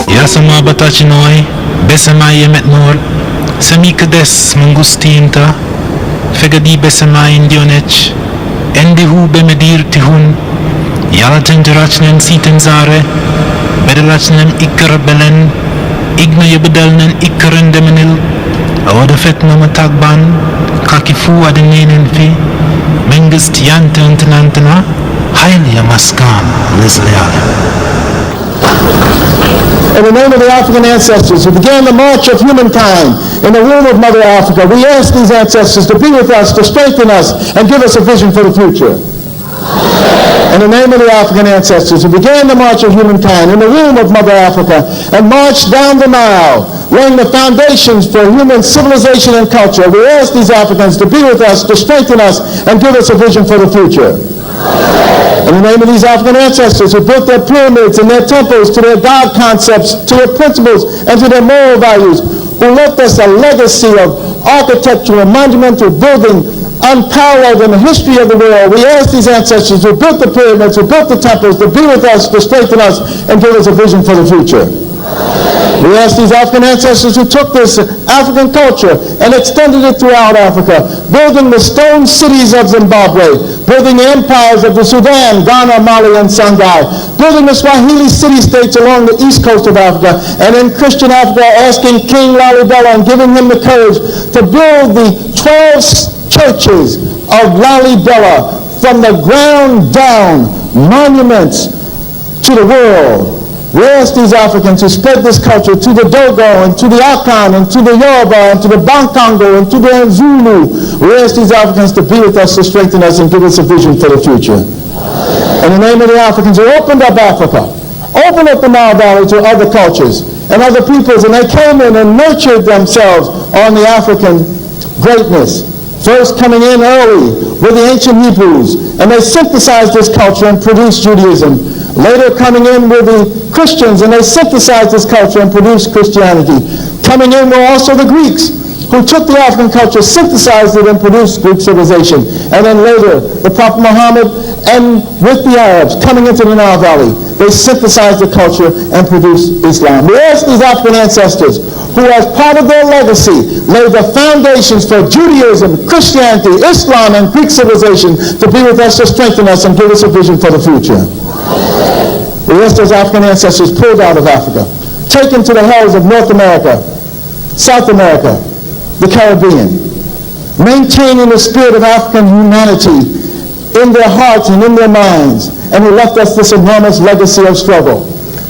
Yasama batachinoi, besamai emetnor, semi kades mangustinta, fegadi besamai indionech, endihu bemedir tihun, yalatenjarachnen sitenzare, bedelachnen ikkar belen, igna yebedelnen ikkaren demenil, awadafet namatagban, kakifu adenenen fi, mengest yante antenantena, Haile Maskan Lisleale. In the name of the African ancestors who began the march of humankind in the womb of Mother Africa, we ask these ancestors to be with us, to strengthen us, and give us a vision for the future. In the name of the African ancestors who began the march of humankind in the womb of Mother Africa and marched down the Nile, laying the foundations for human civilization and culture, we ask these Africans to be with us, to strengthen us, and give us a vision for the future. In the name of these African ancestors who built their pyramids and their temples to their God concepts, to their principles, and to their moral values, who left us a legacy of architecture and monumental building unparalleled in the history of the world, we ask these ancestors who built the pyramids, who built the temples, to be with us, to strengthen us, and give us a vision for the future. We ask these African ancestors who took this African culture and extended it throughout Africa, building the stone cities of Zimbabwe, building the empires of the Sudan, Ghana, Mali, and Songhai, building the Swahili city-states along the east coast of Africa, and in Christian Africa, asking King Lalibela and giving him the courage to build the 12 churches of Lalibela from the ground down, monuments to the world. We ask these Africans to spread this culture to the Dogo and to the Akan and to the Yoruba and to the Bankongo and to the Nzulu. We ask these Africans to be with us, to strengthen us, and give us a vision for the future. In the name of the Africans who opened up Africa, opened up the Nile Valley to other cultures and other peoples, and they came in and nurtured themselves on the African greatness. First coming in early with the ancient Hebrews, and they synthesized this culture and produced Judaism. Later coming in with the Christians, and they synthesized this culture and produced Christianity. Coming in were also the Greeks, who took the African culture, synthesized it, and produced Greek civilization. And then later, the Prophet Muhammad, and with the Arabs coming into the Nile Valley, they synthesized the culture and produced Islam. We ask these African ancestors, who as part of their legacy laid the foundations for Judaism, Christianity, Islam, and Greek civilization, to be with us, to strengthen us, and give us a vision for the future. We ask those African ancestors pulled out of Africa, taken to the hells of North America, South America, the Caribbean, maintaining the spirit of African humanity in their hearts and in their minds, and who left us this enormous legacy of struggle.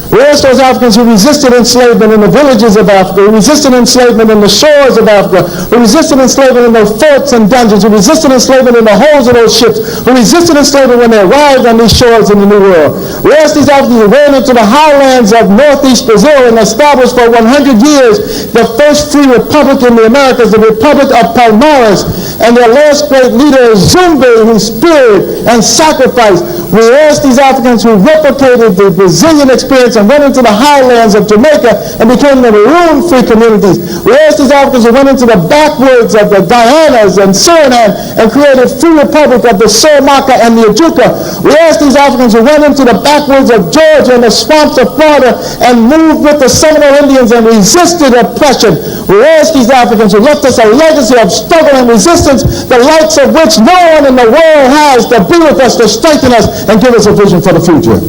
We ask those Africans who resisted enslavement in the villages of Africa, who resisted enslavement in the shores of Africa, who resisted enslavement in those forts and dungeons, who resisted enslavement in the holds of those ships, who resisted enslavement when they arrived on these shores in the New World. We ask these Africans who ran into the highlands of northeast Brazil and established for 100 years the first free republic in the Americas, the Republic of Palmares, and their last great leader, Zumbi, who speared and sacrificed. We ask these Africans who replicated the Brazilian experience and went into the highlands of Jamaica and became the maroon-free communities. We ask these Africans who went into the backwoods of the Guyanas and Suriname and created free republic of the Suramaka and the Ajuka. We ask these Africans who went into the backwoods of Georgia and the swamps of Florida and moved with the Seminole Indians and resisted oppression. We ask these Africans who left us a legacy of struggle and resistance, the likes of which no one in the world has, to be with us, to strengthen us, and give us a vision for the future.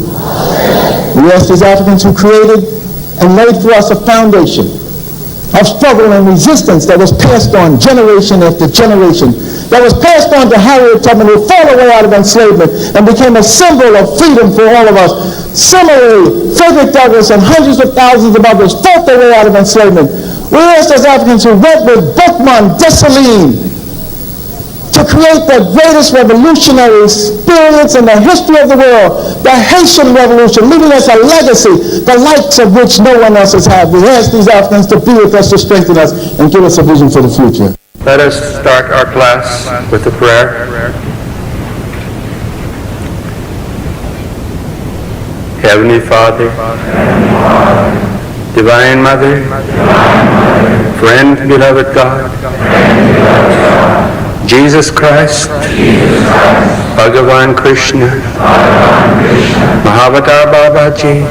We ask these Africans who created and laid for us a foundation of struggle and resistance that was passed on generation after generation, that was passed on to Harriet Tubman, who fought her way out of enslavement and became a symbol of freedom for all of us. Similarly, Frederick Douglass and hundreds of thousands of others fought their way out of enslavement. We ask those Africans who went with Boukman, Dessalines, to to create the greatest revolutionary experience in the history of the world, the Haitian Revolution, leaving us a legacy, the likes of which no one else has had. We ask these Africans to be with us, to strengthen us, and give us a vision for the future. Let us start our class with a prayer. Heavenly Father, Divine Mother, friend, beloved God, Jesus Christ, Bhagavan Krishna, Mahavatar Babaji,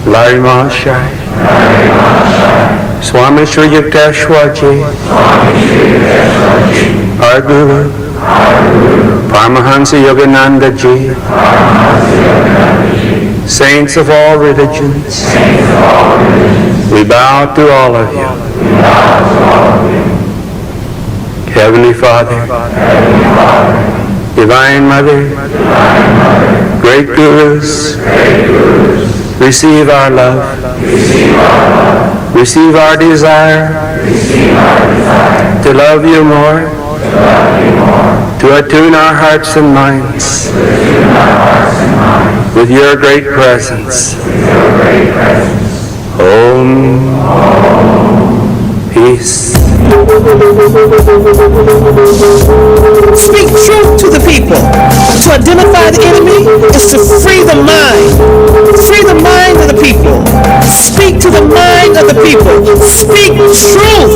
Larry Mahashai, Swami Sri Yukteswarji, our Guru, Paramahansa Yogananda Ji, saints of all religions, we bow to all of you. Heavenly Father, Divine Mother, great Gurus, receive our love, receive our desire to love you more, to attune our hearts and minds with your great presence. Om, peace. Speak truth to the people. To identify the enemy is to free the mind. Free the mind of the people. Speak to the mind of the people. Speak truth.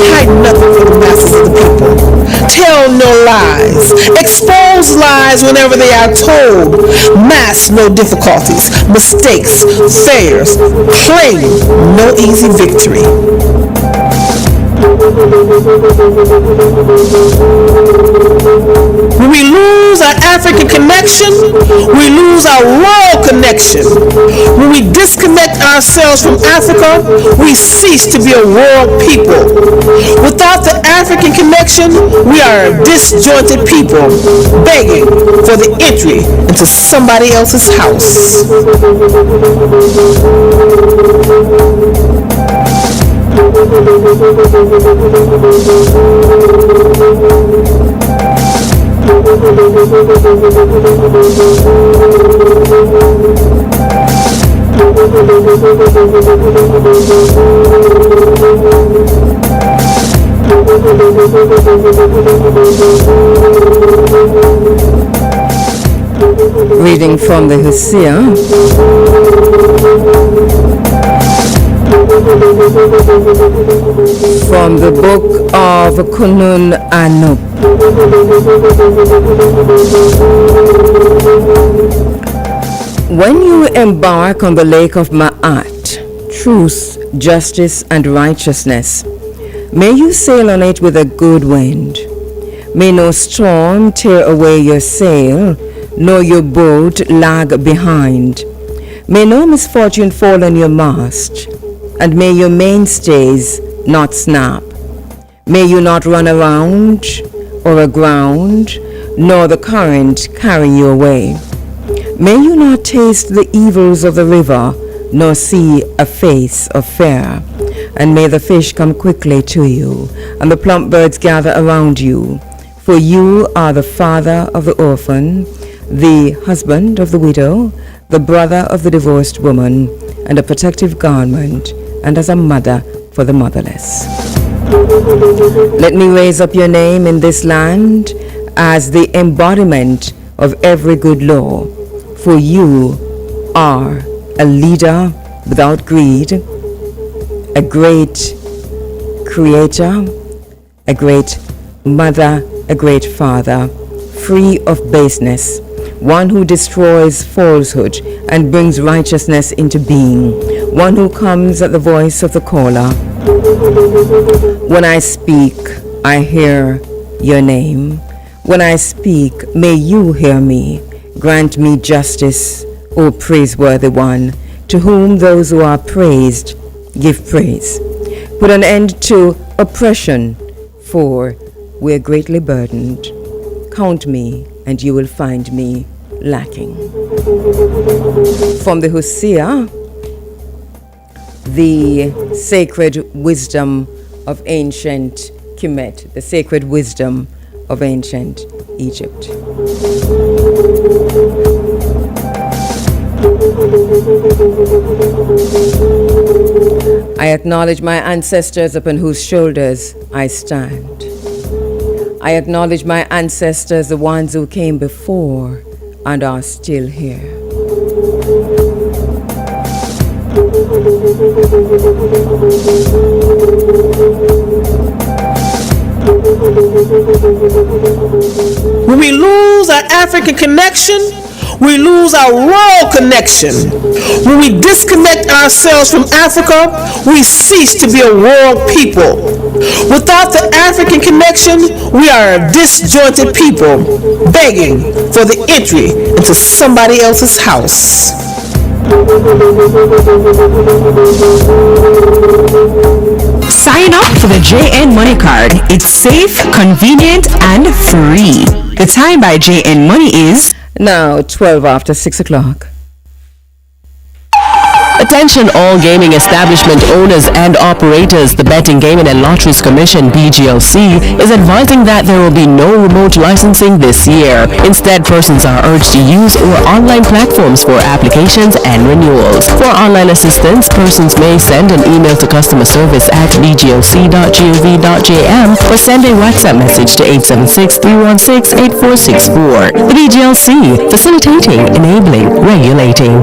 Hide nothing from the masses of the people. Tell no lies. Expose lies whenever they are told. Mask no difficulties, mistakes, failures. Claim no easy victory. When we lose our African connection, we lose our world connection. When we disconnect ourselves from Africa, we cease to be a world people. Without the African connection, we are a disjointed people, begging for the entry into somebody else's house. Reading from the Hosea. From the book of Kunun Anup. When you embark on the lake of Ma'at, truth, justice, and righteousness, may you sail on it with a good wind. May no storm tear away your sail, nor your boat lag behind. May no misfortune fall on your mast, and may your mainstays not snap. May you not run around or aground, nor the current carry you away. May you not taste the evils of the river, nor see a face of fear. And may the fish come quickly to you, and the plump birds gather around you. For you are the father of the orphan, the husband of the widow, the brother of the divorced woman, and a protective garment, and as a mother for the motherless. Let me raise up your name in this land as the embodiment of every good law, for you are a leader without greed, a great creator, a great mother, a great father, free of baseness, one who destroys falsehood and brings righteousness into being, one who comes at the voice of the caller. When I speak, I hear your name. When I speak, may you hear me. Grant me justice, O praiseworthy one. To whom those who are praised give praise. Put an end to oppression, for we're greatly burdened. Count me, and you will find me lacking. From the Hosea, the sacred wisdom of ancient Kemet, the sacred wisdom of ancient Egypt. I acknowledge my ancestors upon whose shoulders I stand. I acknowledge my ancestors, the ones who came before and are still here. When we lose our African connection, we lose our world connection. When we disconnect ourselves from Africa, we cease to be a world people. Without the African connection, we are a disjointed people, begging for the entry into somebody else's house. Sign up for the JN Money Card. It's safe, convenient, and free. The time by JN Money is now 12 after 6 o'clock. Attention all gaming establishment owners and operators. The Betting, Gaming and Lotteries Commission, BGLC, is advising that there will be no remote licensing this year. Instead, persons are urged to use our online platforms for applications and renewals. For online assistance, persons may send an email to customer service at bglc.gov.jm or send a WhatsApp message to 876-316-8464. The BGLC, facilitating, enabling, regulating.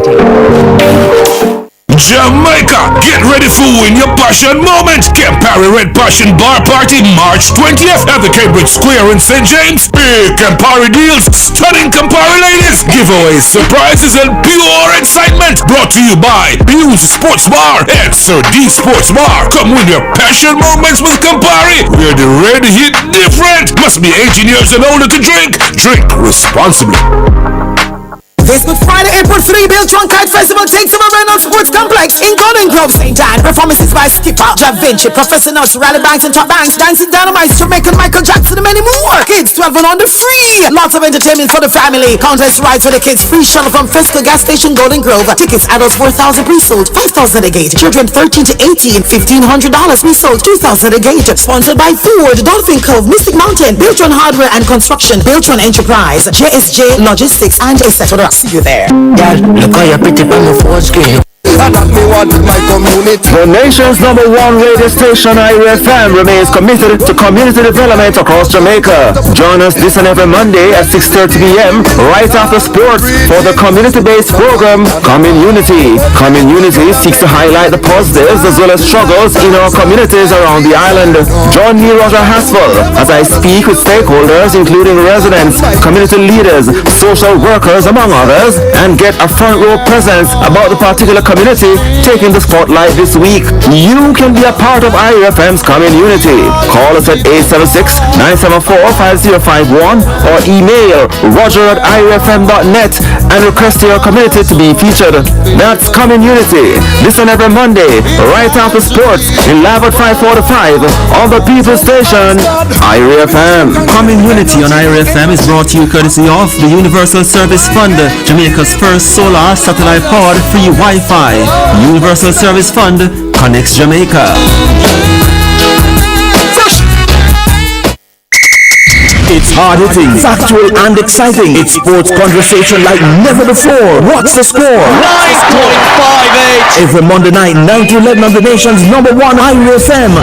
Jamaica, get ready for Win Your Passion moment. Campari Red Passion Bar Party March 20th at the Cambridge Square in St. James. Big Campari deals, stunning Campari ladies, giveaways, surprises, and pure excitement. Brought to you by Buse Sports Bar and Sir D Sports Bar. Come win your passion moments with Campari, where the red hit different. Must be 18 years and older to drink. Drink responsibly. This Good Friday, April 3, Beltron Kite Festival takes over Reynolds Sports Complex in Golden Grove, St. Anne. Performances by Skipper, Da Vinci, Professor Nush, Rally Banks and Top Banks, Dancing Dynamite, Jamaican Michael Jackson, and many more. Kids 12 and under free. Lots of entertainment for the family. Contest rides for the kids. Free shuttle from Fiscal Gas Station, Golden Grove. Tickets, adults 4,000 pre-sold, 5,000 a gate. Children 13 to 18, $1,500 pre-sold, 2,000 a gate. Sponsored by Ford, Dolphin Cove, Mystic Mountain, Beltron Hardware and Construction, Beltron Enterprise, JSJ Logistics, and etc. See you there. Girl, look how you're pretty on the phone screen. The nation's #1 radio station, IRFM, remains committed to community development across Jamaica. Join us this and every Monday at 6:30 p.m. right after sports for the community-based program Community. Community seeks to highlight the positives as well as struggles in our communities around the island. Join me, Roger Haspel, as I speak with stakeholders including residents, community leaders, social workers, among others, and get a front row presence about the particular community taking the spotlight this week. You can be a part of IRFM's Community. Call us at 876-974-5051 or email roger@irfm.net and request your community to be featured. That's Community. Listen every Monday right after sports in live at 5:45 on the People Station, IRFM. Community on IRFM is brought to you courtesy of the Universal Service Fund, Jamaica's first solar satellite powered free Wi-Fi. Universal Service Fund connects Jamaica. It's hard-hitting, factual, and exciting. It's sports conversation like never before. What's the score? 9.58. Every Monday night, 9 to 11 on the nation's #1 IRFM.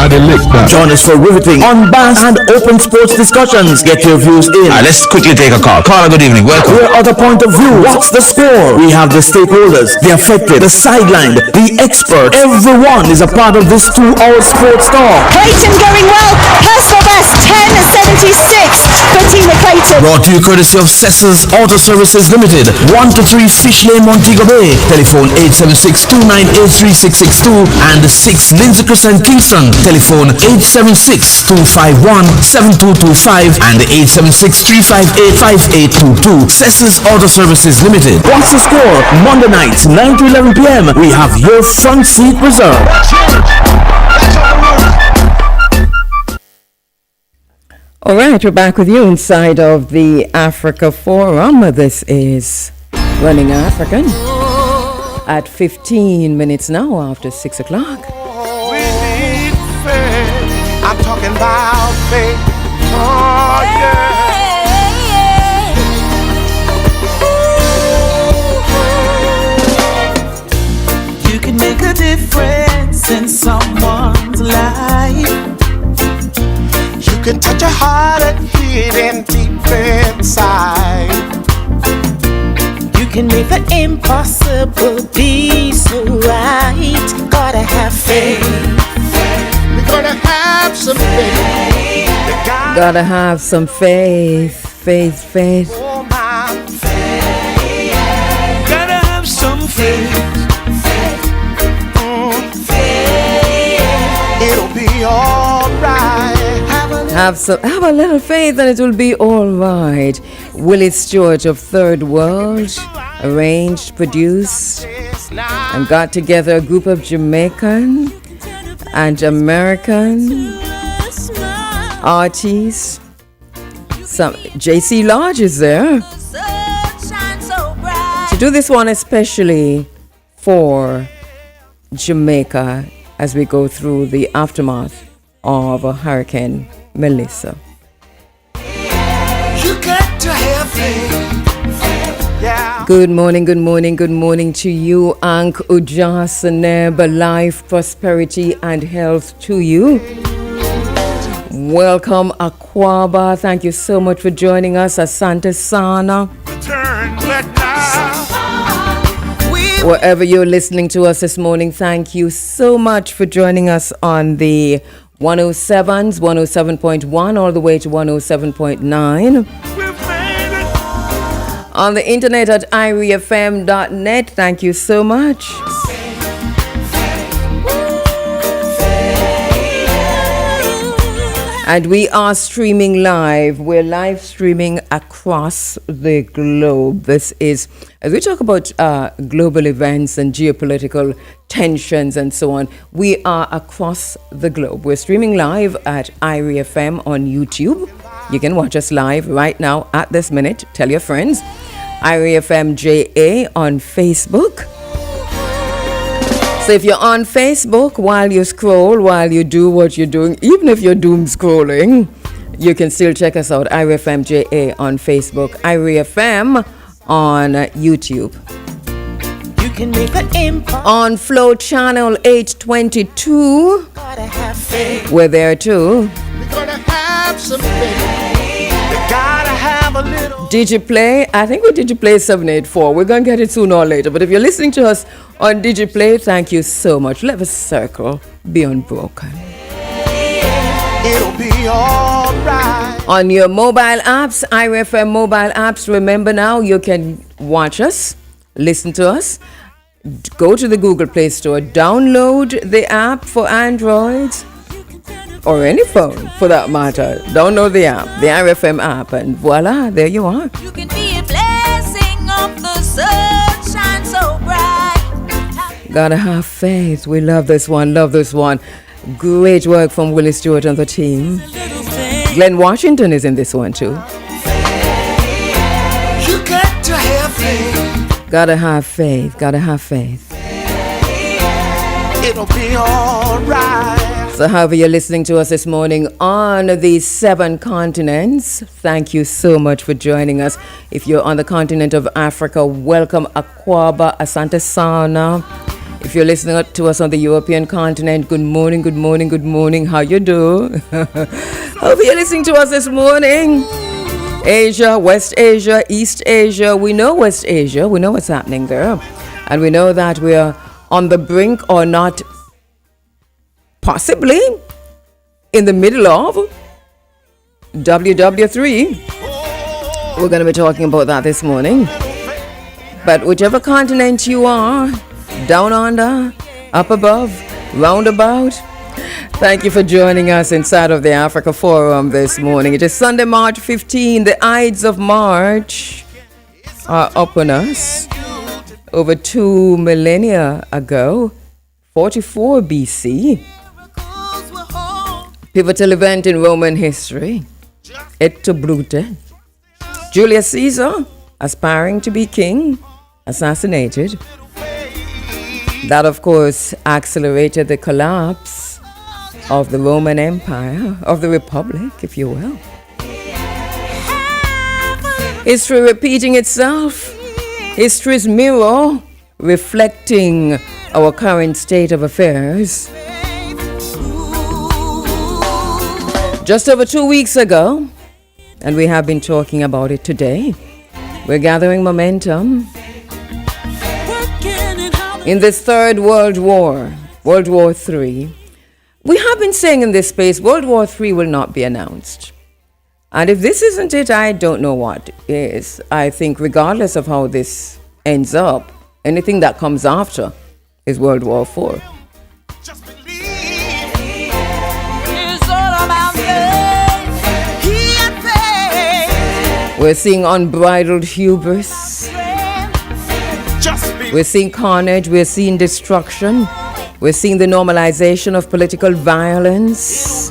Join us for riveting, unbiased, and open sports discussions. Get your views in. Let's quickly take a call. Caller, good evening. Welcome. Your other point of view. What's the score? We have the stakeholders, the affected, the sidelined, the expert. Everyone is a part of this 2-hour sports talk. Creighton going well. Pass for best. 10.76. Bettina Clayton. Brought to you courtesy of Cecil's Auto Services Limited, 1 to 3 Fish Lane, Montego Bay. Telephone 876-298-3662 and 6 Lindsay Crescent, Kingston. Telephone 876-251-7225 and 876-358-5822. Cecil's Auto Services Limited. What's the score? Monday nights, 9 to 11 p.m. We have your front seat reserved. All right, we're back with you inside of the Africa Forum. This is Running African at 15 minutes now after 6 o'clock. We need faith. I'm talking about faith. Oh, yeah. You can make a difference in someone's life. You can touch a heart and hidden deep inside. You can make the impossible be so right. Gotta have faith. We're gonna have some faith. Gotta have some faith. Faith. Oh my faith. Gotta have some faith. It'll be alright. Have a little faith and it will be all right. Willie Stewart of Third World arranged, produced, and got together a group of Jamaican and American artists. Some JC Lodge is there to do this one especially for Jamaica as we go through the aftermath of Hurricane Melissa. You got to have faith. Yeah. Good morning to you, Ank Ujasaneb. Life, prosperity, and health to you. Welcome, Akwaba. Thank you so much for joining us. Asante Sana. Wherever you're listening to us this morning, thank you so much for joining us on the 107s, 107.1 all the way to 107.9. On the internet at iriefm.net. Thank you so much. And we are streaming live. We're live streaming across the globe. This is, as we talk about global events and geopolitical tensions and so on, we are across the globe. We're streaming live at Irie FM on YouTube. You can watch us live right now at this minute. Tell your friends. Irie FM JA on Facebook. So if you're on Facebook, while you scroll, while you do what you're doing, even if you're doom scrolling, you can still check us out. Irie FM JA on Facebook, Irie FM on YouTube. You can make the impact. On Flow Channel 822, we're there too. We're gonna have some faith. We gotta have a little. Digiplay, I think we Digiplay 784. We're going to get it sooner or later. But if you're listening to us on Digiplay, thank you so much. Let the circle be unbroken. It'll be all right. On your mobile apps, IRFM mobile apps, remember now you can watch us, listen to us. Go to the Google Play Store, download the app for Android or any phone for that matter. Download the app, the IRFM app, and voila, there you are. You can be a blessing of the sunshine so bright. Gotta have faith. We love this one, Great work from Willie Stewart and the team. Glenn Washington is in this one too. You got to have faith. Gotta have faith. It'll be all right. So however you're listening to us this morning on the 7 continents, thank you so much for joining us. If you're on the continent of Africa, welcome Akwaba, Asante Sana. If you're listening to us on the European continent, good morning. How you do? However you're listening to us this morning, Asia, West Asia, East Asia, we know West Asia, we know what's happening there. And we know that we are on the brink or not, possibly in the middle of WWIII. We're going to be talking about that this morning. But whichever continent you are, down under, up above, roundabout, thank you for joining us inside of the Africa Forum this morning. It is Sunday, March 15. The Ides of March are upon us. Over 2 millennia ago, 44 BC, pivotal event in Roman history, et tu Brute. Julius Caesar, aspiring to be king, assassinated. That, of course, accelerated the collapse of the Roman Empire, of the Republic, if you will. History repeating itself. History's mirror reflecting our current state of affairs. Just over 2 weeks ago, and we have been talking about it today, we're gathering momentum in this third World War, World War III. We have been saying in this space, World War III will not be announced. And if this isn't it, I don't know what is. I think regardless of how this ends up, anything that comes after is World War IV. We're seeing unbridled hubris. We're seeing carnage. We're seeing destruction. We're seeing the normalization of political violence.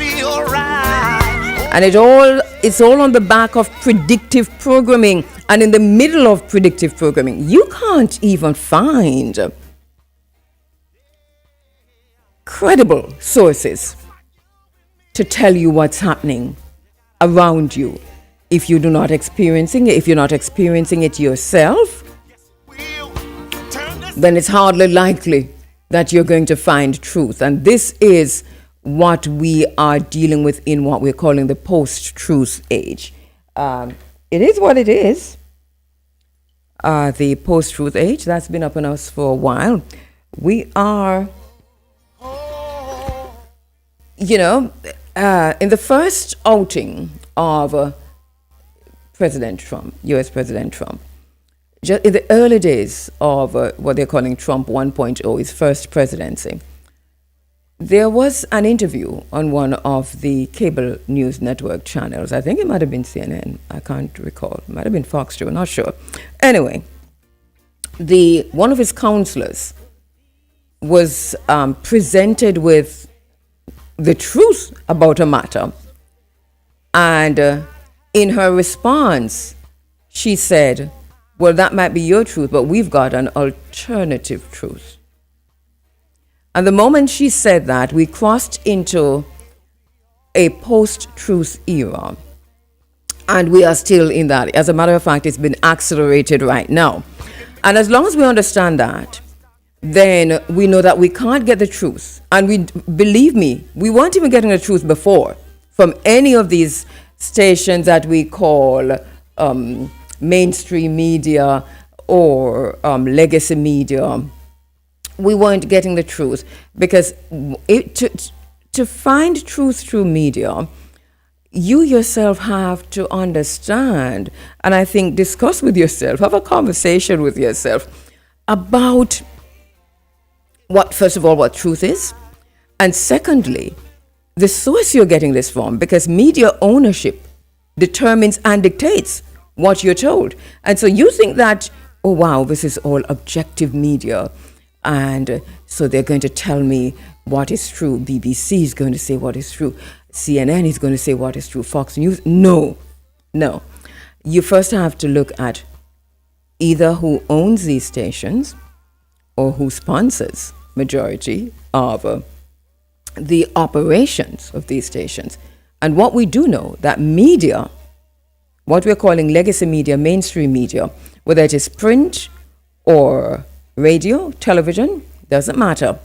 And it's all on the back of predictive programming. And in the middle of predictive programming, you can't even find credible sources to tell you what's happening around you. If you're not experiencing it yourself, then it's hardly likely that you're going to find truth. And this is what we are dealing with in what we're calling the post-truth age. It is what it is. The post-truth age, that's been upon us for a while. We are, in the first outing of President Trump, U.S. President Trump, just in the early days of what they're calling Trump 1.0, his first presidency, there was an interview on one of the cable news network channels. I think it might have been CNN. I can't recall. It might have been Fox too. I'm not sure. Anyway, one of his counselors was presented with the truth about a matter, and in her response, she said, well, that might be your truth, but we've got an alternative truth. And the moment she said that, we crossed into a post-truth era. And we are still in that. As a matter of fact, it's been accelerated right now. And as long as we understand that, then we know that we can't get the truth. And believe me, we weren't even getting the truth before from any of these stations that we call mainstream media or legacy media. We weren't getting the truth because to find truth through media, you yourself have to understand, and I think discuss with yourself, have a conversation with yourself about first of all, what truth is, and secondly, the source you're getting this from, because media ownership determines and dictates what you're told. And so you think that, oh wow, this is all objective media, and so they're going to tell me what is true. BBC is going to say what is true. CNN is going to say what is true. Fox News. No. You first have to look at either who owns these stations or who sponsors majority of the operations of these stations. And what we do know, that media, what we're calling legacy media, mainstream media, whether it is print or radio, television, doesn't matter.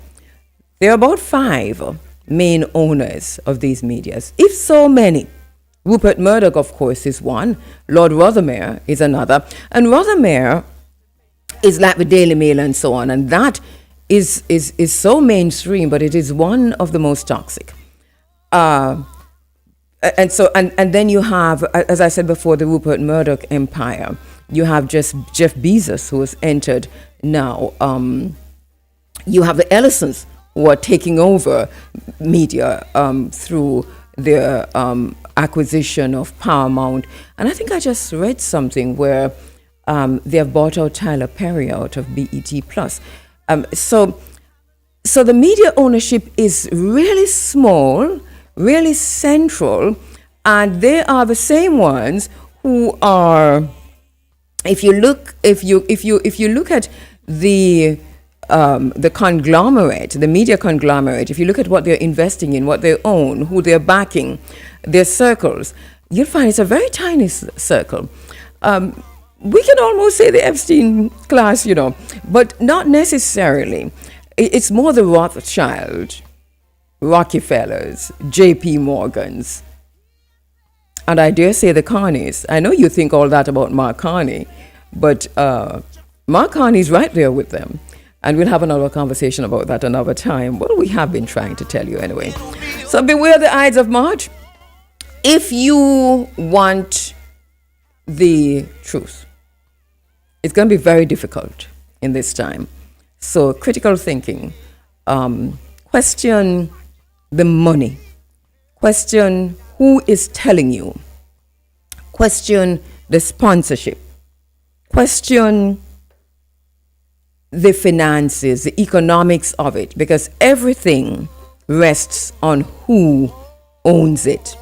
There are about 5 main owners of these medias, if so many. Rupert Murdoch, of course, is one. Lord Rothermere is another. And Rothermere is like the Daily Mail and so on. And that is so mainstream, but it is one of the most toxic. and then you have, as I said before, the Rupert Murdoch empire. You have just Jeff Bezos, who has entered now. You have the Ellisons, who are taking over media through their acquisition of Paramount. And I think I just read something where they have bought out Tyler Perry out of BET Plus. So the media ownership is really small, really central, and they are the same ones who are. If you look at the conglomerate, the media conglomerate, if you look at what they're investing in, what they own, who they're backing, their circles, you'll find it's a very tiny circle. We can almost say the Epstein class, but not necessarily. It's more the Rothschild, Rockefellers, J.P. Morgans, and I dare say the Carneys. I know you think all that about Mark Carney, but Mark Carney's right there with them. And we'll have another conversation about that another time. Well, we have been trying to tell you anyway. So beware the Ides of March. If you want the truth, it's going to be very difficult in this time. So critical thinking, question the money, question who is telling you, question the sponsorship, question the finances, the economics of it, because everything rests on who owns it,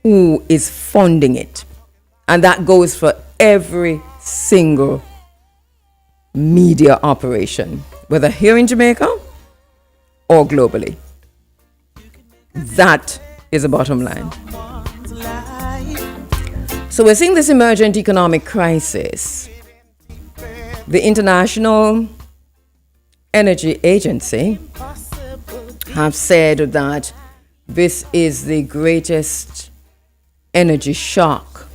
who is funding it. And that goes for every single media operation, whether here in Jamaica or globally. That is the bottom line. So we're seeing this emergent economic crisis. The International Energy Agency have said that this is the greatest energy shock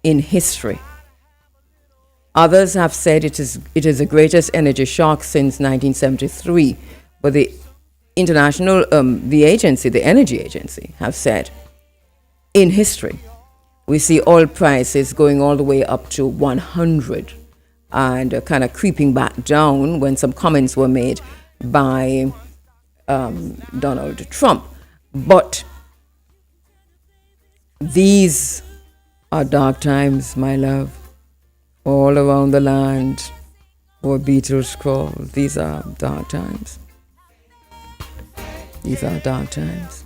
in history. Others have said it is the greatest energy shock since 1973. But the international, the energy agency, have said in history, we see oil prices going all the way up to 100 and kind of creeping back down when some comments were made by Donald Trump. But these are dark times, my love, all around the land where Beatles crawl. These are dark times. These are dark times.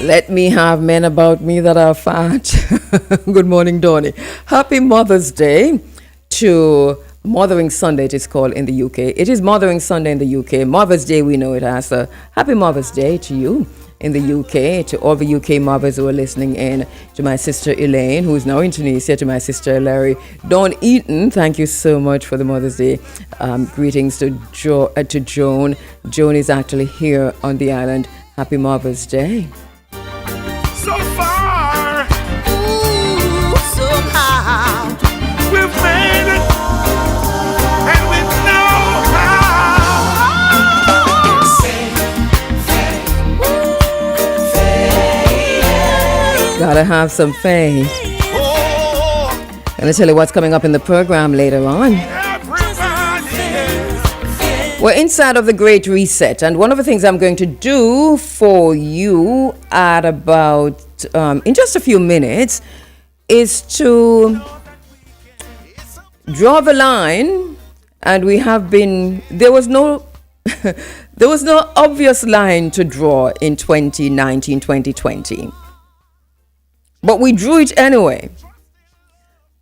Let me have men about me that are fat. Good morning, Donny. Happy Mother's Day to Mothering Sunday, it is called in the UK. It is Mothering Sunday in the UK. Mother's Day, we know it as a happy Mother's Day to you in the UK, to all the UK mothers who are listening in, to my sister Elaine, who is now in Tunisia, to my sister Larry. Dawn Eaton, thank you so much for the Mother's Day. Greetings to Joan. Joan is actually here on the island. Happy Mother's Day. So far, ooh, somehow, we've made it, and we know how. Gotta have some faith. Gonna tell you what's coming up in the program later on. We're inside of the Great Reset, and one of the things I'm going to do for you at about, in just a few minutes, is to draw the line, and we have been, there was no obvious line to draw in 2019, 2020, but we drew it anyway,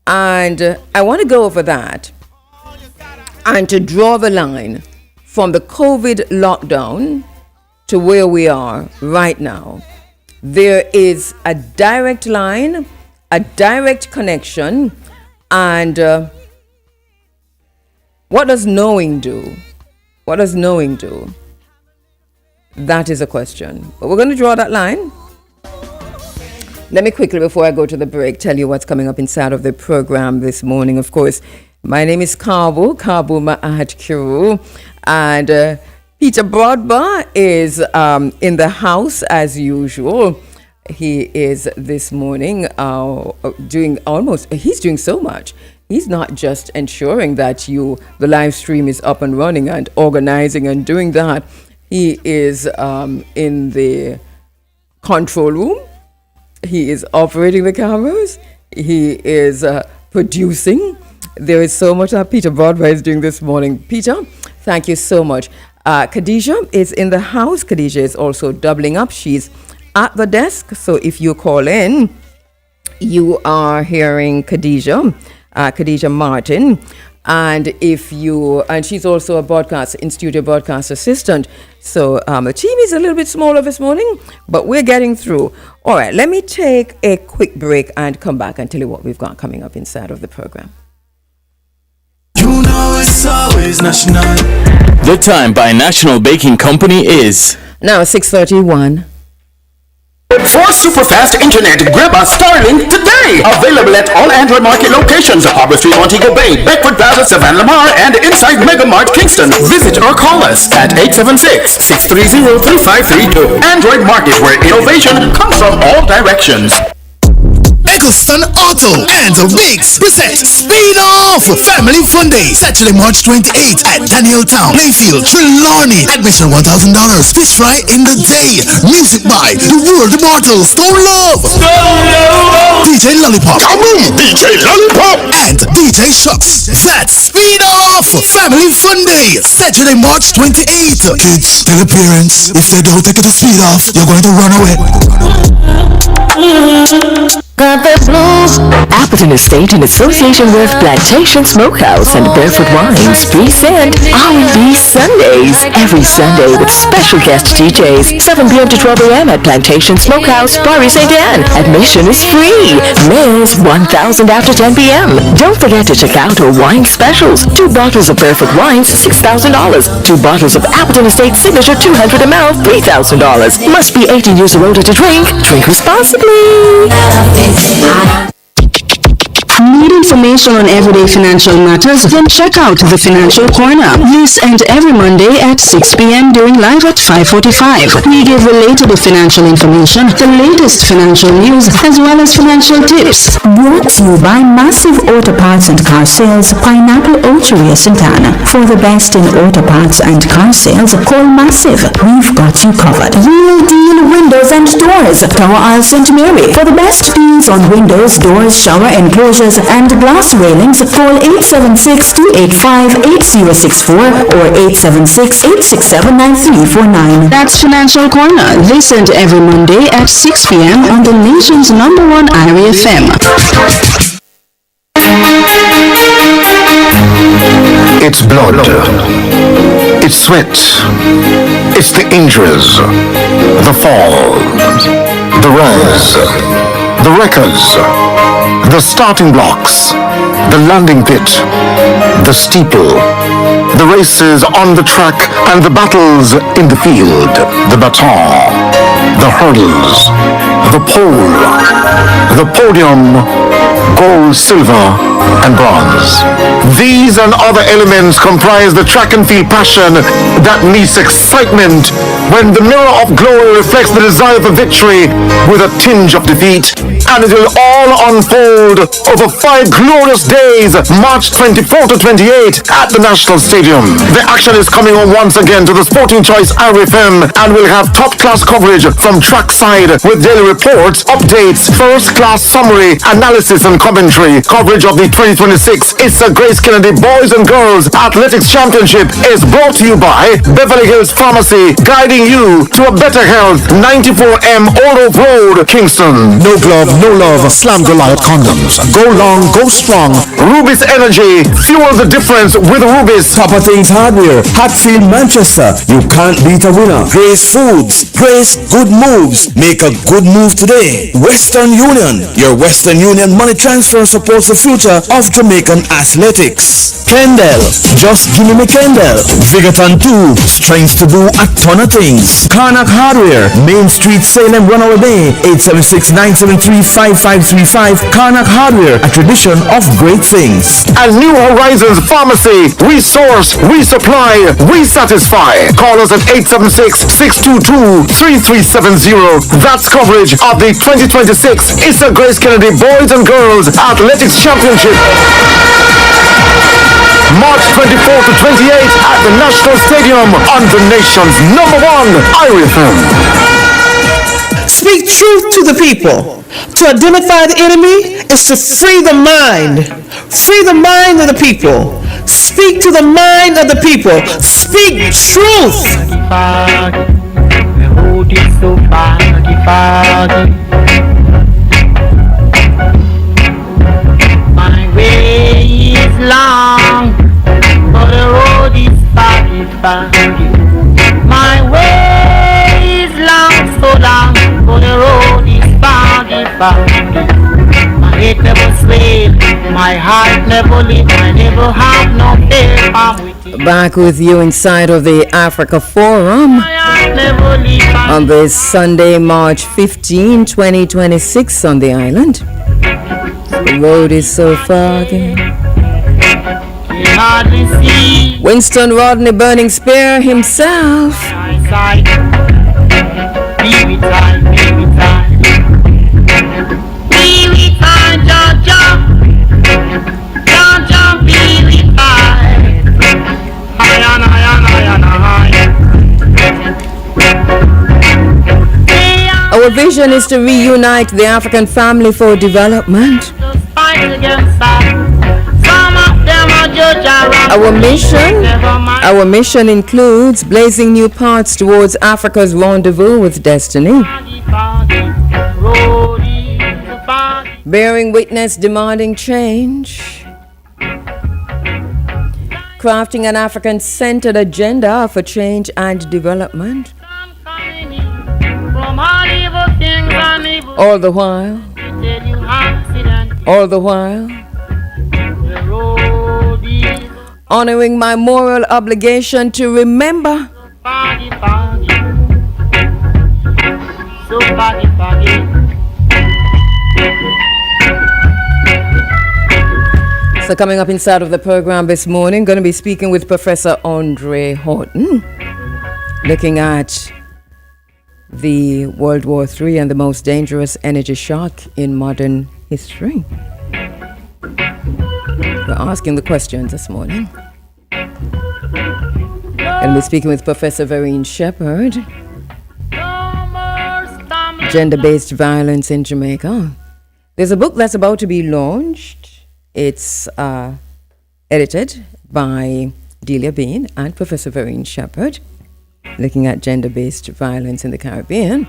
and I want to go over that, and to draw the line from the COVID lockdown to where we are right now. There is a direct line, a direct connection, and what does knowing do? What does knowing do? That is a question. But we're going to draw that line. Let me quickly, before I go to the break, tell you what's coming up inside of the program this morning. Of course, my name is Kabu Ma'at Kiru. And Peter Broadbar is in the house as usual. He is this morning he's doing so much. He's not just ensuring that the live stream is up and running and organizing and doing that. He is in the control room. He is operating the cameras. He is producing. There is so much that Peter Broadway is doing this morning. Peter, thank you so much. Khadija is in the house. Khadija is also doubling up. She's at the desk. So if you call in, you are hearing Khadija Martin. And she's also a in-studio broadcast assistant. So the team is a little bit smaller this morning, but we're getting through. All right, let me take a quick break and come back and tell you what we've got coming up inside of the program. You know it's always national. The time by National Baking Company is now 6:31. For super fast internet, grab a Starlink today. Available at all Android Market locations: Harbor Street, Montego Bay, Bedford Plaza, Savannah Lamar, and inside Mega Mart Kingston. Visit or call us at 876-630-3532. Android Market, where innovation comes from all directions. Eggleston Auto and Riggs present Speed Off Family Fun Day, Saturday, March 28th at Daniel Town, Playfield, Trelawney. Admission $1,000. Fish fry in the day. Music by The World Immortals, Stone Love, DJ Lollipop, DJ Lollipop, and DJ Shucks. That's Speed Off Family Fun Day, Saturday, March 28th. Kids, their appearance. If they don't take it to Speed Off, you're going to run away. Got the blues. Appleton Estate in association with Plantation Smokehouse and Barefoot Wines present R&B Sundays every Sunday with special guest DJs 7 p.m. to 12 a.m. at Plantation Smokehouse, Barry St. Anne. Admission is free. Males $1,000 after 10 p.m. Don't forget to check out our wine specials. 2 bottles of Barefoot Wines, $6,000. 2 bottles of Appleton Estate Signature 200 ml, $3,000. Must be 18 years or older to drink. Drink responsibly. Need information on everyday financial matters? Then check out the Financial Corner. This and every Monday at 6 p.m. during live at 5:45. We give relatable financial information, the latest financial news, as well as financial tips. Brought to you by Massive Auto Parts and Car Sales, Pineapple Orchard, Santana. For the best in auto parts and car sales, call Massive. We've got you covered. Real deal windows and doors. Tower Isle St. Mary. For the best deals on windows, doors, shower enclosures, and glass railings, call 876-285-8064 or 876-867-9349. That's Financial Corner. This and every Monday at 6 p.m. on the nation's #1 IRI FM. It's blood. It's sweat. It's the injuries, the fall, the rise, the records, the starting blocks, the landing pit, the steeple, the races on the track and the battles in the field, the baton, the hurdles, the pole, the podium, gold, silver, and bronze. These and other elements comprise the track and field passion that meets excitement when the mirror of glory reflects the desire for victory with a tinge of defeat. And it will all unfold over 5 glorious days, March 24 to 28 at the National Stadium. The action is coming on once again to the Sporting Choice RFM, and we'll have top-class coverage from trackside with daily reports, updates, first-class summary, analysis and commentary. Coverage of the 2026 Issa Grace Kennedy Boys and Girls Athletics Championship is brought to you by Beverly Hills Pharmacy, guiding you to a better health. 94M Old Oak Road, Kingston. No glove, no love, Slam Goliath condoms. Go long, go strong. Rubis Energy, fuel the difference with Rubis. Papa Things Hardware, Hatfield, Manchester. You can't beat a winner. Grace Foods, Grace Good Moves. Make a good move today. Western Union, your Western Union money transfer supports the future of Jamaican athletics. 6. Kendall, just give me Kendall. Vigaton 2, strength to do a ton of things. Karnak Hardware, Main Street, Salem, Runaway Bay, 876-973-5535. Karnak Hardware, a tradition of great things. And New Horizons Pharmacy, we source, we supply, we satisfy. Call us at 876-622-3370. That's coverage of the 2026 Issa Grace Kennedy Boys and Girls Athletics Championship. March 24 to 28 at the National Stadium on the nation's #1 IRFM. Speak truth to the people. To identify the enemy is to free the mind. Free the mind of the people. Speak to the mind of the people. Speak truth. My way is long, but the road is foggy. My way is long, so long, but the road is foggy. My head never swell, my heart never lit, I never have no fear. Back with you inside of the Africa Forum on this Sunday, March 15, 2026 on the island. The road is so foggy. Winston Rodney Burning Spear himself. Our vision is to reunite the African family for development. Our mission includes blazing new paths towards Africa's rendezvous with destiny. Bearing witness, demanding change. Crafting an African-centered agenda for change and development. All the while, honoring my moral obligation to remember So coming up inside of the program this morning, going to be speaking with Professor Andre Horton, looking at the World War III and the most dangerous energy shock in modern history. We're asking the questions this morning. Going to be speaking with Professor Vereen Shepherd, Gender-Based Violence in Jamaica. There's a book that's about to be launched. It's edited by Delia Bean and Professor Vereen Shepherd, looking at gender-based violence in the Caribbean.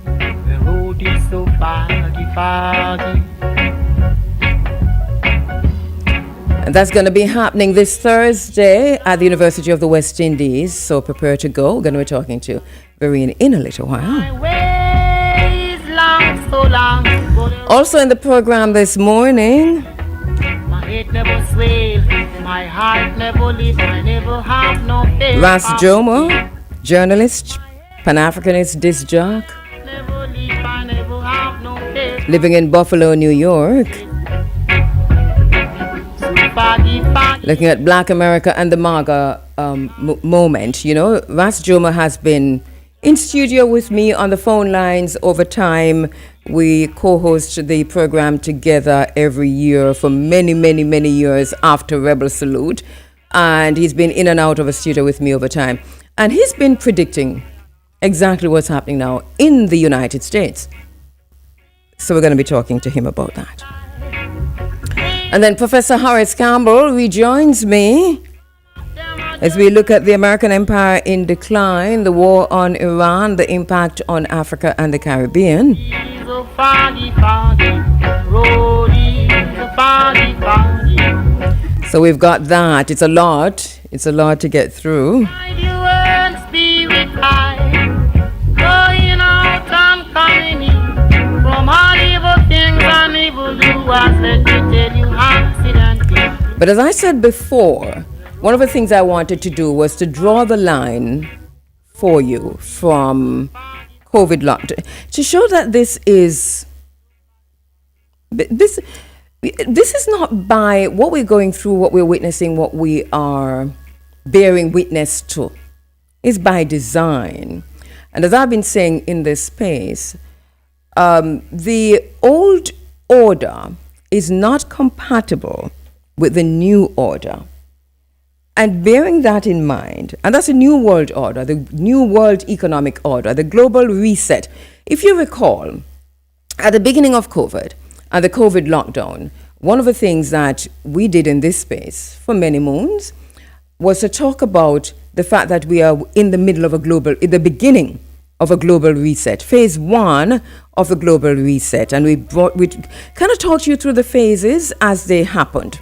The road is so foggy. And that's going to be happening this Thursday at the University of the West Indies, so prepare to go. We're going to be talking to Vereen in a little while. My way is long, so long. Also in the program this morning, My head never swell, my heart never live, I never have no fear. Ras Jomo, journalist, Pan-Africanist disc jock, living in Buffalo, New York, looking at Black America and the MAGA moment. You know, Ras Jomo has been in studio with me on the phone lines over time. We co-host the program together every year for many, many, many years after Rebel Salute. And he's been in and out of a studio with me over time. And he's been predicting exactly what's happening now in the United States. So we're going to be talking to him about that. And then Professor Horace Campbell rejoins me as we look at the American empire in decline, the war on Iran, the impact on Africa and the Caribbean. So we've got that. It's a lot. It's a lot to get through. But as I said before, one of the things I wanted to do was to draw the line for you from COVID lockdown to show that this is not by what we're going through, what we're witnessing, what we are bearing witness to. It's by design. And as I've been saying in this space, the old order is not compatible with the new order. And bearing that in mind, and that's a new world order, the new world economic order, the global reset. If you recall, at the beginning of COVID and the COVID lockdown, one of the things that we did in this space for many moons was to talk about the fact that we are in the the beginning of a global reset, phase one of the global reset. And we kind of talked you through the phases as they happened.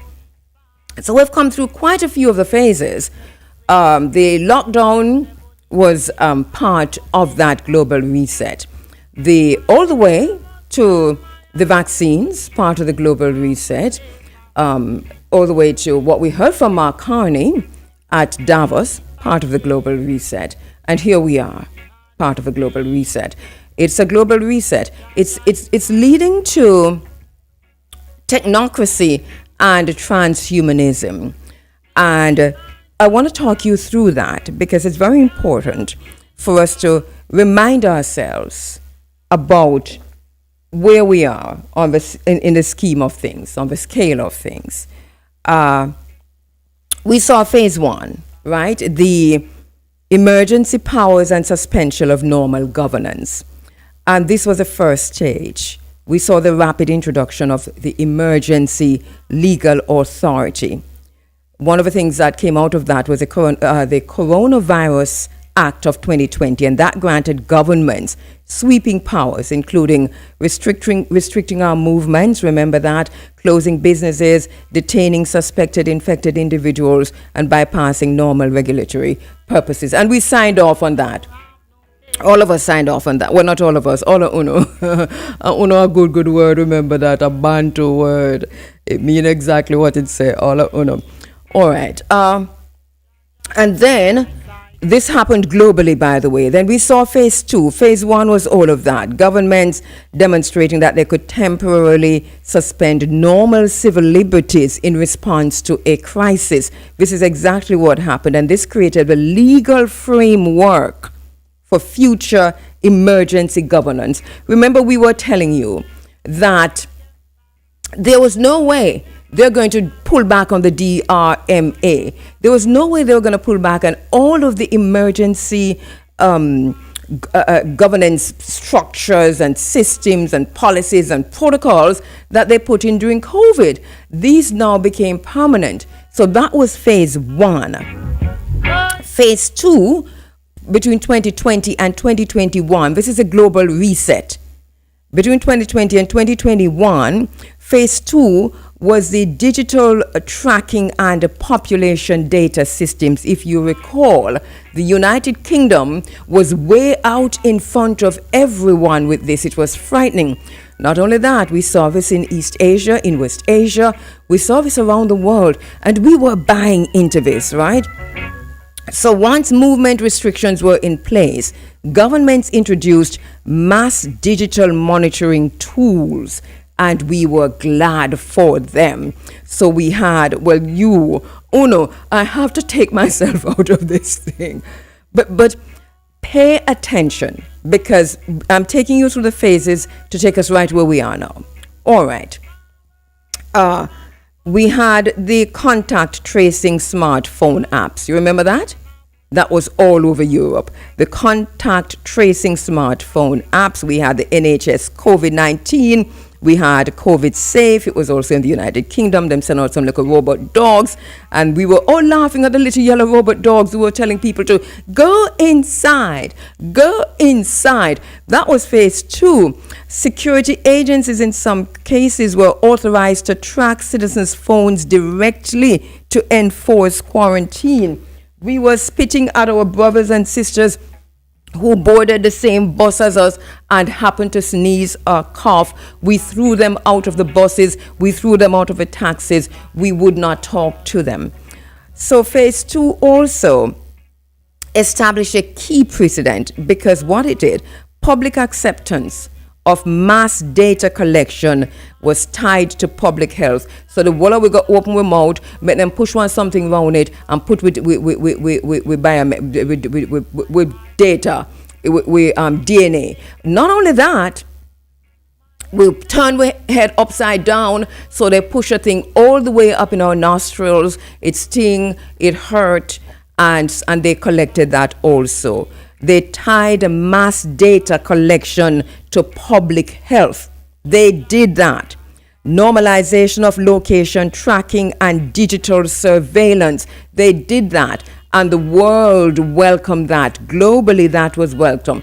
So we've come through quite a few of the phases. The lockdown was part of that global reset. All the way to the vaccines, part of the global reset, all the way to what we heard from Mark Carney at Davos, part of the global reset. And here we are, part of the global reset. It's a global reset. It's leading to technocracy and transhumanism. And I want to talk you through that because it's very important for us to remind ourselves about where we are on this, in the scheme of things, on the scale of things. We saw phase one, right? The emergency powers and suspension of normal governance. And this was the first stage. We saw the rapid introduction of the emergency legal authority. One of the things that came out of that was the Coronavirus Act of 2020, and that granted governments sweeping powers, including restricting our movements, remember that, closing businesses, detaining suspected infected individuals, and bypassing normal regulatory purposes. And we signed off on that. All of us signed off on that. Well, not all of us. All of uno. Uno, a good word. Remember that. A Bantu word. It means exactly what it says. All of uno. All right. And then this happened globally, by the way. Then we saw phase two. Phase one was all of that. Governments demonstrating that they could temporarily suspend normal civil liberties in response to a crisis. This is exactly what happened. And this created a legal framework for future emergency governance. Remember, we were telling you that there was no way they're going to pull back on the DRMA. There was no way they were going to pull back on all of the emergency governance structures and systems and policies and protocols that they put in during COVID. These now became permanent. So that was phase one. Phase two, between 2020 and 2021, this is a global reset. Between 2020 and 2021, phase two was the digital tracking and population data systems. If you recall, the United Kingdom was way out in front of everyone with this. It was frightening. Not only that, we saw this in East Asia, in West Asia. We saw this around the world, and we were buying into this, right? So once movement restrictions were in place, governments introduced mass digital monitoring tools, and we were glad for them. So we had, I have to take myself out of this thing. But pay attention, because I'm taking you through the phases to take us right where we are now. All right. We had the contact tracing smartphone apps. You remember that? That was all over Europe. The contact tracing smartphone apps. We had the NHS COVID-19. We had COVID Safe. It was also in the United Kingdom. Them sent out some little robot dogs. And we were all laughing at the little yellow robot dogs who were telling people to go inside. Go inside. That was phase two. Security agencies in some cases were authorized to track citizens' phones directly to enforce quarantine. We were spitting at our brothers and sisters who boarded the same bus as us and happened to sneeze or cough, we threw them out of the buses, we threw them out of the taxis, we would not talk to them. So phase 2 also established a key precedent, because what it did, public acceptance of mass data collection was tied to public health. So the wall we got open with mouth, make them push one something around it and put with data, with DNA. Not only that, we turn we head upside down, so they push a thing all the way up in our nostrils. It sting, it hurt, and they collected that also. They tied mass data collection to public health. They did that. Normalization of location tracking and digital surveillance. They did that. And the world welcomed that. Globally, that was welcomed.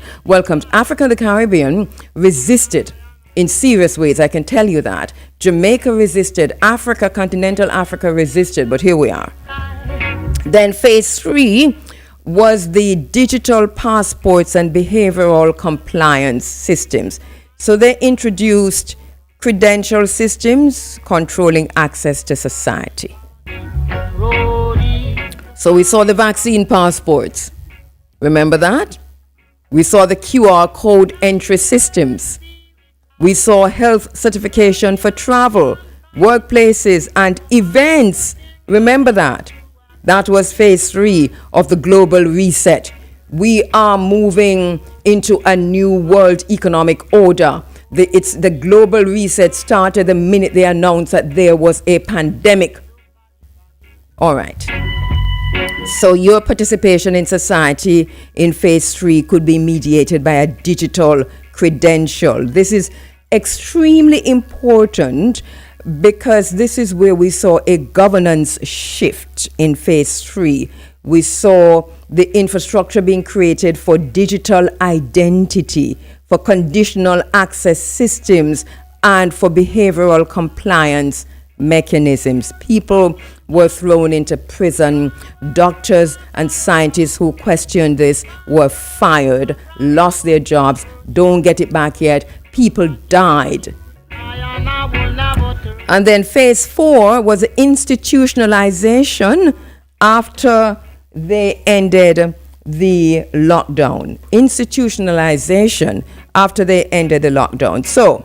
Africa and the Caribbean resisted in serious ways, I can tell you that. Jamaica resisted. Africa, continental Africa resisted. But here we are. Then phase 3 was the digital passports and behavioral compliance systems. So they introduced credential systems controlling access to society. So we saw the vaccine passports. Remember that? We saw the QR code entry systems. We saw health certification for travel, workplaces, and events. Remember that? That was phase 3 of the global reset. We are moving into a new world economic order. The global reset started the minute they announced that there was a pandemic. All right. So your participation in society in phase 3 could be mediated by a digital credential. This is extremely important, because this is where we saw a governance shift in phase 3. We saw the infrastructure being created for digital identity, for conditional access systems, and for behavioral compliance mechanisms. People were thrown into prison. Doctors and scientists who questioned this were fired, lost their jobs, don't get it back yet. People died. And then phase 4 was institutionalization after they ended the lockdown. Institutionalization after they ended the lockdown. So,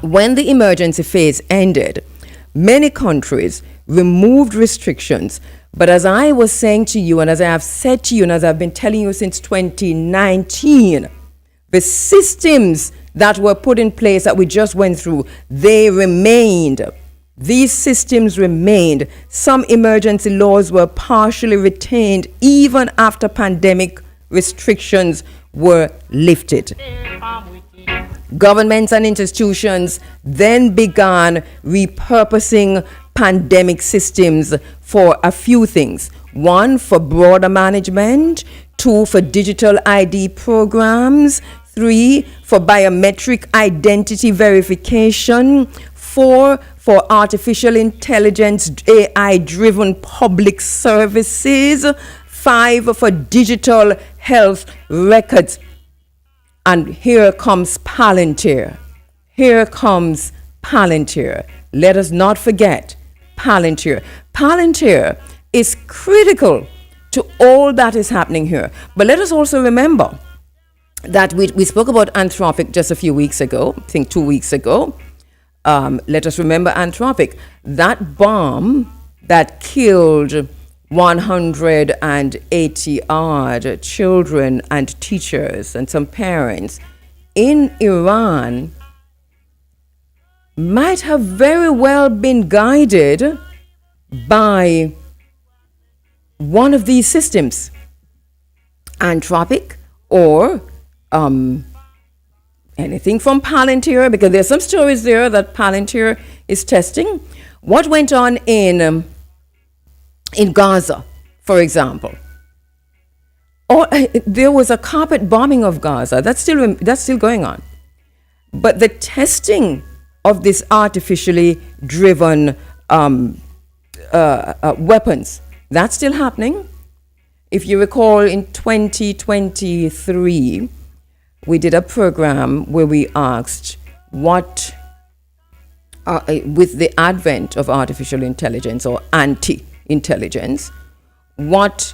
when the emergency phase ended, many countries removed restrictions. But as I was saying to you, and as I have said to you, and as I've been telling you since 2019, the systems that were put in place that we just went through, they remained. These systems remained. Some emergency laws were partially retained even after pandemic restrictions were lifted. Governments and institutions then began repurposing pandemic systems for a few things. 1, for broader management. 2, for digital ID programs. 3, for biometric identity verification. 4, for artificial intelligence, AI-driven public services. 5, for digital health records. And here comes Palantir. Here comes Palantir. Let us not forget Palantir. Palantir is critical to all that is happening here. But let us also remember that we spoke about Anthropic just a few weeks ago, I think 2 weeks ago. Let us remember Anthropic. That bomb that killed 180 odd children and teachers and some parents in Iran might have very well been guided by one of these systems, Anthropic or anything from Palantir, because there's some stories there that Palantir is testing. What went on in Gaza, for example? There was a carpet bombing of Gaza. That's still going on. But the testing of this artificially driven weapons, that's still happening. If you recall, in 2023, we did a program where we asked what, with the advent of artificial intelligence or anti-intelligence, what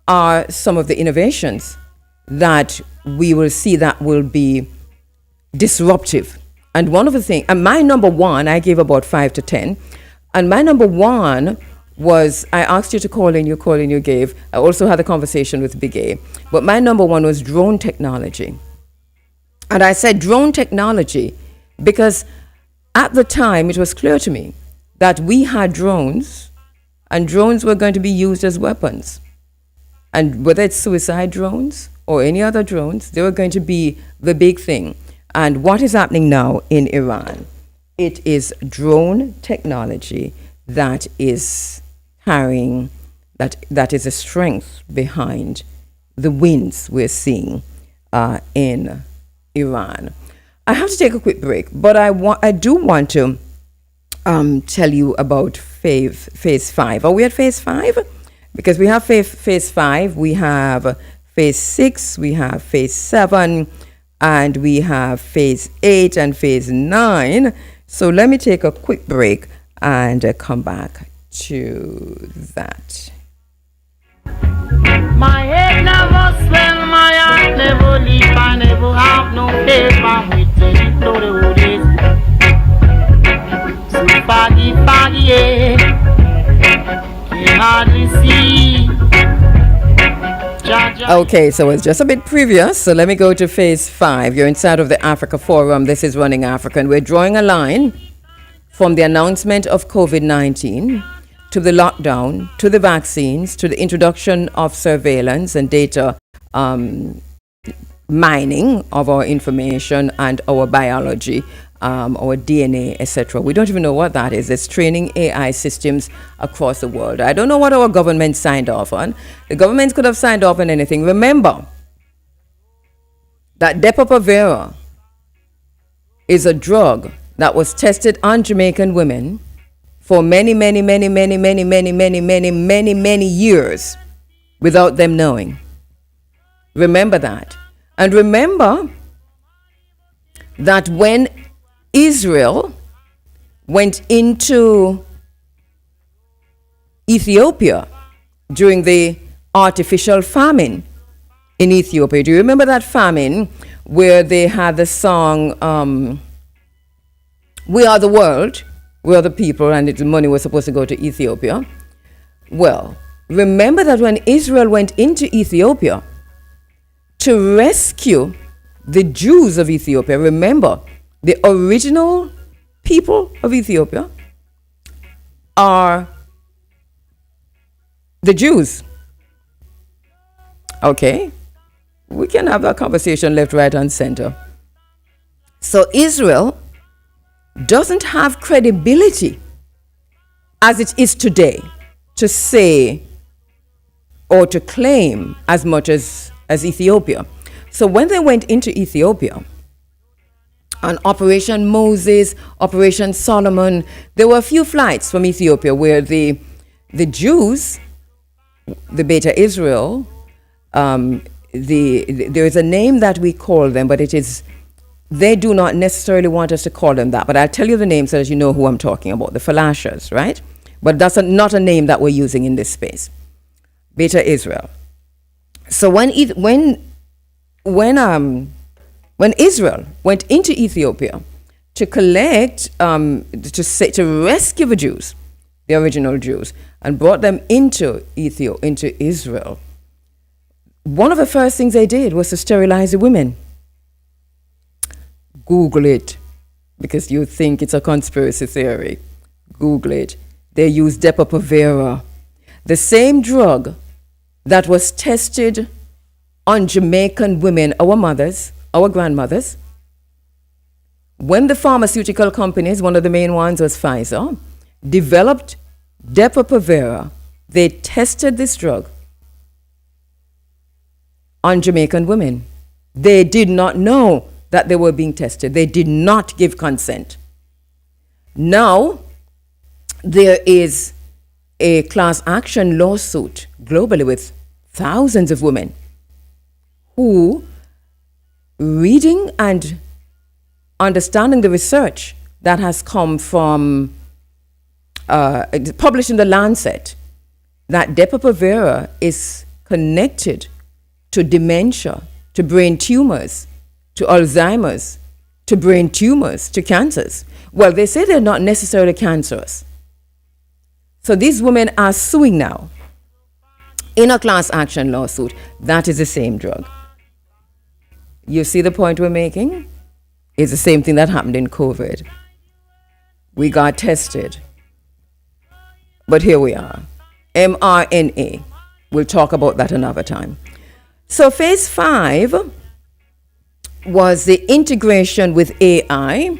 are some of the innovations that we will see that will be disruptive. And one of the things, and my number one, I gave about 5 to 10, and my number one was, I asked you to call in, you gave. I also had a conversation with Big A. But my number one was drone technology. And I said drone technology because at the time it was clear to me that we had drones, and drones were going to be used as weapons. And whether it's suicide drones or any other drones, they were going to be the big thing. And what is happening now in Iran? It is drone technology that is carrying, that is a strength behind the wins we're seeing in Iran. I have to take a quick break, but I do want to tell you about phase 5. Are we at phase 5? Because we have phase 5, we have phase 6, we have phase 7, and we have phase 8 and phase 9. So let me take a quick break and come back to that. My head never swell, my heart never leap, I never have no faith, I'm waiting for the old days. So foggy, yeah, can hardly see. Okay, so it's just a bit previous, so let me go to phase 5. You're inside of the Africa Forum. This is Running Africa, and we're drawing a line from the announcement of COVID-19 to the lockdown, to the vaccines, to the introduction of surveillance and data mining of our information and our biology, our DNA, etc. We don't even know what that is. It's training AI systems across the world. I don't know what our government signed off on. The government could have signed off on anything. Remember that Depo-Provera is a drug that was tested on Jamaican women for many years without them knowing. Remember that. And remember that when Israel went into Ethiopia during the artificial famine in Ethiopia, do you remember that famine where they had the song, We Are the World, we are the people, and the money was supposed to go to Ethiopia? Well, remember that when Israel went into Ethiopia to rescue the Jews of Ethiopia, remember, the original people of Ethiopia are the Jews. Okay? We can have that conversation left, right, and center. So Israel doesn't have credibility as it is today to say or to claim as much as Ethiopia. So when they went into Ethiopia on Operation Moses, Operation Solomon, there were a few flights from Ethiopia where the Jews, the Beta Israel, there is a name that we call them, but it is, they do not necessarily want us to call them that, but I'll tell you the name so that you know who I'm talking about, the Falashas, right? But that's not a name that we're using in this space. Beta Israel. So when Israel went into Ethiopia to collect, to rescue the Jews, the original Jews, and brought them into Israel, one of the first things they did was to sterilize the women. Google it, because you think it's a conspiracy theory. Google it. They used Depo-Provera, the same drug that was tested on Jamaican women, our mothers, our grandmothers. When the pharmaceutical companies, one of the main ones was Pfizer, developed Depo-Provera, they tested this drug on Jamaican women. They did not know that they were being tested. They did not give consent. Now, there is a class action lawsuit globally with thousands of women who, reading and understanding the research that has come from, published in the Lancet, that Depo-Provera is connected to dementia, to brain tumors, to Alzheimer's, to brain tumors, to cancers. Well, they say they're not necessarily cancerous. So these women are suing now in a class action lawsuit. That is the same drug. You see the point we're making? It's the same thing that happened in COVID. We got tested, but here we are. mRNA. We'll talk about that another time. So phase 5 was the integration with AI,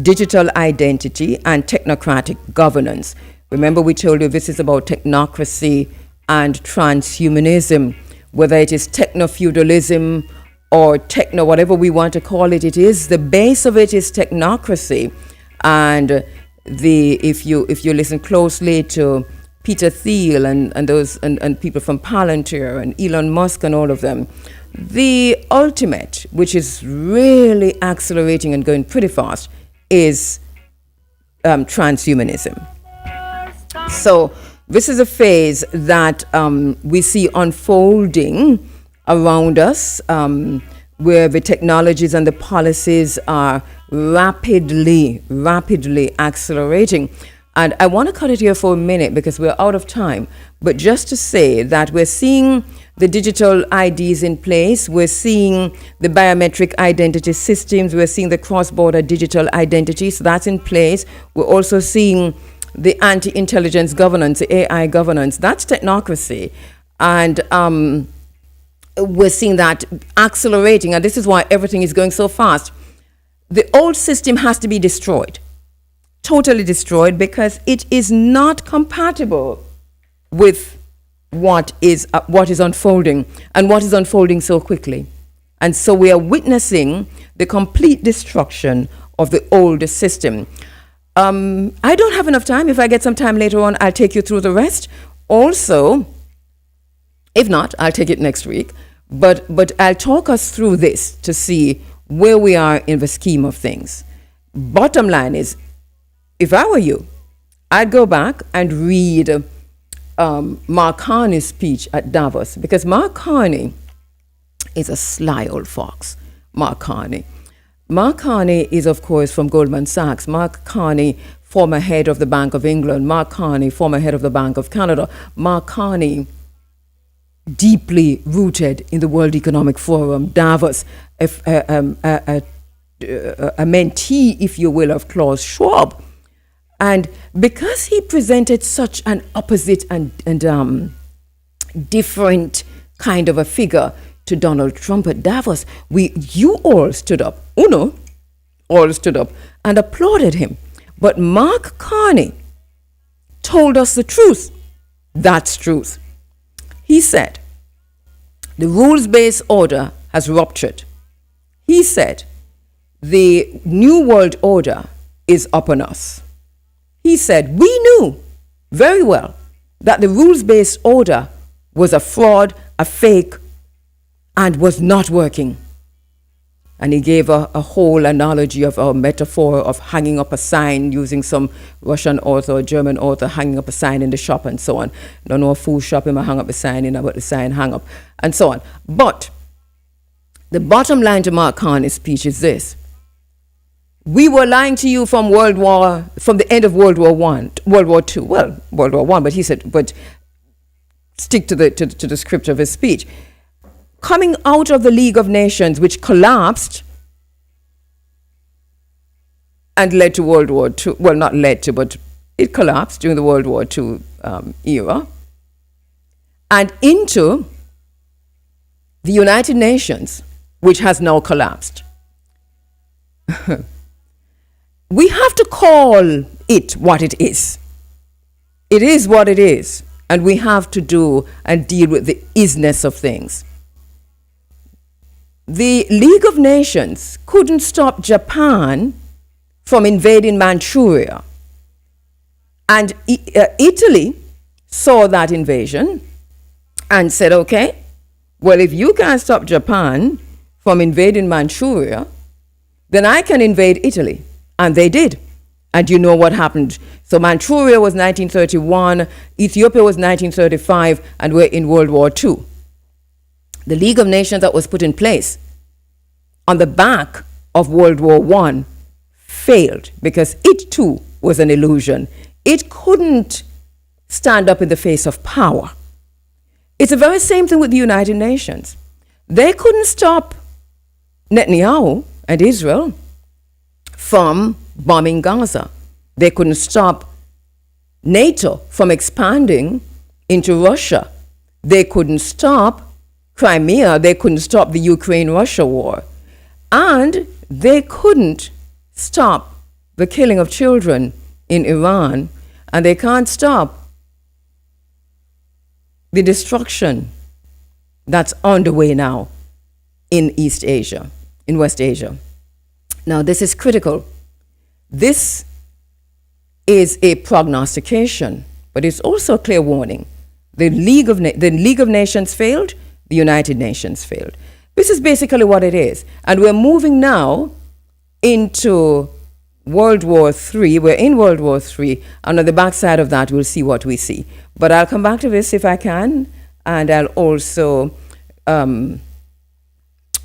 digital identity, and technocratic governance. Remember, we told you this is about technocracy and transhumanism, whether it is techno-feudalism or techno, whatever we want to call it. It is, the base of it is technocracy. And if you listen closely to Peter Thiel and people from Palantir and Elon Musk and all of them, the ultimate, which is really accelerating and going pretty fast, is transhumanism. So this is a phase that we see unfolding around us, where the technologies and the policies are rapidly accelerating. And I want to cut it here for a minute because we're out of time. But just to say that we're seeing the digital IDs in place, we're seeing the biometric identity systems, we're seeing the cross-border digital identity, so that's in place. We're also seeing the anti-intelligence governance, the AI governance, that's technocracy. And we're seeing that accelerating, and this is why everything is going so fast. The old system has to be destroyed, totally destroyed, because it is not compatible with what is unfolding, and what is unfolding so quickly. And so we are witnessing the complete destruction of the old system. I don't have enough time. If I get some time later on, I'll take you through the rest. Also, if not, I'll take it next week. But I'll talk us through this to see where we are in the scheme of things. Bottom line is, if I were you, I'd go back and read Mark Carney's speech at Davos, because Mark Carney is a sly old fox. Mark Carney is, of course, from Goldman Sachs. Mark Carney, former head of the Bank of England. Mark Carney, former head of the Bank of Canada. Mark Carney, deeply rooted in the World Economic Forum, Davos, a mentee, if you will, of Klaus Schwab. And because he presented such an opposite and different kind of a figure to Donald Trump at Davos, you all stood up, all stood up and applauded him. But Mark Carney told us the truth. That's truth. He said, the rules-based order has ruptured. He said, the new world order is upon us. He said, we knew very well that the rules-based order was a fraud, a fake, and was not working. And he gave a whole analogy of a metaphor of hanging up a sign, using some Russian author or German author hanging up a sign in the shop and so on. Don't know a fool shop him, I hang up a sign in about the sign hang up and so on. But the bottom line to Mark Carney's speech is this. We were lying to you from the end of World War I, World War II. Well, World War I, but he said, but stick to the script of his speech. Coming out of the League of Nations, which collapsed and led to World War II, well, not led to, but it collapsed during the World War II era, and into the United Nations, which has now collapsed. We have to call it what it is. It is what it is, and we have to do and deal with the isness of things. The League of Nations couldn't stop Japan from invading Manchuria. And Italy saw that invasion. and said, okay, well, if you can't stop Japan from invading Manchuria, then I can invade Italy. And they did. And you know what happened. So Manchuria was 1931, Ethiopia was 1935, and we're in World War II. The League of Nations that was put in place on the back of World War I failed because it too was an illusion. It couldn't stand up in the face of power. It's the very same thing with the United Nations. They couldn't stop Netanyahu and Israel from bombing Gaza. They couldn't stop NATO from expanding into Russia. They couldn't stop Crimea. They couldn't stop the Ukraine-Russia war. And they couldn't stop the killing of children in Iran. And they can't stop the destruction that's underway now in East Asia, in West Asia. Now, this is critical. This is a prognostication, but it's also a clear warning. The League of Nations failed, the United Nations failed. This is basically what it is. And we're moving now into World War III. We're in World War III, and on the backside of that, we'll see what we see. But I'll come back to this if I can, and I'll also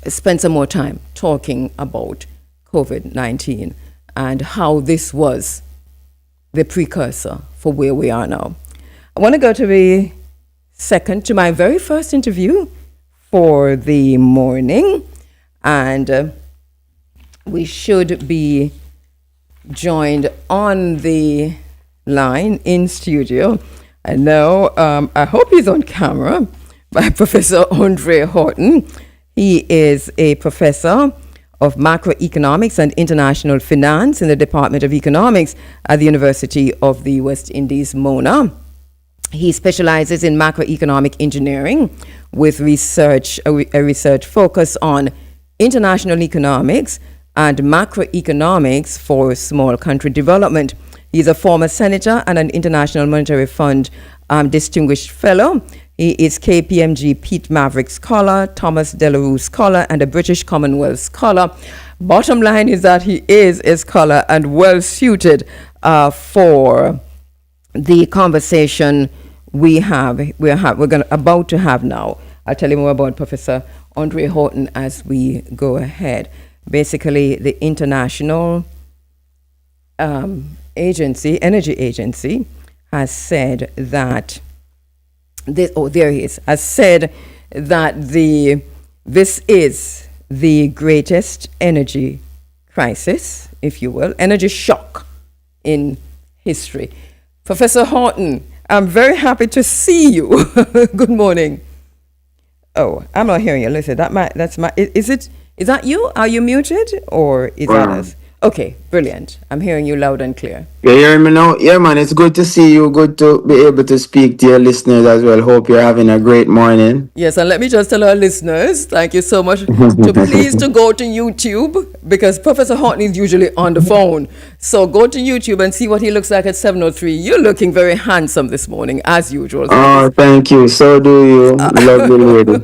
spend some more time talking about COVID-19 and how this was the precursor for where we are now. I want to go to my very first interview for the morning, and we should be joined on the line in studio. I know, I hope he's on camera, by Professor Andre Horton. He is a professor of macroeconomics and international finance in the Department of Economics at the University of the West Indies, Mona. He specializes in macroeconomic engineering with a research focus on international economics and macroeconomics for small country development. He's a former senator and an International Monetary Fund distinguished fellow. He is KPMG Pete Maverick Scholar, Thomas Delarue Scholar, and a British Commonwealth Scholar. Bottom line is that he is a scholar and well suited for the conversation we're about to have now. I'll tell you more about Professor Andre Horton as we go ahead. Basically, the International Energy Agency has said that has said that this is the greatest energy crisis, if you will, energy shock in history. Professor Horton, I'm very happy to see you. Good morning. Oh, I'm not hearing you. Listen, is that you? Are you muted or is that us? Okay, brilliant. I'm hearing you loud and clear. You hearing me now? Yeah, man, it's good to see you. Good to be able to speak to your listeners as well. Hope you're having a great morning. Yes, and let me just tell our listeners, thank you so much, to please to go to YouTube, because Professor Horton is usually on the phone. So go to YouTube and see what he looks like at 7:03. You're looking very handsome this morning, as usual. Oh, thank you. So do you. Lovely lady.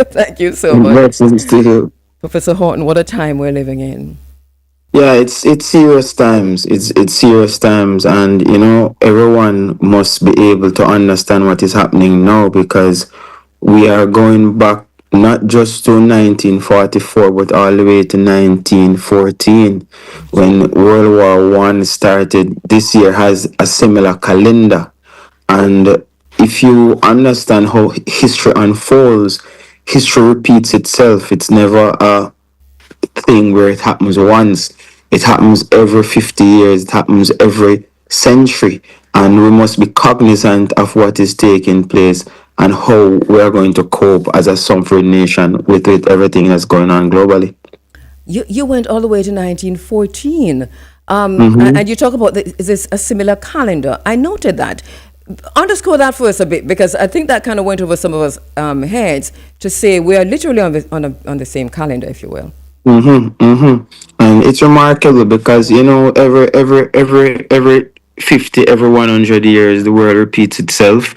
Thank you so much. Blessings to you. Professor Horton, what a time we're living in. Yeah, it's serious times. It's serious times, and everyone must be able to understand what is happening now, because we are going back not just to 1944, but all the way to 1914, when World War I started. This year has a similar calendar, and if you understand how history unfolds, history repeats itself. It's never a thing where it happens once. It happens every 50 years. It happens every century. And we must be cognizant of what is taking place and how we are going to cope as a sovereign nation with everything that's going on globally. You went all the way to 1914. And you talk about is this a similar calendar? I noted that. Underscore that for us a bit, because I think that kind of went over some of us heads to say we are literally on the same calendar, if you will. And it's remarkable because every 50, every 100 years the world repeats itself,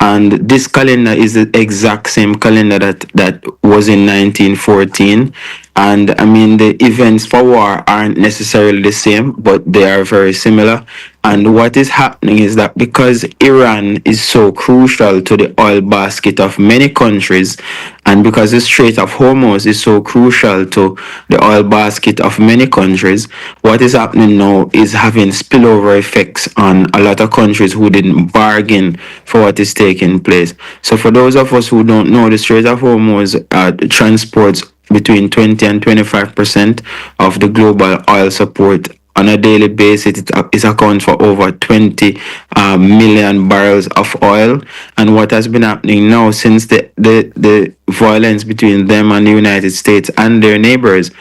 And this calendar is the exact same calendar that was in 1914. And I mean, the events for war aren't necessarily the same, but they are very similar. And what is happening is that because Iran is so crucial to the oil basket of many countries, and because the Strait of Hormuz is so crucial to the oil basket of many countries, what is happening now is having spillover effects on a lot of countries who didn't bargain for what is taking place. So for those of us who don't know, the Strait of Hormuz transports between 20 and 25% of the global oil support on a daily basis. It accounts for over 20 million barrels of oil. And what has been happening now since the violence between them and the United States and their neighbors,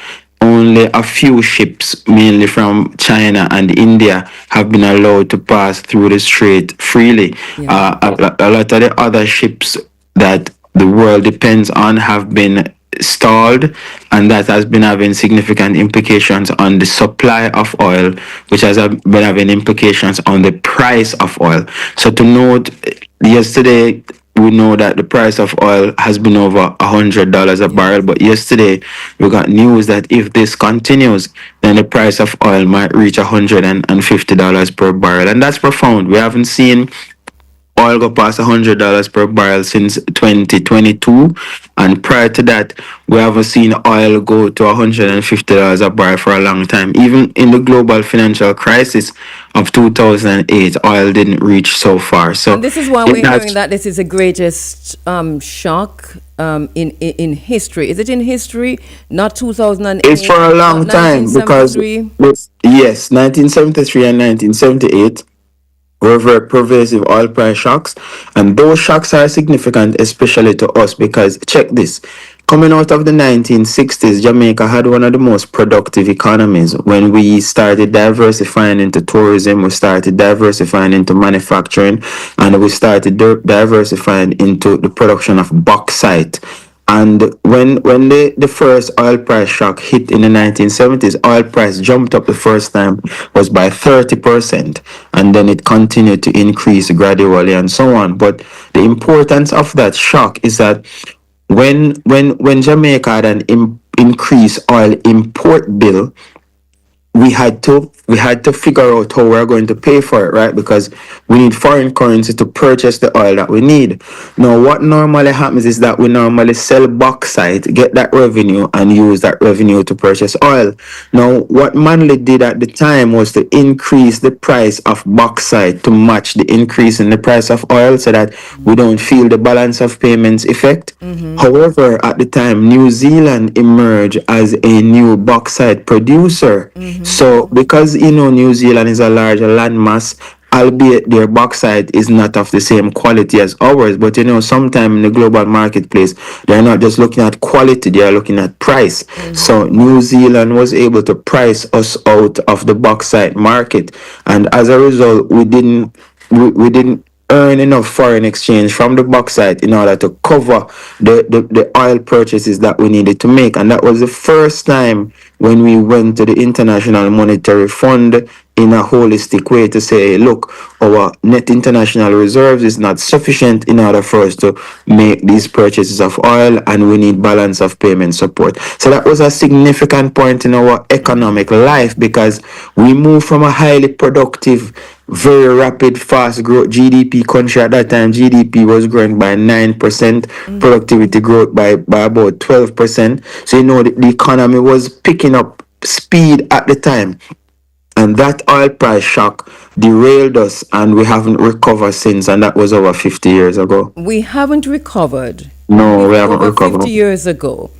only a few ships, mainly from China and India, have been allowed to pass through the strait freely. A lot of the other ships that the world depends on have been stalled, and that has been having significant implications on the supply of oil, which has been having implications on the price of oil. So to note, yesterday we know that the price of oil has been over $100 a barrel, but yesterday we got news that if this continues, then the price of oil might reach $150 per barrel, and that's profound. We haven't seen oil go past $100 per barrel since 2022, and prior to that, we haven't seen oil go to $150 a barrel for a long time. Even in the global financial crisis of 2008, oil didn't reach so far. So and this is why we're hearing that this is the greatest shock in history. Is it in history? Not 2008. It's for a long time because yes, 1973 and 1978. Were very pervasive oil price shocks, and those shocks are significant, especially to us, because check this. Coming out of the 1960s, Jamaica had one of the most productive economies. When we started diversifying into tourism, we started diversifying into manufacturing, and we started diversifying into the production of bauxite. And when the first oil price shock hit in the 1970s, oil price jumped up the first time was by 30%, and then it continued to increase gradually and so on. But the importance of that shock is that when Jamaica had an increased oil import bill, we had to figure out how we're going to pay for it, right? Because we need foreign currency to purchase the oil that we need. Now, what normally happens is that we normally sell bauxite, get that revenue, and use that revenue to purchase oil. Now, what Manley did at the time was to increase the price of bauxite to match the increase in the price of oil so that we don't feel the balance of payments effect. However, at the time, New Zealand emerged as a new bauxite producer. So because New Zealand is a large landmass, albeit their bauxite is not of the same quality as ours, but sometime in the global marketplace, they're not just looking at quality, they are looking at price. So New Zealand was able to price us out of the bauxite market, and as a result, we didn't earn enough foreign exchange from the bauxite in order to cover the oil purchases that we needed to make. And that was the first time when we went to the International Monetary Fund in a holistic way to say, look, our net international reserves is not sufficient in order for us to make these purchases of oil, and we need balance of payment support. So that was a significant point in our economic life, because we moved from a highly productive, very rapid, fast growth GDP country. At that time, GDP was growing by 9%, productivity growth by about 12%. So the economy was picking up speed at the time. And that oil price shock derailed us, and we haven't recovered since, and that was over 50 years ago. We haven't recovered. No, we haven't over recovered. 50 years ago.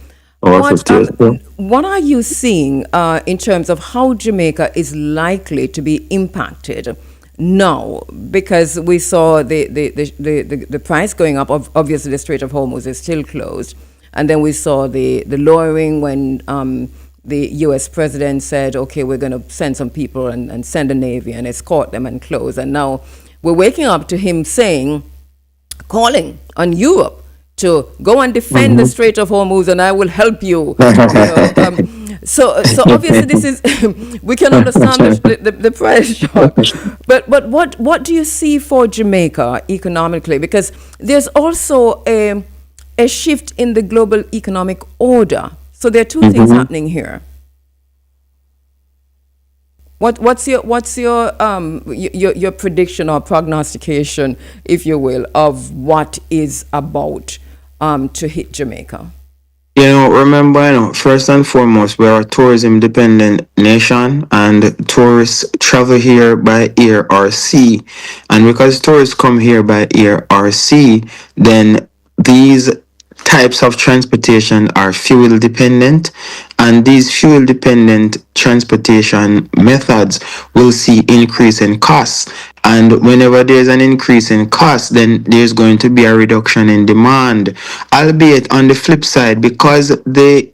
Over 50 years ago. What are you seeing in terms of how Jamaica is likely to be impacted now? Because we saw the price going up. Obviously, the Strait of Hormuz is still closed. And then we saw the lowering when the U.S. president said, okay, we're going to send some people and send a Navy and escort them and close. And now we're waking up to him calling on Europe to go and defend the Strait of Hormuz, and I will help you. So obviously this is we can understand the price shock, but what do you see for Jamaica economically? Because there's also a shift in the global economic order. So there are two things happening here. What's your prediction or prognostication, if you will, of what is about to hit Jamaica? Remember, first and foremost, we're a tourism dependent nation and tourists travel here by air or sea. And because tourists come here by air or sea, then these types of transportation are fuel dependent, and these fuel dependent transportation methods will see increase in costs. And whenever there's an increase in cost, then there's going to be a reduction in demand. Albeit on the flip side, because the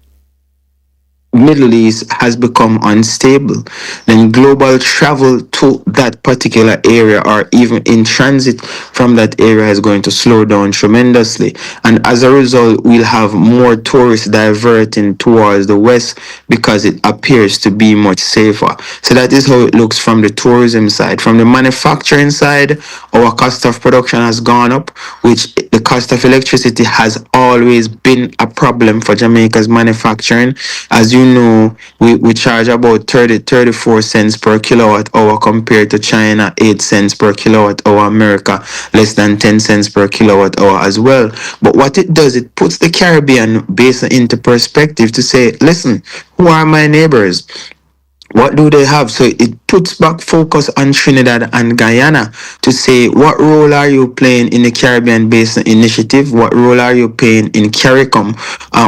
Middle East has become unstable, then global travel to that particular area or even in transit from that area is going to slow down tremendously. And as a result, we'll have more tourists diverting towards the west because it appears to be much safer. So that is how it looks from the tourism side. From the manufacturing side, our cost of production has gone up, which the cost of electricity has always been a problem for Jamaica's manufacturing. As you know, we charge about 34 cents per kilowatt hour compared to China, 8 cents per kilowatt hour, America, less than 10 cents per kilowatt hour as well. But what it does, it puts the Caribbean basin into perspective to say, listen, who are my neighbors? What do they have? So it puts back focus on Trinidad and Guyana to say, what role are you playing in the Caribbean Basin Initiative? What role are you playing in CARICOM?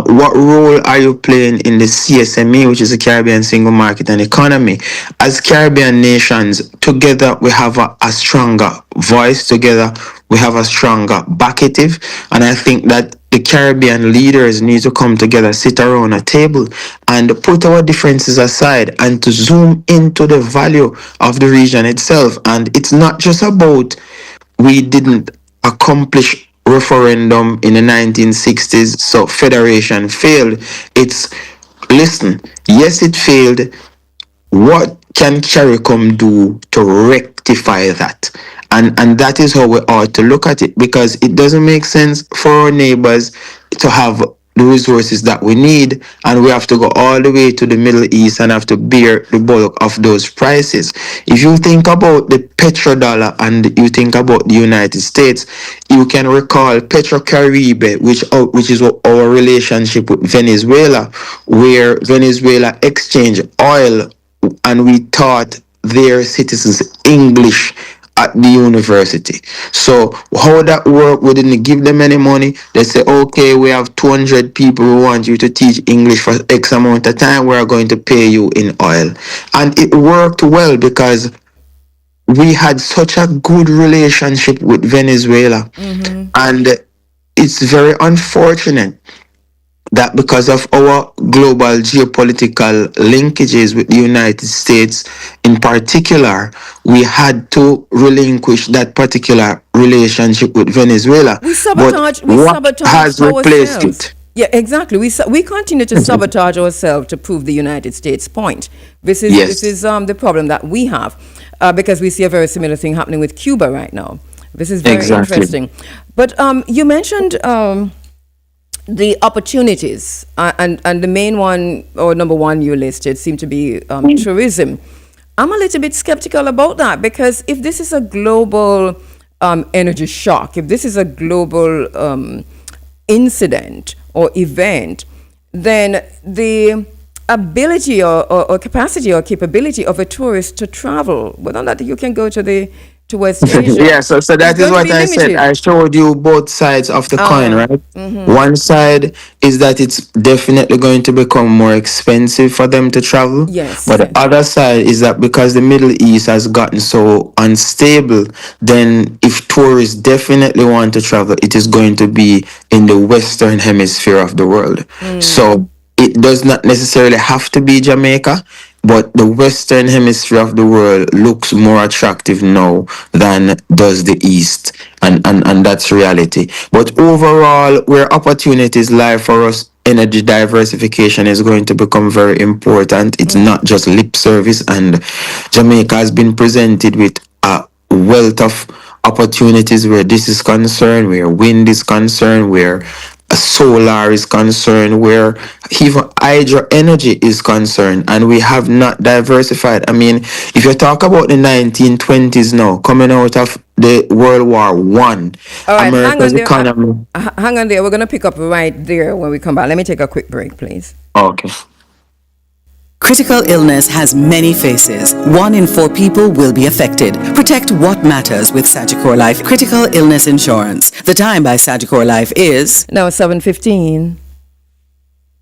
What role are you playing in the CSME, which is the Caribbean Single Market and Economy? As Caribbean nations, together we have a stronger voice. Together we have a stronger backative. And I think that the Caribbean leaders need to come together, sit around a table and put our differences aside and to zoom into the value of the region itself. And it's not just about we didn't accomplish referendum in the 1960s, so federation failed. It's, listen, yes, it failed. What can CARICOM do to rectify that? And that is how we ought to look at it, because it doesn't make sense for our neighbors to have the resources that we need, and we have to go all the way to the Middle East and have to bear the bulk of those prices. If you think about the petrodollar and you think about the United States, you can recall Petrocaribe, which is our relationship with Venezuela, where Venezuela exchanged oil and we taught their citizens English at the university. So how that work? We didn't give them any money. They say, okay, we have 200 people who want you to teach English for X amount of time. We are going to pay you in oil. And it worked well because we had such a good relationship with Venezuela. And it's very unfortunate that because of our global geopolitical linkages with the United States in particular, we had to relinquish that particular relationship with Venezuela. We sabotage has replaced ourselves. it? Yeah, exactly. We continue to sabotage ourselves to prove the United States point. This is the problem that we have, because we see a very similar thing happening with Cuba right now. This is very interesting. But you mentioned the opportunities, and the main one, or number one you listed, seemed to be tourism. I'm a little bit skeptical about that, because if this is a global energy shock, if this is a global incident or event, then the ability or capacity or capability of a tourist to travel, whether or not you can go to West Asia. Yeah, so that is what I said. I showed you both sides of the coin, right? One side is that it's definitely going to become more expensive for them to travel. Yes. But the other side is that because the Middle East has gotten so unstable, then if tourists definitely want to travel, it is going to be in the Western hemisphere of the world. So it does not necessarily have to be Jamaica. but the western hemisphere of the world looks more attractive now than does the east, and that's reality. But overall, where opportunities lie for us, energy diversification is going to become very important. It's not just lip service, and Jamaica has been presented with a wealth of opportunities where this is concerned, where wind is concerned, where solar is concerned, where even hydro energy is concerned, and we have not diversified. I mean, if you talk about the 1920s now, coming out of the World War One, America's economy. Hang on there. We're going to pick up right there when we come back. Let me take a quick break, please. Okay. Critical illness has many faces. 1 in 4 people will be affected. Protect what matters with Sagicor Life Critical Illness Insurance. The time by Sagicor Life is now 7:15.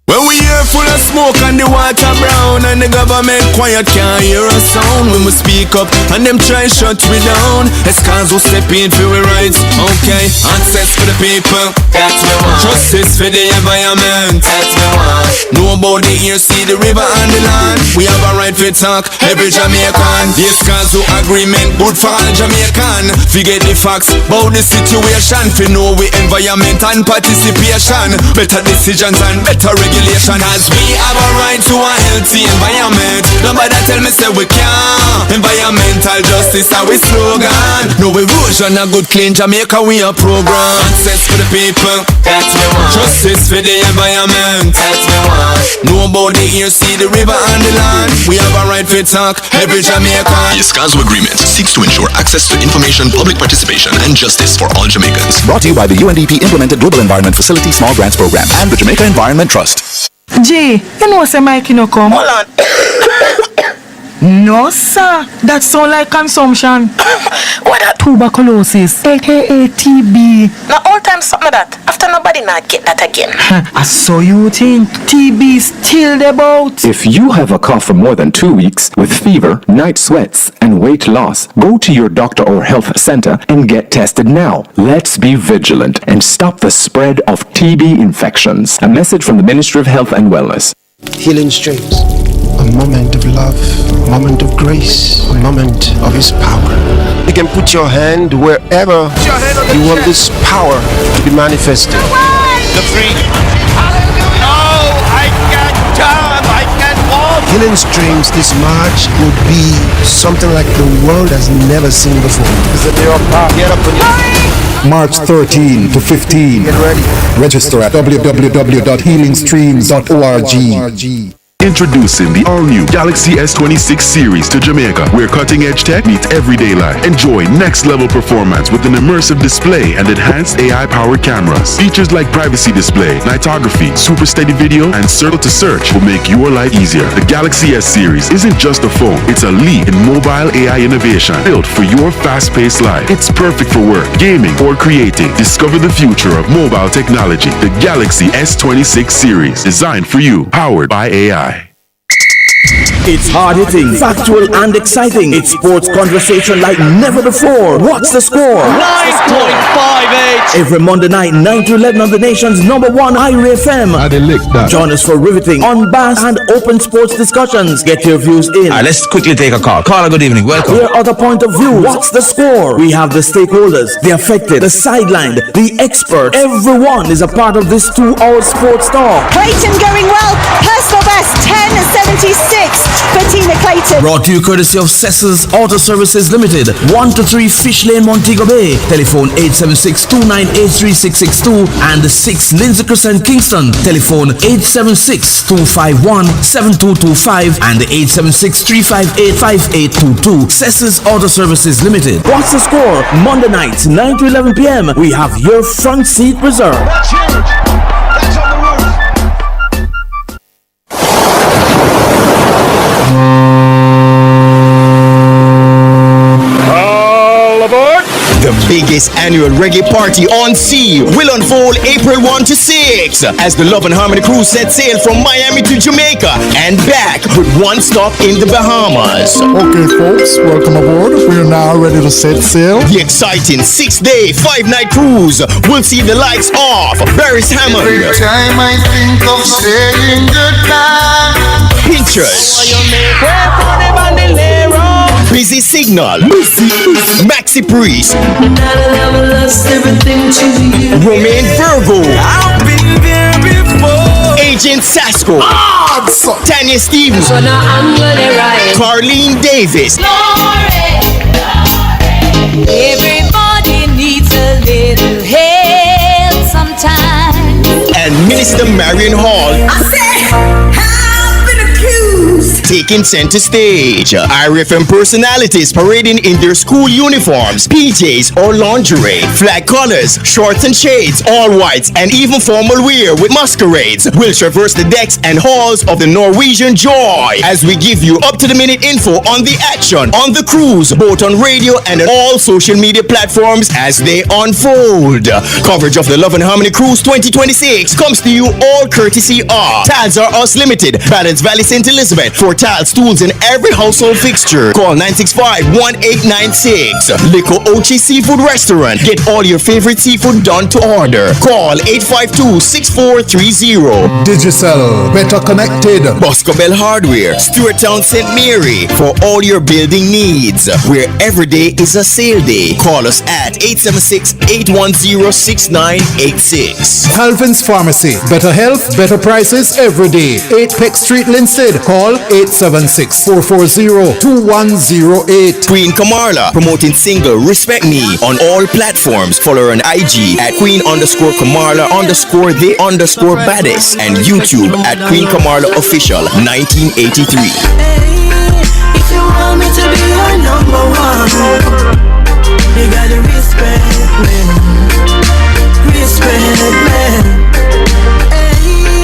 When we hear full of smoke and the water brown, and the government quiet can't hear a sound when we speak up and them try shut we down. Escans will step in for our rights, okay. Access for the people, that's me want. Justice for the environment, that's me want. Nobody here see the river and the land. We have a right to talk, every Jamaican. The Escans agreement good for all Jamaican. Forget the facts about the situation, for know we environment and participation. Better decisions and better regulation. As we have a right to a healthy environment. Nobody tell me say we can't. Environmental justice our slogan. No erosion, a good clean Jamaica we a program. Access for the people, that's me want. Justice for the environment, that's me want. Nobody here see the river and the land. We have a right to talk, every Jamaican. The Escazú Agreement seeks to ensure access to information, public participation, and justice for all Jamaicans. Brought to you by the UNDP Implemented Global Environment Facility Small Grants Program and the Jamaica Environment Trust. G, you know say Mikey no come? Hold on. No sir, that sound like consumption. What that? Tuberculosis, aka TB. Now all time something that. After nobody not get that again. I saw you think TB still about. If you have a cough for more than 2 weeks with fever, night sweats, and weight loss, go to your doctor or health center and get tested now. Let's be vigilant and stop the spread of TB infections. A message from the Ministry of Health and Wellness. Healing Streams. A moment of love, a moment of grace, a moment of His power. You can put your hand wherever you want this power to be manifested. The free. No, I can't jump, I can't walk. Healing Streams this March will be something like the world has never seen before. It's a day of power. Get up and March 13 to 15. Get ready. Register at www.healingstreams.org. Introducing the all-new Galaxy S26 series to Jamaica, where cutting-edge tech meets everyday life. Enjoy next-level performance with an immersive display and enhanced AI-powered cameras. Features like privacy display, nightography, super steady video, and circle to search will make your life easier. The Galaxy S series isn't just a phone, it's a leap in mobile AI innovation built for your fast-paced life. It's perfect for work, gaming, or creating. Discover the future of mobile technology. The Galaxy S26 series, designed for you, powered by AI. It's hard-hitting, factual, and exciting. It's sports conversation like never before. What's the score? 9.58. Every Monday night, 9 to 11 on the nation's number one IRA FM. Join us for riveting, unbiased, and open sports discussions. Get your views in. Let's quickly take a call. Caller, good evening. Welcome. Hear other point of view. What's the score? We have the stakeholders, the affected, the sidelined, the expert. Everyone is a part of this 2-hour sports talk. Clayton going well. Personal best 10.76. Bettina Clayton. Brought to you courtesy of Cecil's Auto Services Limited, 1 to 3 Fish Lane, Montego Bay. Telephone 876-298-3662 and 6 Lindsay Crescent, Kingston. Telephone 876-251-7225 and 876-358-5822. Cecil's Auto Services Limited. What's the score? Monday nights, 9 to 11 p.m. We have your front seat reserved. That's huge. That's on the roof. All aboard! The biggest annual reggae party on sea will unfold April 1 to 6 as the Love and Harmony Cruise sets sail from Miami to Jamaica and back with one stop in the Bahamas. Okay, folks, welcome aboard. We're now ready to set sail. The exciting 6-day, 5-night cruise will see the likes of Barris Hammond. Every time I think of saying goodbye, Pinchers, Busy Signal, Maxi Priest, Romain Virgo, Agent Sasko, Tanya Stevens, Carlene Davis, everybody needs a little help sometimes, and Minister Marion Hall. Taking center stage. IRFM personalities parading in their school uniforms, PJs or lingerie, flag colors, shorts and shades, all whites, and even formal wear with masquerades will traverse the decks and halls of the Norwegian Joy as we give you up-to-the-minute info on the action on the cruise, both on radio and on all social media platforms as they unfold. Coverage of the Love and Harmony Cruise 2026 comes to you all courtesy of Tiles Are Us Limited, Balance Valley St. Elizabeth, for tiles, tools, and every household fixture. Call 965-1896. Lico Ochi Seafood Restaurant. Get all your favorite seafood done to order. Call 852-6430. Digicel, better connected. Boscobel Hardware, Stewart Town, St. Mary, for all your building needs. Where every day is a sale day. Call us at 876-810-6986. Calvin's Pharmacy, better health, better prices every day. 8 Peck Street, Linstead. Call 876-440-2108. Queen Kamarla, promoting single Respect Me on all platforms. Follow her on IG at Queen_Kamarla_the_baddest and YouTube at Queen Kamarla Official 1983. if you want me to be your number one, you gotta respect me. Respect me.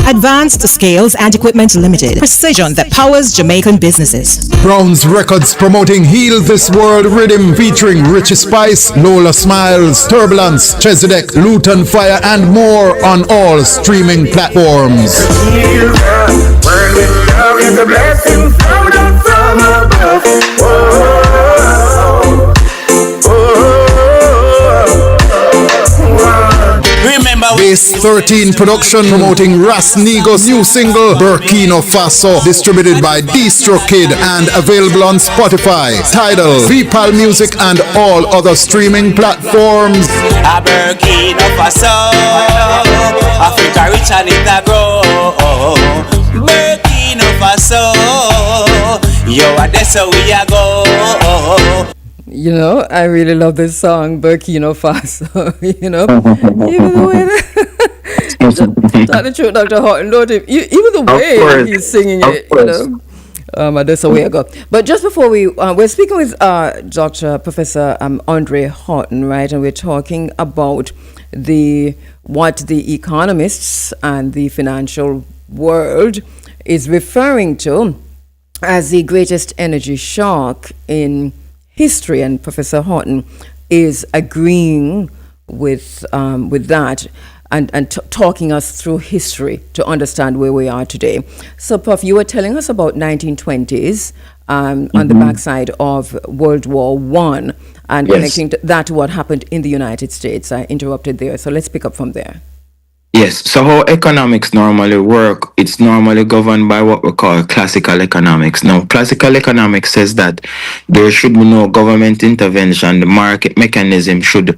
Advanced Scales and Equipment Limited. Precision that powers Jamaican businesses. Brown's Records promoting Heal This World Rhythm featuring Richie Spice, Lola Smiles, Turbulence, Chesedek, Luton Fire and more on all streaming platforms. Base 13 production promoting Ras Nigo's new single Burkina Faso, distributed by Distro Kid and available on Spotify, Tidal, VPAL Music and all other streaming platforms. Burkina Faso, Africa rich and it a grow. Burkina Faso, yo, that's how we a go. You know, I really love this song, Burkina Faso. You know, even the way tell the truth, Dr. Horton, don't you? Even the way he's singing it, you know. That's the way I go. But just before we're speaking with Dr. Professor Andre Horton, right? And we're talking about what the economists and the financial world is referring to as the greatest energy shock in history, and Professor Horton is agreeing with that and talking us through history to understand where we are today. So, Prof, you were telling us about 1920s on the backside of World War I and connecting that to what happened in the United States. I interrupted there, so let's pick up from there. Yes, so how economics normally work, it's normally governed by what we call classical economics. Now, classical economics says that there should be no government intervention. The market mechanism should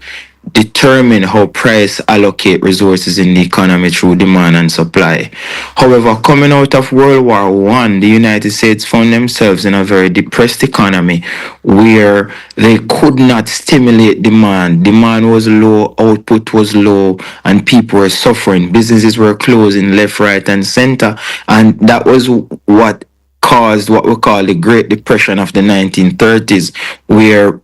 determine how price allocate resources in the economy through demand and supply. However, coming out of World War I, the United States found themselves in a very depressed economy where they could not stimulate demand. Demand was low, output was low, and people were suffering. Businesses were closing left, right, and center. And that was what caused what we call the Great Depression of the 1930s, where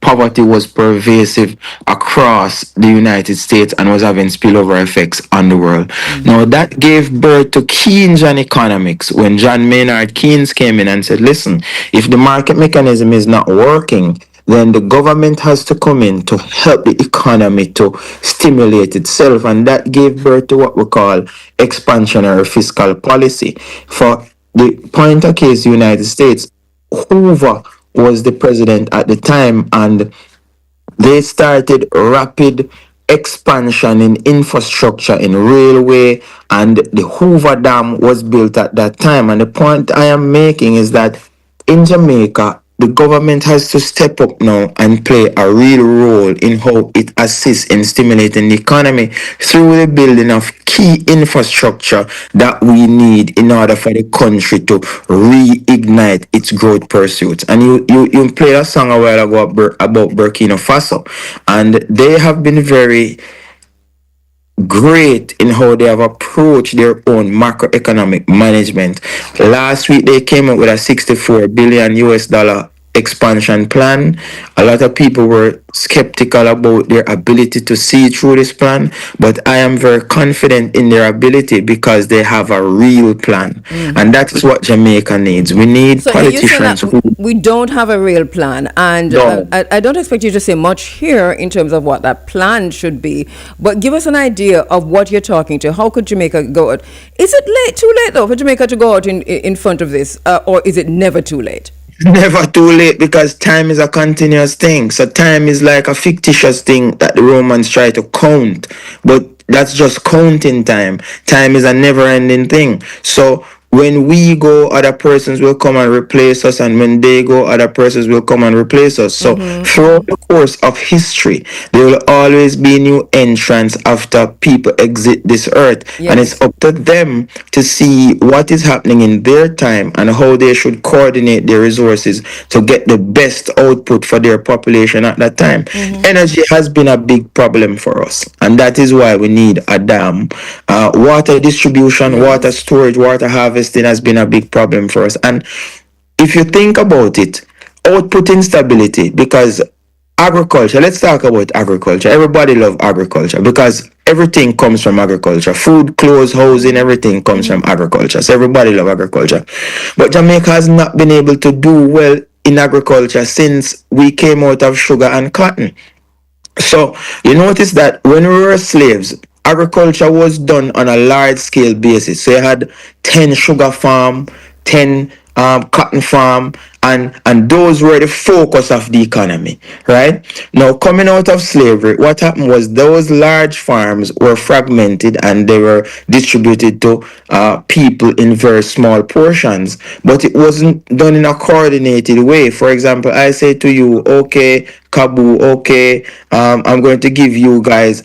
poverty was pervasive across the United States and was having spillover effects on the world. Now, that gave birth to Keynesian economics, when John Maynard Keynes came in and said, listen, if the market mechanism is not working, then the government has to come in to help the economy to stimulate itself. And that gave birth to what we call expansionary fiscal policy. For the point of case, United States, Hoover was the president at the time, and they started rapid expansion in infrastructure, in railway, and the Hoover Dam was built at that time. And the point I am making is that in Jamaica, the government has to step up now and play a real role in how it assists in stimulating the economy through the building of key infrastructure that we need in order for the country to reignite its growth pursuits. And you played a song a while ago about Burkina Faso, and they have been very great in how they have approached their own macroeconomic management. Last week they came up with a 64 billion US dollar expansion plan. A lot of people were skeptical about their ability to see through this plan, but I am very confident in their ability because they have a real plan. And that is what Jamaica needs. We need So you're saying politicians that we don't have a real plan, and No. I don't expect you to say much here in terms of what that plan should be, but give us an idea of what you're talking to. How could Jamaica go out? Is it too late though for Jamaica to go out in front of this, or is it never too late? Never too late, because time is a continuous thing. So time is like a fictitious thing that the Romans try to count, but that's just counting time. Time is a never-ending thing. So when we go, other persons will come and replace us, and when they go, other persons will come and replace us. So throughout the course of history, there will always be new entrants after people exit this earth, and it's up to them to see what is happening in their time and how they should coordinate their resources to get the best output for their population at that time. Energy has been a big problem for us, and that is why we need a dam. Water distribution, water storage, water harvesting has been a big problem for us. And if you think about it, output instability, because agriculture, let's talk about agriculture. Everybody love agriculture because everything comes from agriculture. Food, clothes, housing, everything comes from agriculture. So everybody love agriculture. But Jamaica has not been able to do well in agriculture since we came out of sugar and cotton. So you notice that when we were slaves, agriculture was done on a large scale basis. So you had 10 sugar farm, 10 cotton farm, and those were the focus of the economy, right? Now, coming out of slavery, what happened was those large farms were fragmented and they were distributed to people in very small portions, but it wasn't done in a coordinated way. For example, I say to you, okay, Kabu, okay, I'm going to give you guys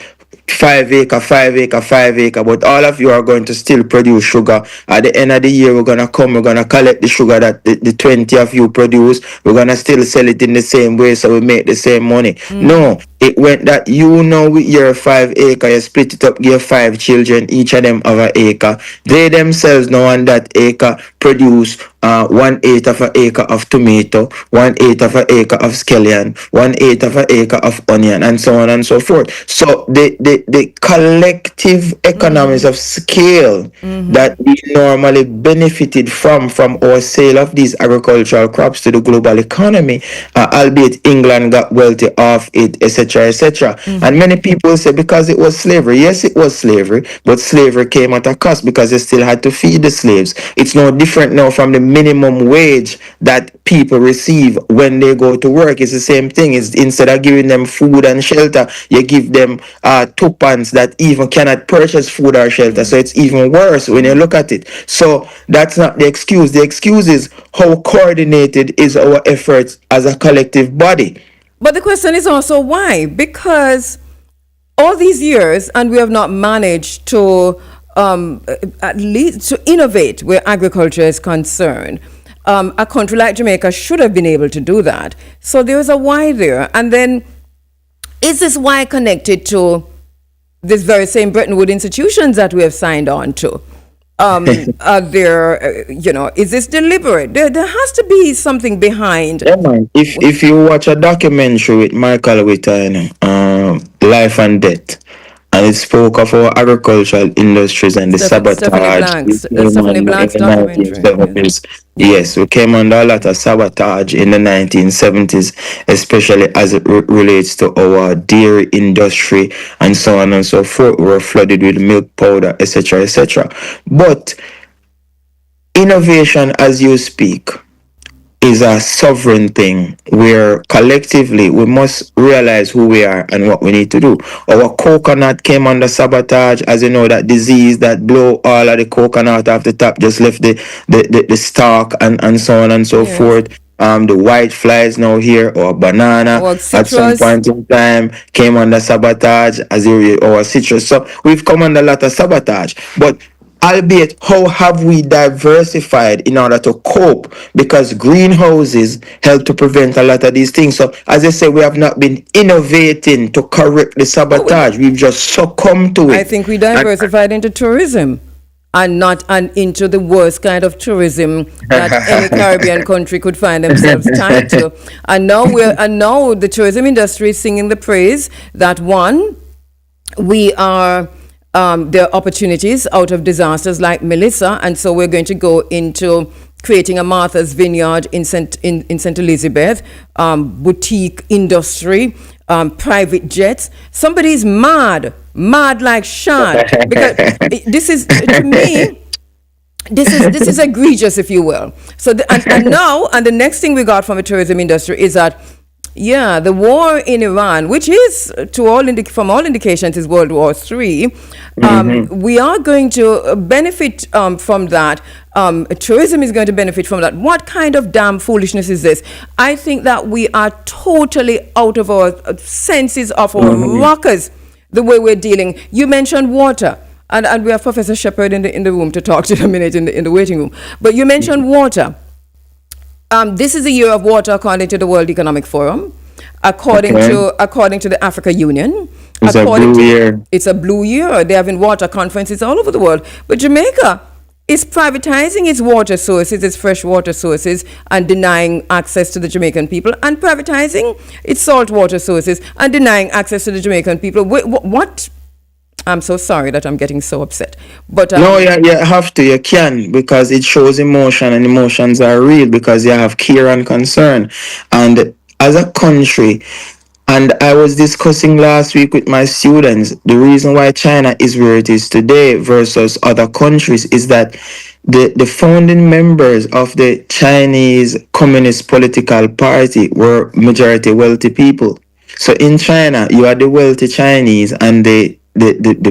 5 acre, 5 acre, 5 acre, but all of you are going to still produce sugar. At the end of the year, we're gonna collect the sugar that the 20 of you produce. We're gonna still sell it in the same way, so we make the same money. No, it went that you know with your 5 acre, you split it up, give 5 children, each of them have an acre. They themselves now on that acre produce 1/8 of an acre of tomato, 1/8 of an acre of scallion, 1/8 of an acre of onion, and so on and so forth. So the collective economies of scale that we normally benefited from our sale of these agricultural crops to the global economy, albeit England got wealthy off it, etc., etc. And many people say because it was slavery. Yes, it was slavery, but slavery came at a cost because they still had to feed the slaves. It's no different now from the minimum wage that people receive when they go to work. It's the same thing. It's instead of giving them food and shelter, you give them tuppence that even cannot purchase food or shelter. So it's even worse when you look at it. So that's not the excuse. The excuse is how coordinated is our efforts as a collective body. But the question is also why? Because all these years, and we have not managed to at least to innovate where agriculture is concerned. A country like Jamaica should have been able to do that. So there's a why there. And then is this why connected to this very same Bretton Woods institutions that we have signed on to? Are there, is this deliberate? There has to be something behind. Yeah, man. If you watch a documentary with Michael Witter, Life and Death, and it spoke of our agricultural industries and the Stephanie sabotage Blank's, we came Stephanie under in Blank's the documentary. 1970s. Yes, we came under a lot of sabotage in the 1970s, especially as it relates to our dairy industry and so on and so forth. We were flooded with milk powder, etc., etc. But innovation, as you speak, is a sovereign thing where collectively we must realize who we are and what we need to do. Our coconut came under sabotage, as you know, that disease that blew all of the coconut off the top, just left the stalk and so on and so forth. The white flies now here, or banana at some point in time came under sabotage, as or citrus. So we've come under a lot of sabotage, but albeit how have we diversified in order to cope, because greenhouses help to prevent a lot of these things. So as I say, we have not been innovating to correct the sabotage. We've just succumbed to it. I think we diversified into tourism and into the worst kind of tourism that any Caribbean country could find themselves tied to. And now the tourism industry is singing the praise that one, we are there are opportunities out of disasters like Melissa, and so we're going to go into creating a Martha's Vineyard in St. Elizabeth, boutique industry, private jets. Somebody's mad like Sean, because this is, to me, this is egregious, if you will. So and the next thing we got from the tourism industry is that, yeah, the war in Iran, which is, from all indications, is World War III. We are going to benefit from that. Tourism is going to benefit from that. What kind of damn foolishness is this? I think that we are totally out of our senses, of our rockers, the way we're dealing. You mentioned water. And we have Professor Shepherd in the room to talk to in a minute in the waiting room. But you mentioned water. This is a year of water according to the World Economic Forum, according to the Africa Union. It's a blue year. It's a blue year. They're having water conferences all over the world. But Jamaica is privatizing its water sources, its fresh water sources, and denying access to the Jamaican people, and privatizing its salt water sources and denying access to the Jamaican people. What? I'm so sorry that I'm getting so upset. But no, you have to, you can, because it shows emotion, and emotions are real because you have care and concern. And as a country, and I was discussing last week with my students, the reason why China is where it is today versus other countries is that the founding members of the Chinese Communist Political Party were majority wealthy people. So in China, you are the wealthy Chinese and the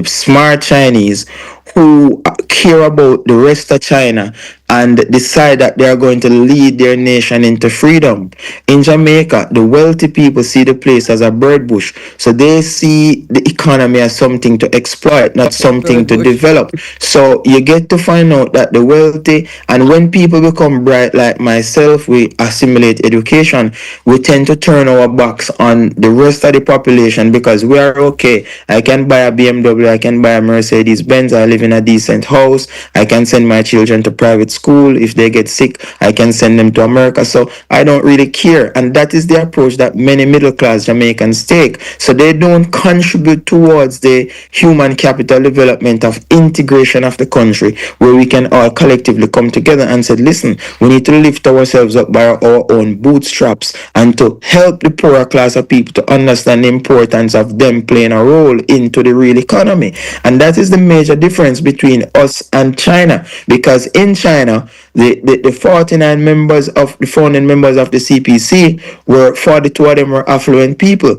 smart Chinese who care about the rest of China and decide that they are going to lead their nation into freedom. In Jamaica, the wealthy people see the place as a bird bush. So they see the economy as something to exploit, not something to develop. So you get to find out that the wealthy, and when people become bright like myself, we assimilate education, we tend to turn our backs on the rest of the population because we are okay. I can buy a BMW, I can buy a Mercedes Benz, I live in a decent house, I can send my children to private school. If they get sick, I can send them to America. So I don't really care. And that is the approach that many middle class Jamaicans take. So they don't contribute towards the human capital development of integration of the country, where we can all collectively come together and say, listen, we need to lift ourselves up by our own bootstraps and to help the poorer class of people to understand the importance of them playing a role into the real economy. And that is the major difference between us and China, because in China, the 49 members of the founding members of the CPC were 42 of them were affluent people.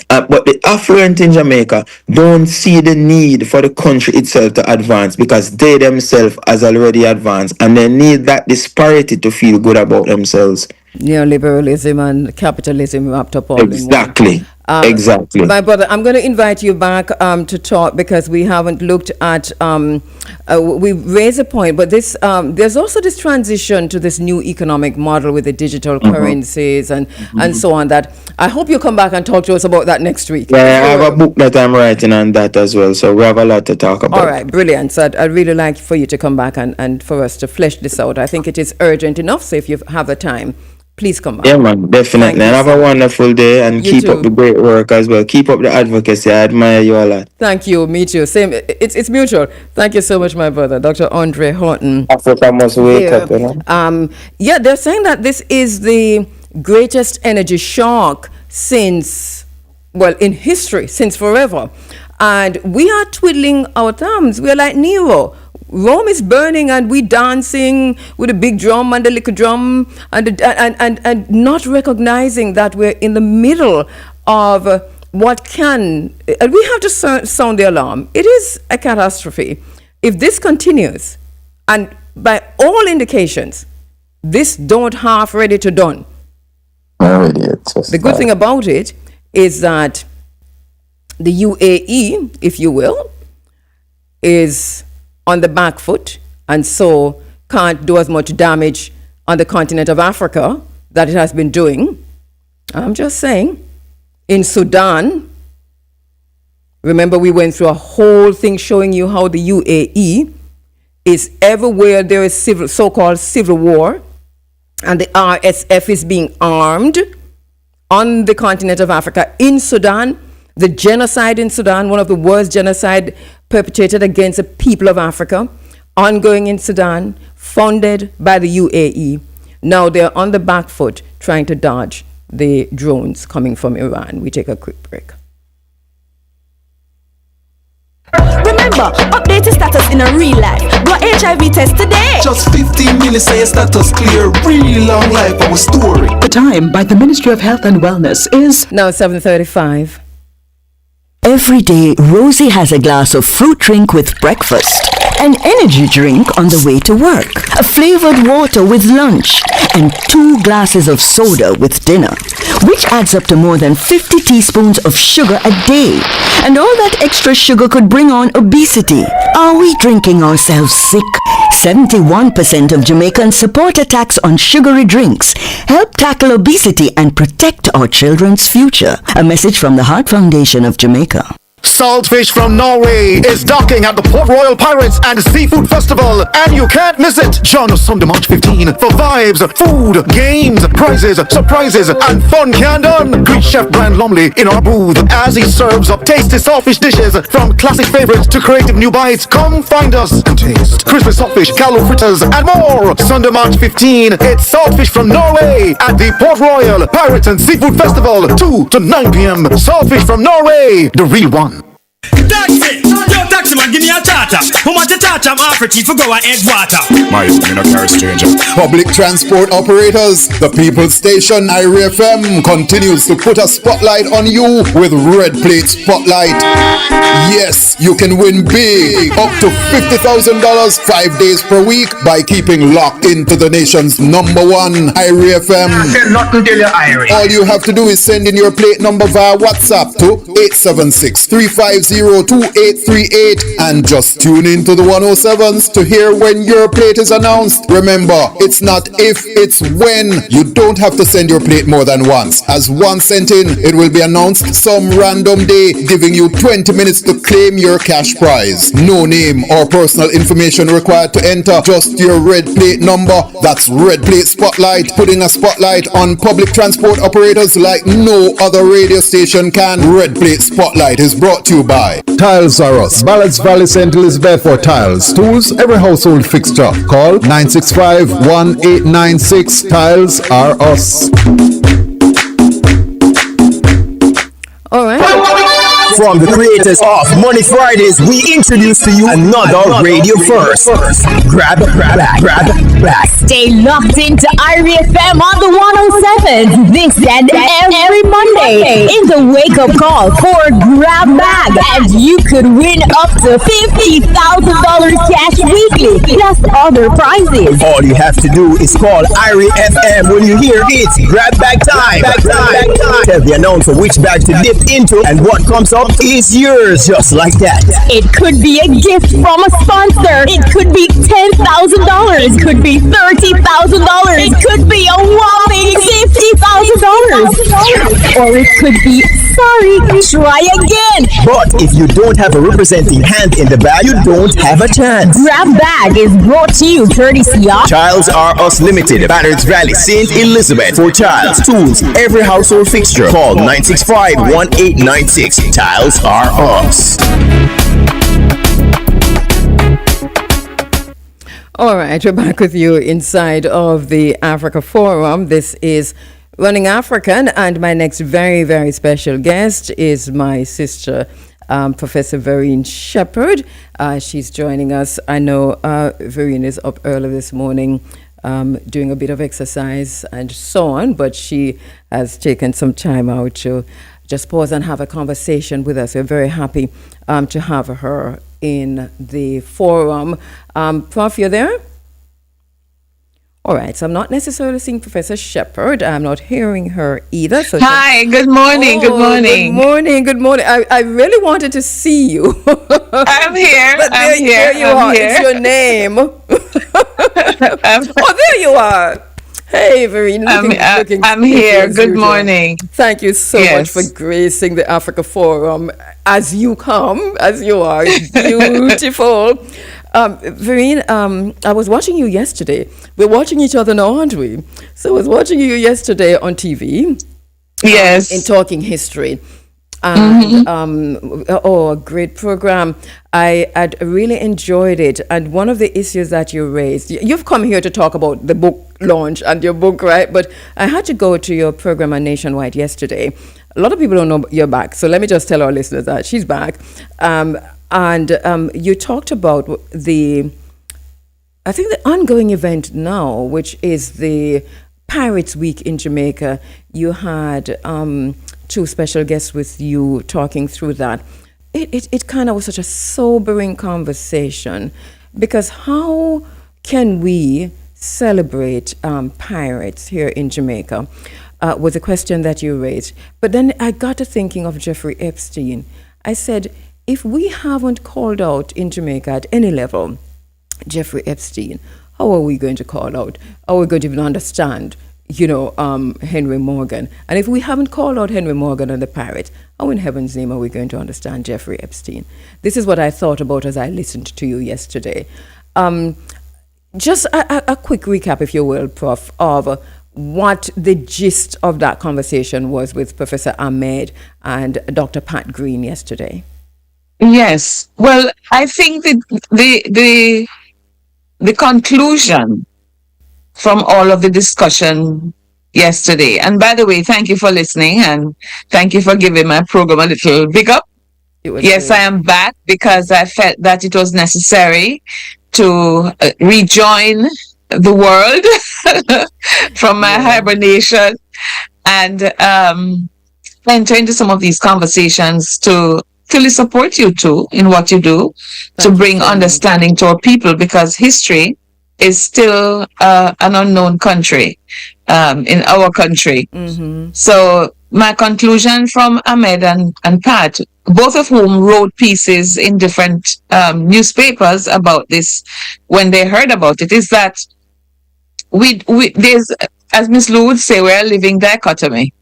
But the affluent in Jamaica don't see the need for the country itself to advance because they themselves has already advanced, and they need that disparity to feel good about themselves. Neoliberalism and capitalism wrapped up all exactly. in one. Exactly. My brother, I'm going to invite you back to talk because we haven't looked at, we raised a point, but this there's also this transition to this new economic model with the digital currencies and so on, that I hope you come back and talk to us about that next week. Yeah, I have a book that I'm writing on that as well, so we have a lot to talk about. All right, brilliant. So I'd really like for you to come back and for us to flesh this out. I think it is urgent enough, so if you have the time, please come back. Yeah, man, definitely. And have a wonderful day and keep up the great work as well. Keep up the advocacy. I admire you a lot. Thank you. Me too. Same. It's mutual. Thank you so much, my brother, Dr. Andre Horton. Africa must wake up, you know. Yeah, they're saying that this is the greatest energy shock since, well, in history, since forever. And we are twiddling our thumbs. We're like Nero. Rome is burning and we dancing with a big drum and a little drum and not recognizing that we're in the middle of what can, and we have to sound the alarm. It is a catastrophe. If this continues, and by all indications, this don't half ready to done. The good thing about it is that the UAE, if you will, is on the back foot and so can't do as much damage on the continent of Africa that it has been doing. I'm just saying. In Sudan, remember we went through a whole thing showing you how the UAE is everywhere there is so-called civil war and the RSF is being armed on the continent of Africa. In Sudan, the genocide in Sudan, one of the worst genocide perpetrated against the people of Africa, ongoing in Sudan, funded by the UAE. Now they're on the back foot trying to dodge the drones coming from Iran. We take a quick break. Remember, update your status in a real life. Go HIV test today. Just 15 minutes say your status clear. Real long life our story. The time by the Ministry of Health and Wellness is now 7:35. Every day, Rosie has a glass of fruit drink with breakfast, an energy drink on the way to work, a flavored water with lunch, and 2 glasses of soda with dinner, which adds up to more than 50 teaspoons of sugar a day. And all that extra sugar could bring on obesity. Are we drinking ourselves sick? 71% of Jamaicans support a tax on sugary drinks. Help tackle obesity and protect our children's future. A message from the Heart Foundation of Jamaica. Saltfish from Norway is docking at the Port Royal Pirates and Seafood Festival, and you can't miss it. Join us Sunday, March 15 for vibes, food, games, prizes, surprises, and fun can done. Greet Chef Brian Lumley in our booth as he serves up tasty saltfish dishes from classic favorites to creative new bites. Come find us and taste crispy saltfish, callo fritters, and more. Sunday, March 15, it's Saltfish from Norway at the Port Royal Pirates and Seafood Festival, 2 to 9 p.m. Saltfish from Norway, the real one. Taxi! Yo, taxi man, give me a charter. How much a charter I'm offering chief for go and Edgewater? My, you know, carry stranger. Public transport operators, the People's Station IRI FM continues to put a spotlight on you with Red Plate Spotlight. Yes, you can win big, up to $50,000 5 days per week by keeping locked into the nation's #1 IRI FM. All you have to do is send in your plate number via WhatsApp to 876-350-2838 and just tune into the 107s to hear when your plate is announced. Remember, it's not if, it's when. You don't have to send your plate more than once. As once sent in, it will be announced some random day, giving you 20 minutes to claim your cash prize. No name or personal information required to enter, just your red plate number. That's Red Plate Spotlight, putting a spotlight on public transport operators like no other radio station can. Red Plate Spotlight is brought to you by Tiles R Us, Ballots Valley, St. Elizabeth for tiles, tools, every household fixture. Call 965-1896. Tiles R Us. All right. From the creators of Money Fridays, we introduce to you another radio first. Grab back. Stay locked into IRI FM on the 107 this and every Monday in the wake up call for Grab Bag, and you could win up to $50,000 cash weekly plus other prizes. All you have to do is call IRI FM when you hear it's Grab Bag time. Tell the announcer which bag to dip into, and what comes up is yours, just like that. It could be a gift from a sponsor. It could be $10,000. It could be $30,000. It could be a whopping $50,000. Or it could be Sorry, try again. But if you don't have a representing hand in the bag, you don't have a chance. Grab Bag is brought to you courtesy of Childs R Us Limited, Batter's Valley, St. Elizabeth. For Childs, tools, every household fixture. Call 965-1896. Childs R Us. All right, we're back with you inside of the Africa Forum. This is Running African, and my next very, very special guest is my sister, Professor Vereen Shepherd. She's joining us. I know Vereen is up early this morning doing a bit of exercise and so on, but she has taken some time out to just pause and have a conversation with us. We're very happy to have her in the forum. Prof, you there? All right, so I'm not necessarily seeing Professor Shepherd. I'm not hearing her either. So hi, good morning, good morning. Good morning, good morning. I really wanted to see you. I'm here, I'm here. There you are, here. It's your name. Oh, there you are. Hey, Vereen. I'm here. Good morning. Thank you so much for gracing the Africa Forum as you come, as you are. Beautiful. Vereen, I was watching you yesterday. We're watching each other now, aren't we? So I was watching you yesterday on TV. Yes. In Talking History. And a great program. I'd really enjoyed it. And one of the issues that you raised, you've come here to talk about the book launch and your book, right? But I had to go to your program on Nationwide yesterday. A lot of people don't know you're back, so let me just tell our listeners that she's back. You talked about the ongoing event now, which is the Pirates Week in Jamaica. You had two special guests with you talking through that. It kind of was such a sobering conversation, because how can we celebrate pirates here in Jamaica was a question that you raised. But then I got to thinking of Jeffrey Epstein. I said, if we haven't called out in Jamaica at any level Jeffrey Epstein, how are we going to call out? How are we going to even understand, Henry Morgan? And if we haven't called out Henry Morgan and the pirates, how in heaven's name are we going to understand Jeffrey Epstein? This is what I thought about as I listened to you yesterday. Just a quick recap, if you will, Prof, of what the gist of that conversation was with Professor Ahmed and Dr. Pat Green yesterday. Yes. Well, I think the conclusion from all of the discussion yesterday, and by the way, thank you for listening and thank you for giving my program a little big up. Yes, great. I am back because I felt that it was necessary to rejoin the world from my hibernation and enter into some of these conversations to fully support you too in what you do, to bring understanding to our people, because history is still an unknown country in our country. So my conclusion from Ahmed and Pat, both of whom wrote pieces in different newspapers about this when they heard about it, is that there's, as Miss Lou would say, we're a living dichotomy.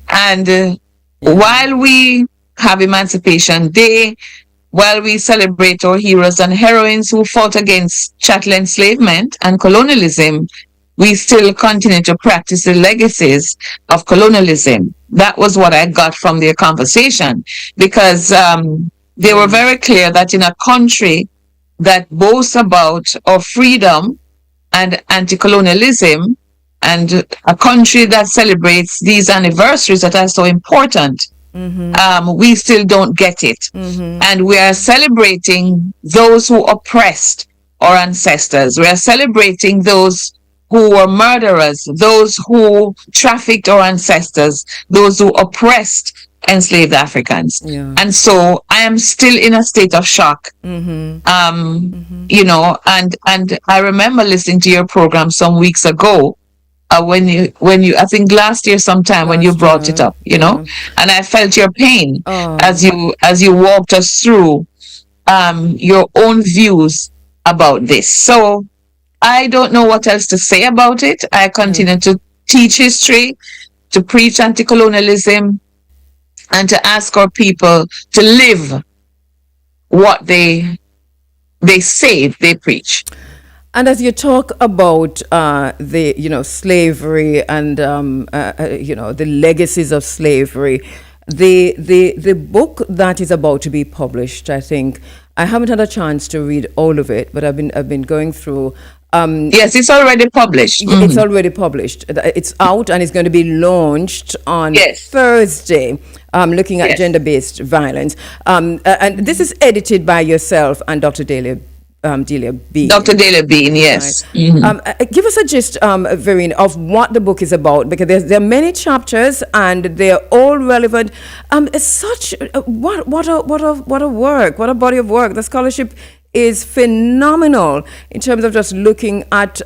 And while we have Emancipation Day, while we celebrate our heroes and heroines who fought against chattel enslavement and colonialism, we still continue to practice the legacies of colonialism. That was what I got from their conversation, because they were very clear that in a country that boasts about our freedom and anti-colonialism, and a country that celebrates these anniversaries that are so important, we still don't get it. And we are celebrating those who oppressed our ancestors. We are celebrating those who were murderers, those who trafficked our ancestors, those who oppressed enslaved Africans. And so I am still in a state of shock. And I remember listening to your program some weeks ago, when you I think last year sometime when you brought it up, and I felt your pain as you walked us through your own views about this. So I don't know what else to say about it. I continue to teach history, to preach anti-colonialism, and to ask our people to live what they say they preach. And as you talk about the slavery and the legacies of slavery, the book that is about to be published, I think I haven't had a chance to read all of it, but I've been going through. Yes, it's already published. It's already published. It's out and it's going to be launched on Thursday. Looking at gender-based violence, and this is edited by yourself and Dr. Delia Bean. Dr. Delia Bean, yes. Right. Give us a gist, Vereen, of what the book is about, because there are many chapters and they're all relevant. It's such what a work, what a body of work. The scholarship is phenomenal in terms of just looking at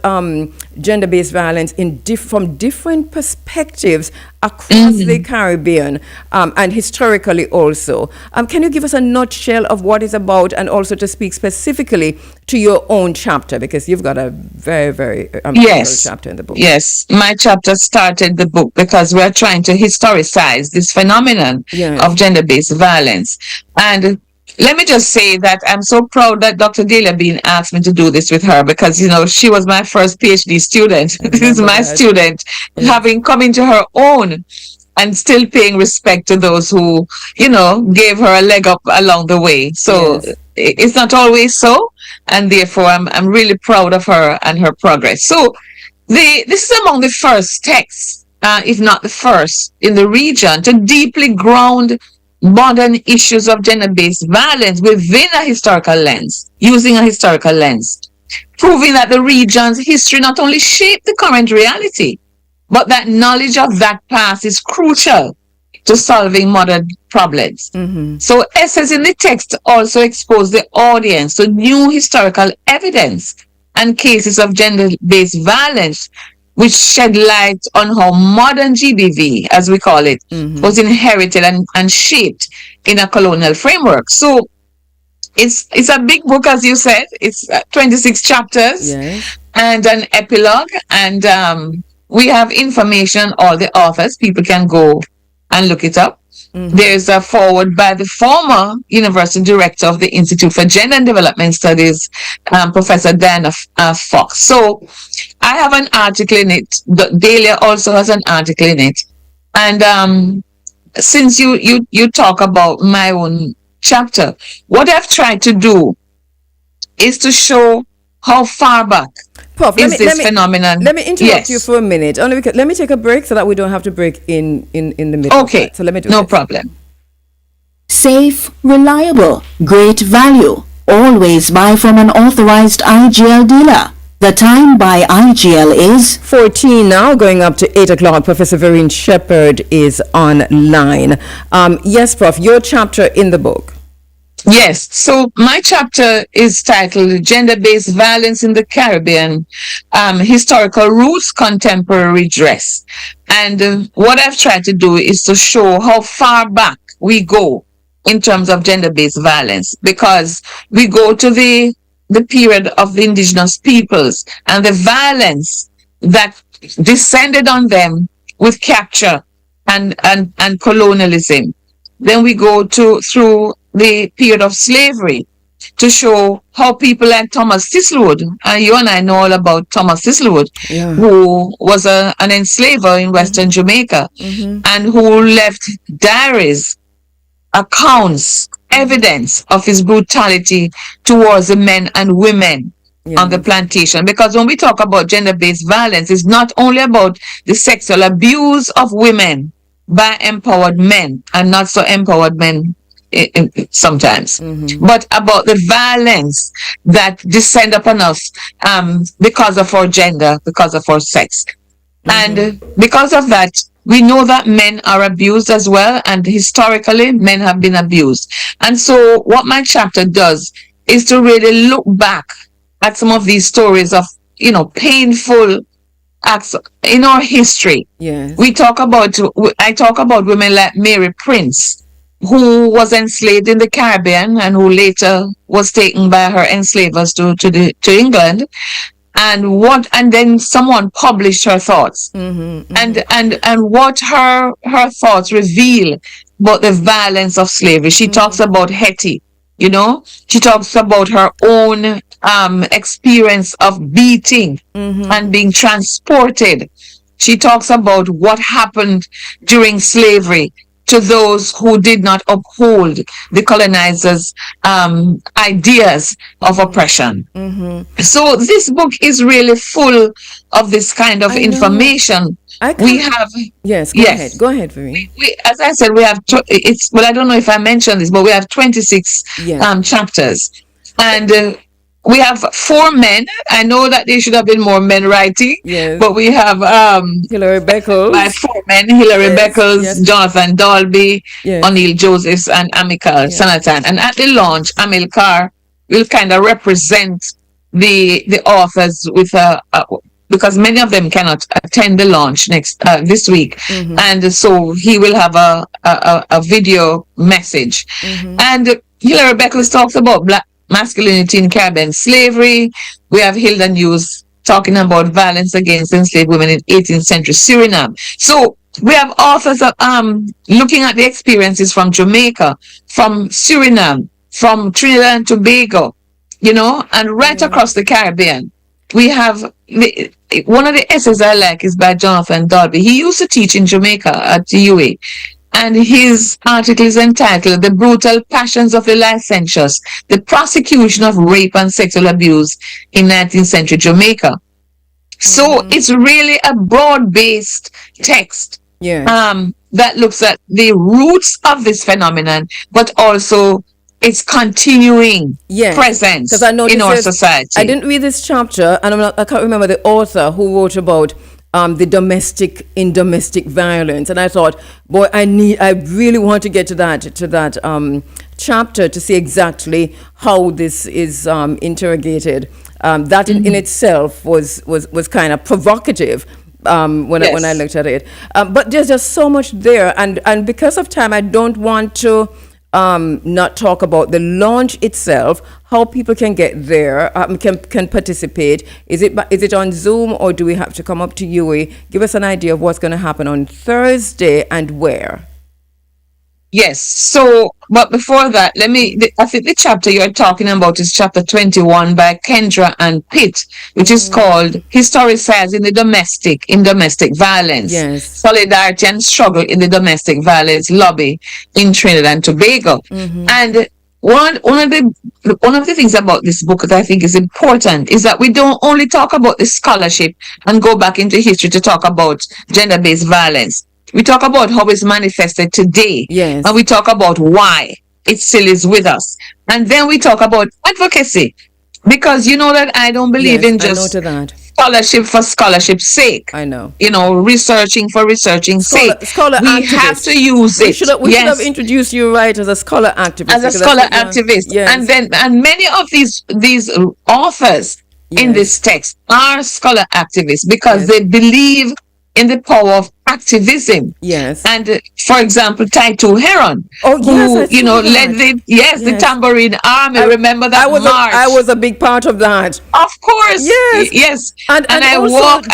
gender-based violence from different perspectives across the Caribbean and historically also. Can you give us a nutshell of what it's about, and also to speak specifically to your own chapter, because you've got a very, very chapter in the book. Yes, my chapter started the book because we're trying to historicize this phenomenon of gender-based violence. And let me just say that I'm so proud that Dr. Delia Bean asked me to do this with her, because, she was my first PhD student. This is my student, having come into her own and still paying respect to those who, gave her a leg up along the way. So it's not always so. And therefore, I'm really proud of her and her progress. So this is among the first texts, if not the first, in the region to deeply ground modern issues of gender-based violence within a historical lens, using a historical lens, proving that the region's history not only shaped the current reality, but that knowledge of that past is crucial to solving modern problems. So essays in the text also expose the audience to new historical evidence and cases of gender-based violence, which shed light on how modern GBV, as we call it, was inherited and shaped in a colonial framework. So it's a big book, as you said. It's 26 chapters and an epilogue. And we have information, all the authors. People can go and look it up. There's a foreword by the former university director of the Institute for Gender and Development Studies, Professor Diana Fox. So I have an article in it. Delia also has an article in it. And since you talk about my own chapter, what I've tried to do is to show how far back Prof, this phenomenon. Let me interrupt you for a minute. Only because let me take a break so that we don't have to break in the middle. Okay. So let me do no problem. Safe, reliable, great value. Always buy from an authorized IGL dealer. The time by IGL is 14 now, going up to 8 o'clock. Professor Vereen Shepherd is online. Yes, Prof, your chapter in the book. Yes, so my chapter is titled Gender-Based Violence in the Caribbean, Historical Roots, Contemporary Redress. And what I've tried to do is to show how far back we go in terms of gender-based violence, because we go to the period of the indigenous peoples and the violence that descended on them with capture and colonialism. Then we go through the period of slavery to show how people like Thomas Thistlewood, and you and I know all about Thomas Thistlewood, who was an enslaver in Western Jamaica, and who left diaries, accounts, evidence of his brutality towards the men and women on the plantation. Because when we talk about gender-based violence, it's not only about the sexual abuse of women by empowered men and not so empowered men sometimes, but about the violence that descend upon us because of our gender, because of our sex. And because of that, we know that men are abused as well, and historically men have been abused. And so what my chapter does is to really look back at some of these stories of, painful acts in our history. I talk about women like Mary Prince, who was enslaved in the Caribbean and who later was taken by her enslavers to England. And then someone published her thoughts, and what her thoughts reveal about the violence of slavery. She talks about Hetty, you know. She talks about her own experience of beating and being transported. She talks about what happened during slavery to those who did not uphold the colonizers' ideas of oppression. So this book is really full of this kind of information. We have Go ahead, Vereen. we, as I said, we have it's well, I don't know if I mentioned this, but we have 26 chapters, and we have 4 men. I know that there should have been more men writing, but we have Hilary Beckles, by 4 men: Hilary Beckles, Jonathan Dolby, O'Neill Josephs, and Amilcar Sanatan. And at the launch, Amilcar will kind of represent the authors with because many of them cannot attend the launch this week, and so he will have a video message. And Hilary Beckles talks about black masculinity in Caribbean slavery. We have Hilda News talking about violence against enslaved women in 18th century Suriname. So we have authors looking at the experiences from Jamaica, from Suriname, from Trinidad and Tobago, you know, and right across the Caribbean. We have one of the essays I like is by Jonathan Dolby. He used to teach in Jamaica at the UA, and his article is entitled "The Brutal Passions of the Licentious: The Prosecution of Rape and Sexual Abuse in 19th Century Jamaica." So it's really a broad-based text that looks at the roots of this phenomenon, but also its continuing presence in our society. I didn't read this chapter, and I can't remember the author who wrote about the domestic violence, and I thought, boy, I really want to get to that chapter to see exactly how this is interrogated. That in itself was kind of provocative. When I looked at it, but there's just so much there, and because of time, I don't want to not talk about the launch itself, how people can get there, can participate. Is it on Zoom, or do we have to come up to UA? Give us an idea of what's going to happen on Thursday and where. Yes. So, but before that, I think the chapter you're talking about is chapter 21 by Kendra and Pitt, which is called "Historicizing the Domestic Violence: Solidarity and Struggle in the Domestic Violence Lobby in Trinidad and Tobago." And one of the things about this book that I think is important is that we don't only talk about the scholarship and go back into history to talk about gender-based violence. We talk about how it's manifested today, and we talk about why it still is with us. And then we talk about advocacy, because you know that I don't believe in just scholarship for scholarship's sake. I know. You know, researching for researching sake. We have to use it. We should have introduced you right as a scholar activist. As a scholar activist. And many of these authors in this text are scholar activists because they believe in the power of activism. And for example, Taito Heron, who led the Tambourine Army. Remember that march? I was a big part of that. Of course. Yes. And I walked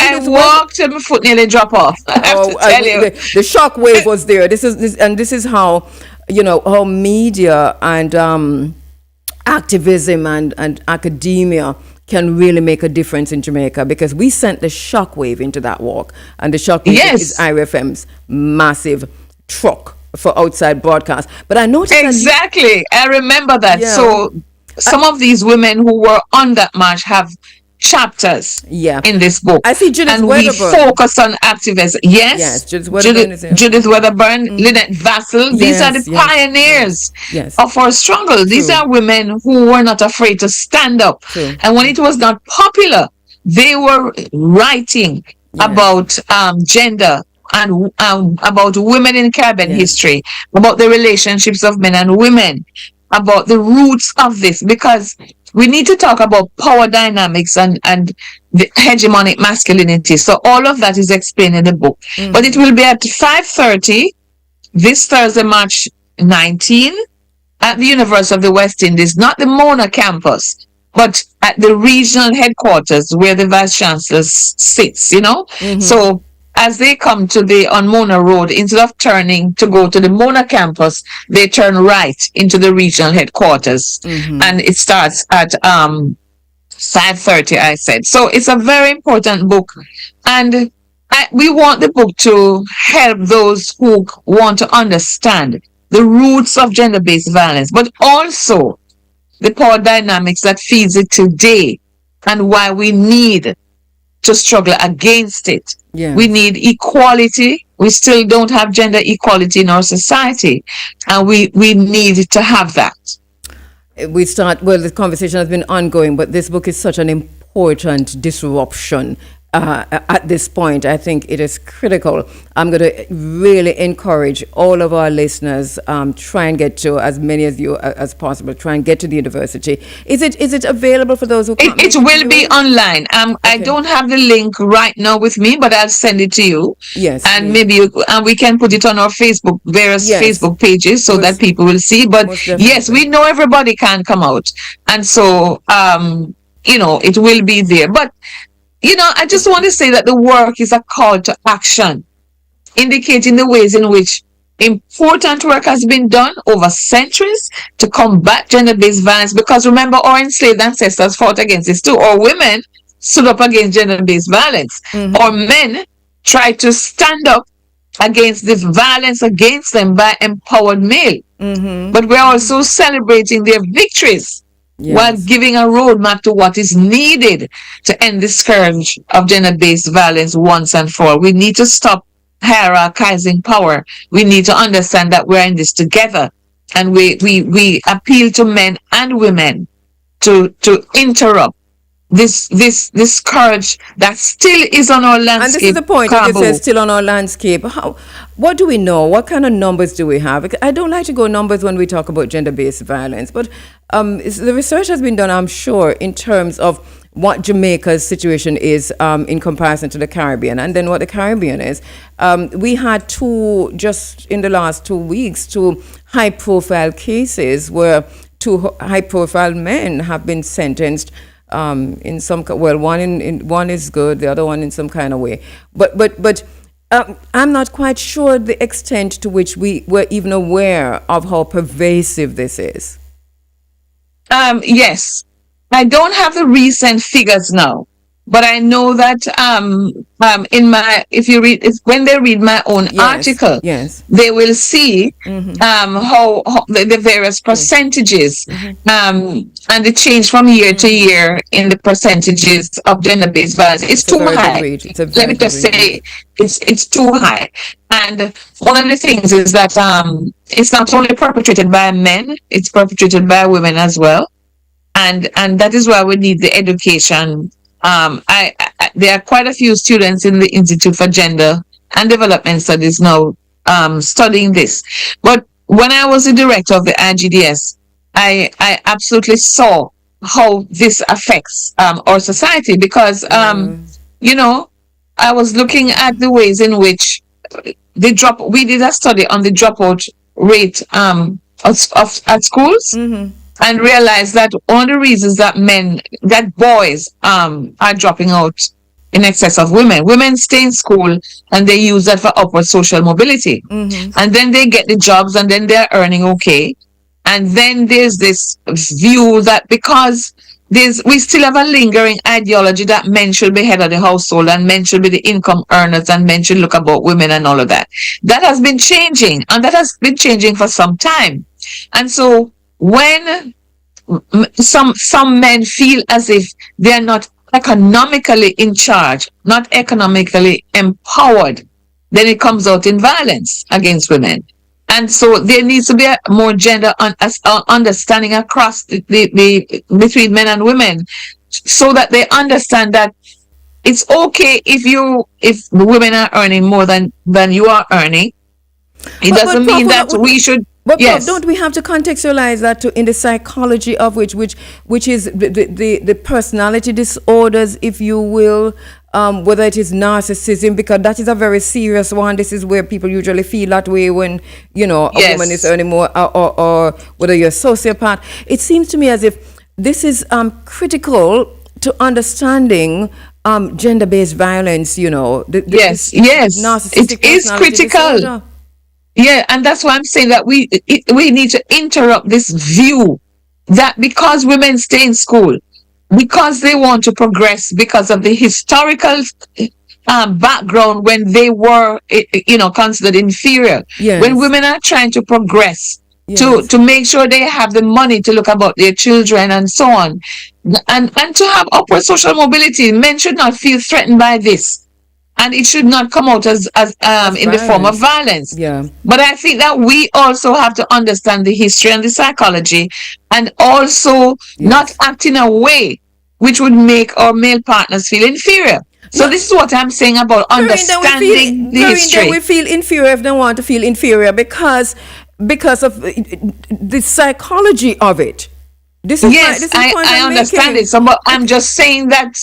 and my foot nearly drop off. I have to tell you. The shock wave was there. This is how how media and activism and academia can really make a difference in Jamaica, because we sent the shockwave into that walk, and the shockwave is IRFM's massive truck for outside broadcast. But I noticed I remember that. So some of these women who were on that march have chapters in this book. I see Judith and Wedderburn. We focus on activism. Judith Wedderburn, Lynette Vassell. These are the pioneers of our struggle. These are women who were not afraid to stand up. And when it was not popular, they were writing about gender and about women in Caribbean history, about the relationships of men and women, about the roots of this, because we need to talk about power dynamics and the hegemonic masculinity. So all of that is explained in the book. But it will be at 5:30 this Thursday, March 19, at the University of the West Indies, not the Mona campus, but at the regional headquarters where the Vice Chancellor sits, So as they come to the on Mona Road, instead of turning to go to the Mona campus, they turn right into the regional headquarters, and it starts at 5:30. I said so. It's a very important book, and we want the book to help those who want to understand the roots of gender-based violence, but also the power dynamics that feeds it today, and why we need to struggle against it. Yeah. We need equality. We still don't have gender equality in our society, and we need to have that. The conversation has been ongoing, but this book is such an important disruption. At this point, I think it is critical. I'm going to really encourage all of our listeners, try and get to as many as you as possible. Try and get to the university. Is it available for those who can't? It will be online. I don't have the link right now with me, but I'll send it to you. Yes. And maybe we can put it on our various Facebook pages so that people will see. But yes, we know everybody can't come out. And so, it will be there. But I just want to say that the work is a call to action, indicating the ways in which important work has been done over centuries to combat gender-based violence. Because remember, our enslaved ancestors fought against this too. Our women stood up against gender-based violence. Our men tried to stand up against this violence against them by empowered male. But we're also celebrating their victories. Yes. While giving a roadmap to what is needed to end the scourge of gender-based violence once and for all. We need to stop hierarchizing power. We need to understand that we're in this together, and we appeal to men and women to interrupt this scourge that still is on our landscape. And this is the point. It says still on our landscape. What do we know? What kind of numbers do we have? I don't like to go numbers when we talk about gender-based violence, but the research has been done, I'm sure, in terms of what Jamaica's situation is in comparison to the Caribbean, and then what the Caribbean is. We had just in the last 2 weeks, two high-profile cases where two high-profile men have been sentenced in some one is good, the other one in some kind of way. But I'm not quite sure the extent to which we were even aware of how pervasive this is. Yes, I don't have the recent figures now, but I know that when they read my own article, they will see how the various percentages and the change from year to year in the percentages of gender-based violence. It's too high. Let me just say it's too high. And one of the things is that it's not only perpetrated by men, it's perpetrated by women as well. And that is why we need the education. There are quite a few students in the Institute for Gender and Development Studies now studying this. But when I was the director of the IGDS, I absolutely saw how this affects our society, because I was looking at the ways in which we did a study on the dropout rate at schools. And realized that one of the reasons that boys are dropping out in excess of women. Women stay in school and they use that for upward social mobility. And then they get the jobs and then they're earning okay. And then there's this view that because we still have a lingering ideology that men should be head of the household and men should be the income earners and men should look about women and all of that. That has been changing, and that has been changing for some time. And so when some men feel as if they are not economically in charge, not economically empowered, then it comes out in violence against women. And so there needs to be a more gender understanding across between men and women, so that they understand that it's okay if women are earning more than you are earning. It doesn't mean that we should. But yes. Don't we have to contextualize that in the psychology of which is the personality disorders, if you will, whether it is narcissism, because that is a very serious one. This is where people usually feel that way when, a woman is earning more, or whether you're a sociopath. It seems to me as if this is critical to understanding gender-based violence, yes, narcissistic it is personality critical. disorder. Yeah, and that's why I'm saying that we need to interrupt this view that because women stay in school, because they want to progress, because of the historical background when they were, considered inferior. Yes. When women are trying to progress, Yes. to make sure they have the money to look about their children and so on, and to have upward social mobility, men should not feel threatened by this. And it should not come out as in the form of violence. Yeah. But I think that we also have to understand the history and the psychology, and also not act in a way which would make our male partners feel inferior. So this is what I'm saying about understanding the history. We feel inferior if they want to feel inferior because of the psychology of it. This is Yes, I understand it. So, but I'm just saying that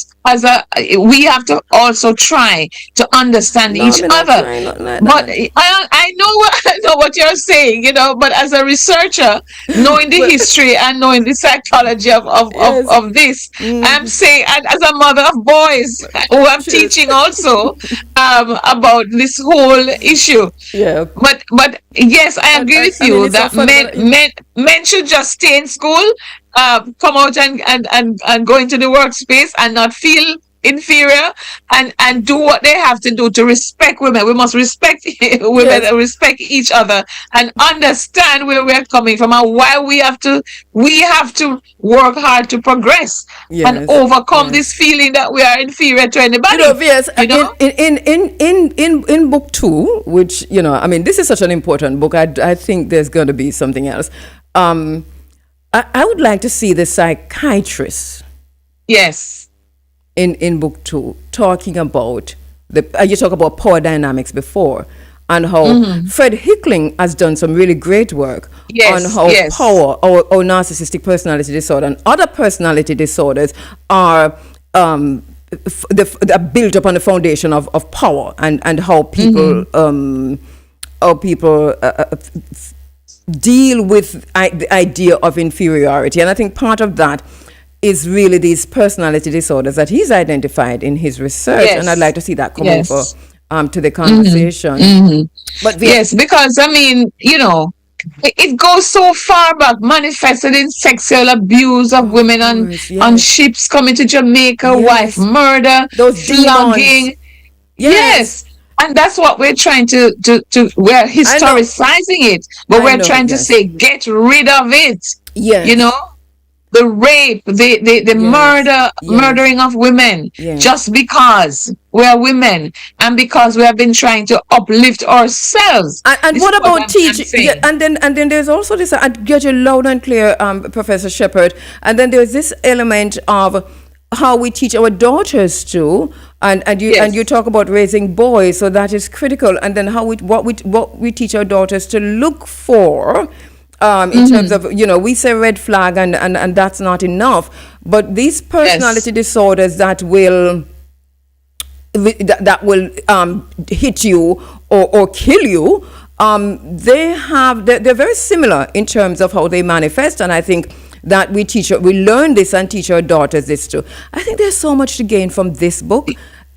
we have to also try to understand each other. But I know what you're saying, but as a researcher, knowing the history and knowing the psychology of this, I'm saying, and as a mother of boys who I'm teaching also about this whole issue. Yeah. But yes, I agree with you that men should just stay in school, come out and go into the workspace and not feel inferior, and do what they have to do to respect women. We must respect women and respect each other and understand where we're coming from and why we have to work hard to progress and overcome this feeling that we are inferior to anybody. In book 2, which this is such an important book. I think there's going to be something else. I would like to see the psychiatrist. Yes. In book 2, talking about you talk about power dynamics before, and how Fred Hickling has done some really great work on how power or narcissistic personality disorder and other personality disorders are built upon the foundation of power and how people deal with the idea of inferiority. And I think part of that is really these personality disorders that he's identified in his research, and I'd like to see that come over to the conversation. But yes, because it goes so far back, manifested in sexual abuse of women on ships coming to Jamaica, wife murder, flogging. Yes. And that's what we're trying to we're historicizing it, but we're trying to say, get rid of it. Yes. The rape, the murdering of women, just because we're women and because we have been trying to uplift ourselves. And what about teaching? And then there's also this, I get you loud and clear, Professor Shepherd. And then there's this element of how we teach our daughters to, and you talk about raising boys, so that is critical. And then what we teach our daughters to look for. In terms of, we say red flag and that's not enough. But these personality disorders that will hit you or kill you, they're very similar in terms of how they manifest. And I think that we learn this and teach our daughters this too. I think there's so much to gain from this book.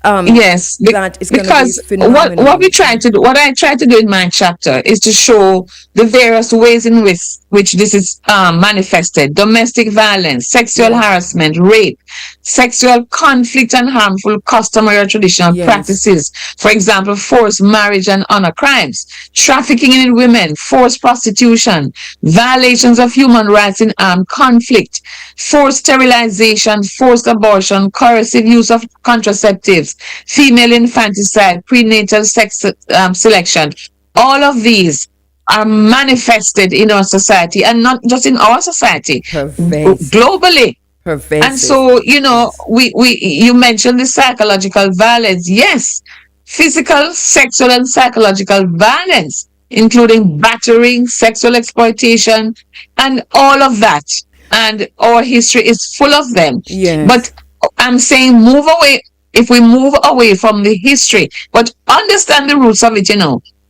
Yes, because what I try to do in my chapter is to show the various ways in which this is manifested: domestic violence, sexual harassment, rape, sexual conflict and harmful customary or traditional practices. For example, forced marriage and honor crimes, trafficking in women, forced prostitution, violations of human rights in armed conflict, forced sterilization, forced abortion, coercive use of contraceptives, female infanticide, prenatal sex selection. All of these are manifested in our society, and not just in our society, globally. And so, you mentioned the psychological violence. Yes, physical, sexual, and psychological violence, including battering, sexual exploitation, and all of that. And our history is full of them. Yes. But I'm saying move away. If we move away from the history, but understand the roots of it,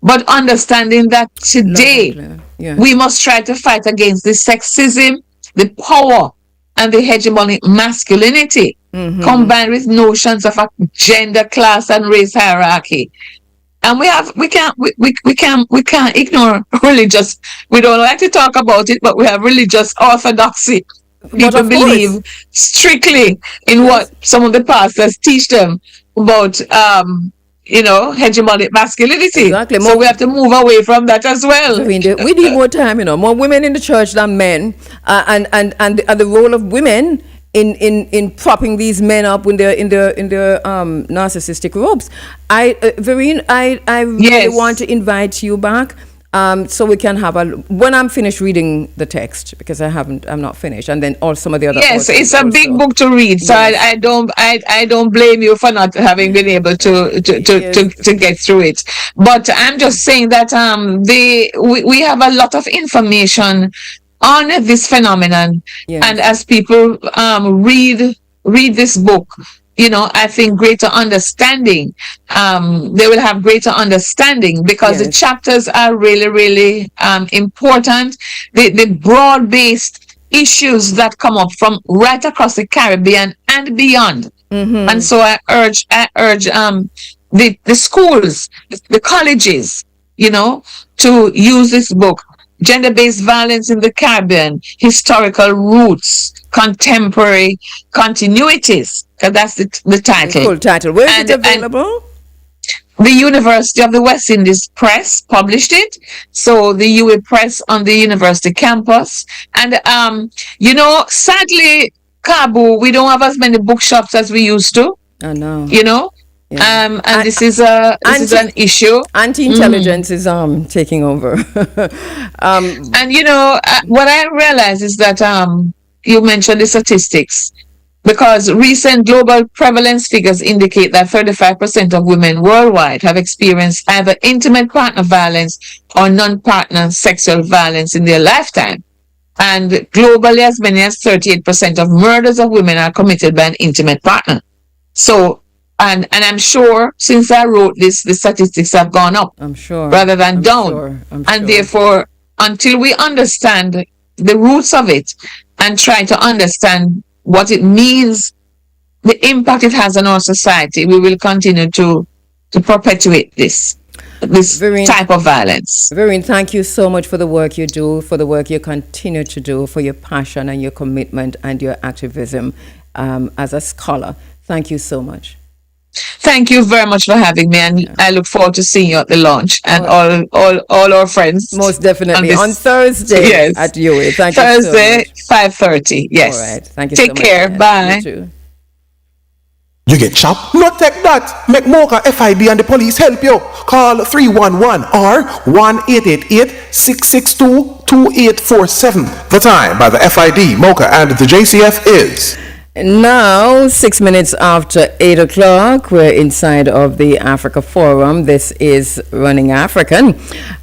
but understanding that today we must try to fight against the sexism, the power and the hegemonic masculinity, combined with notions of a gender, class, and race hierarchy. And we can't ignore religious. We don't like to talk about it, but we have religious orthodoxy. People believe strictly in what some of the pastors teach them about hegemonic masculinity. Exactly. So we have to move away from that as well. We need more time, more women in the church than men, and the role of women in propping these men up when they're in their narcissistic ropes. Vereen, I really want to invite you back. So we can have when I'm finished reading the text, because I'm not finished, and then all some of the other. Yes, it's a big book to read, so I don't blame you for not having been able to get through it. But I'm just saying that we have a lot of information on this phenomenon, and as people read this book, I think greater understanding. They will have greater understanding, because the chapters are really, really important. The broad-based issues that come up from right across the Caribbean and beyond. And so I urge the schools, the colleges, to use this book. Gender-based violence in the Caribbean, historical roots, contemporary continuities, because that's the title. Cool title. Where is it available? The University of the West Indies Press published it. So the UWI Press on the university campus. And, sadly, Kabu, we don't have as many bookshops as we used to. I know. And this is an issue. Anti-intelligence is taking over. What I realize is that you mentioned the statistics, because recent global prevalence figures indicate that 35% of women worldwide have experienced either intimate partner violence or non-partner sexual violence in their lifetime. And globally, as many as 38% of murders of women are committed by an intimate partner. So, and I'm sure since I wrote this, the statistics have gone up. I'm sure. Rather than down. And therefore, until we understand the roots of it and try to understand what it means, the impact it has on our society, we will continue to perpetuate this type of violence. Vereen, thank you so much for the work you do, for the work you continue to do, for your passion and your commitment and your activism as a scholar. Thank you so much. Thank you very much for having me, and I look forward to seeing you at the launch and all our friends. Most definitely on Thursday at UWI. Thank Thursday, you so much. 5:30. Yes. All right. Thank you. Take so much. care. Bye. You too. You get chopped? Not take that. Make Mocha FID and the police help you. Call 311 or 1-888-662-2847. The time by the FID, Mocha, and the JCF is... Now, 6 minutes after 8 o'clock, we're inside of the Africa Forum. This is Running African.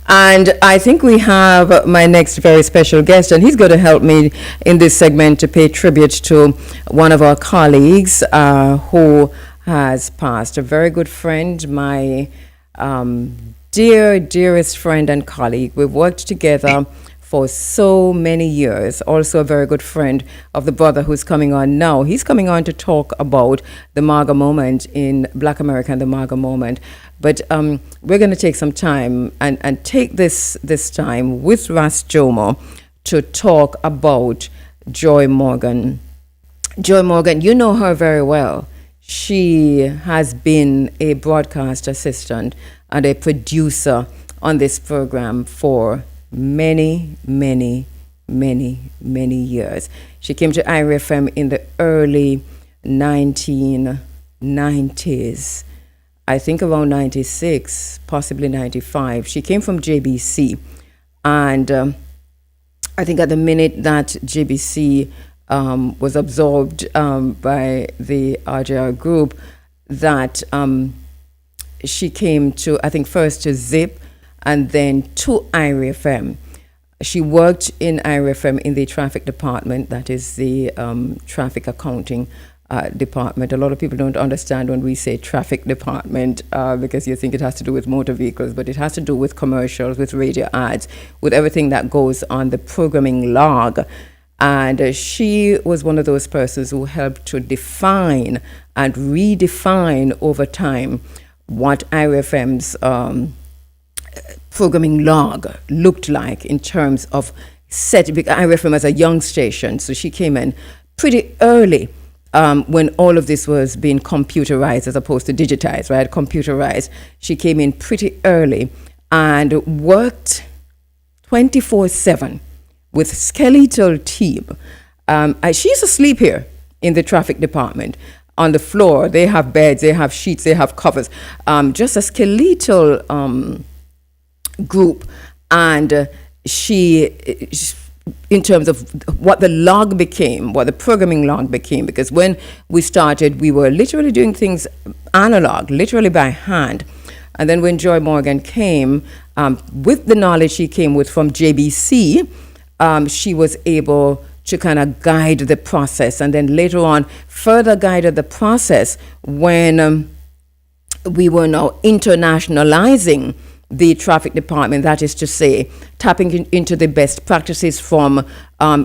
And I think we have my next very special guest, and he's going to help me in this segment to pay tribute to one of our colleagues who has passed. A very good friend, my dearest friend and colleague. We've worked together for so many years. Also a very good friend of the brother who's coming on now. He's coming on to talk about the MAGA moment in Black America and the MAGA moment. But we're going to take some time and take this time with Ras Jomo to talk about Joy Morgan. Joy Morgan, you know her very well. She has been a broadcast assistant and a producer on this program for many years. She came to IRIE FM in the early 1990s. I think around 96, possibly 95. She came from JBC. And I think at the minute that JBC was absorbed by the RJR group, that she came to, I think first to ZIP, and then to IRIE FM. She worked in IRIE FM in the traffic department, that is the traffic accounting department. A lot of people don't understand when we say traffic department because you think it has to do with motor vehicles, but it has to do with commercials, with radio ads, with everything that goes on the programming log. And she was one of those persons who helped to define and redefine over time what IRFM's programming log looked like in terms of setting IRFM as a young station. So she came in pretty early when all of this was being computerized as opposed to digitized, right? Computerized. She came in pretty early and worked 24/7 with skeletal team. She used to sleep here in the traffic department on the floor. They have beds, they have sheets, they have covers. Just a skeletal group. And she, in terms of what the log became, what the programming log became, because when we started, we were literally doing things analog, literally by hand. And then when Joy Morgan came, with the knowledge she came with from JBC, she was able to kind of guide the process, and then later on further guided the process when we were now internationalizing the traffic department, that is to say, tapping into the best practices from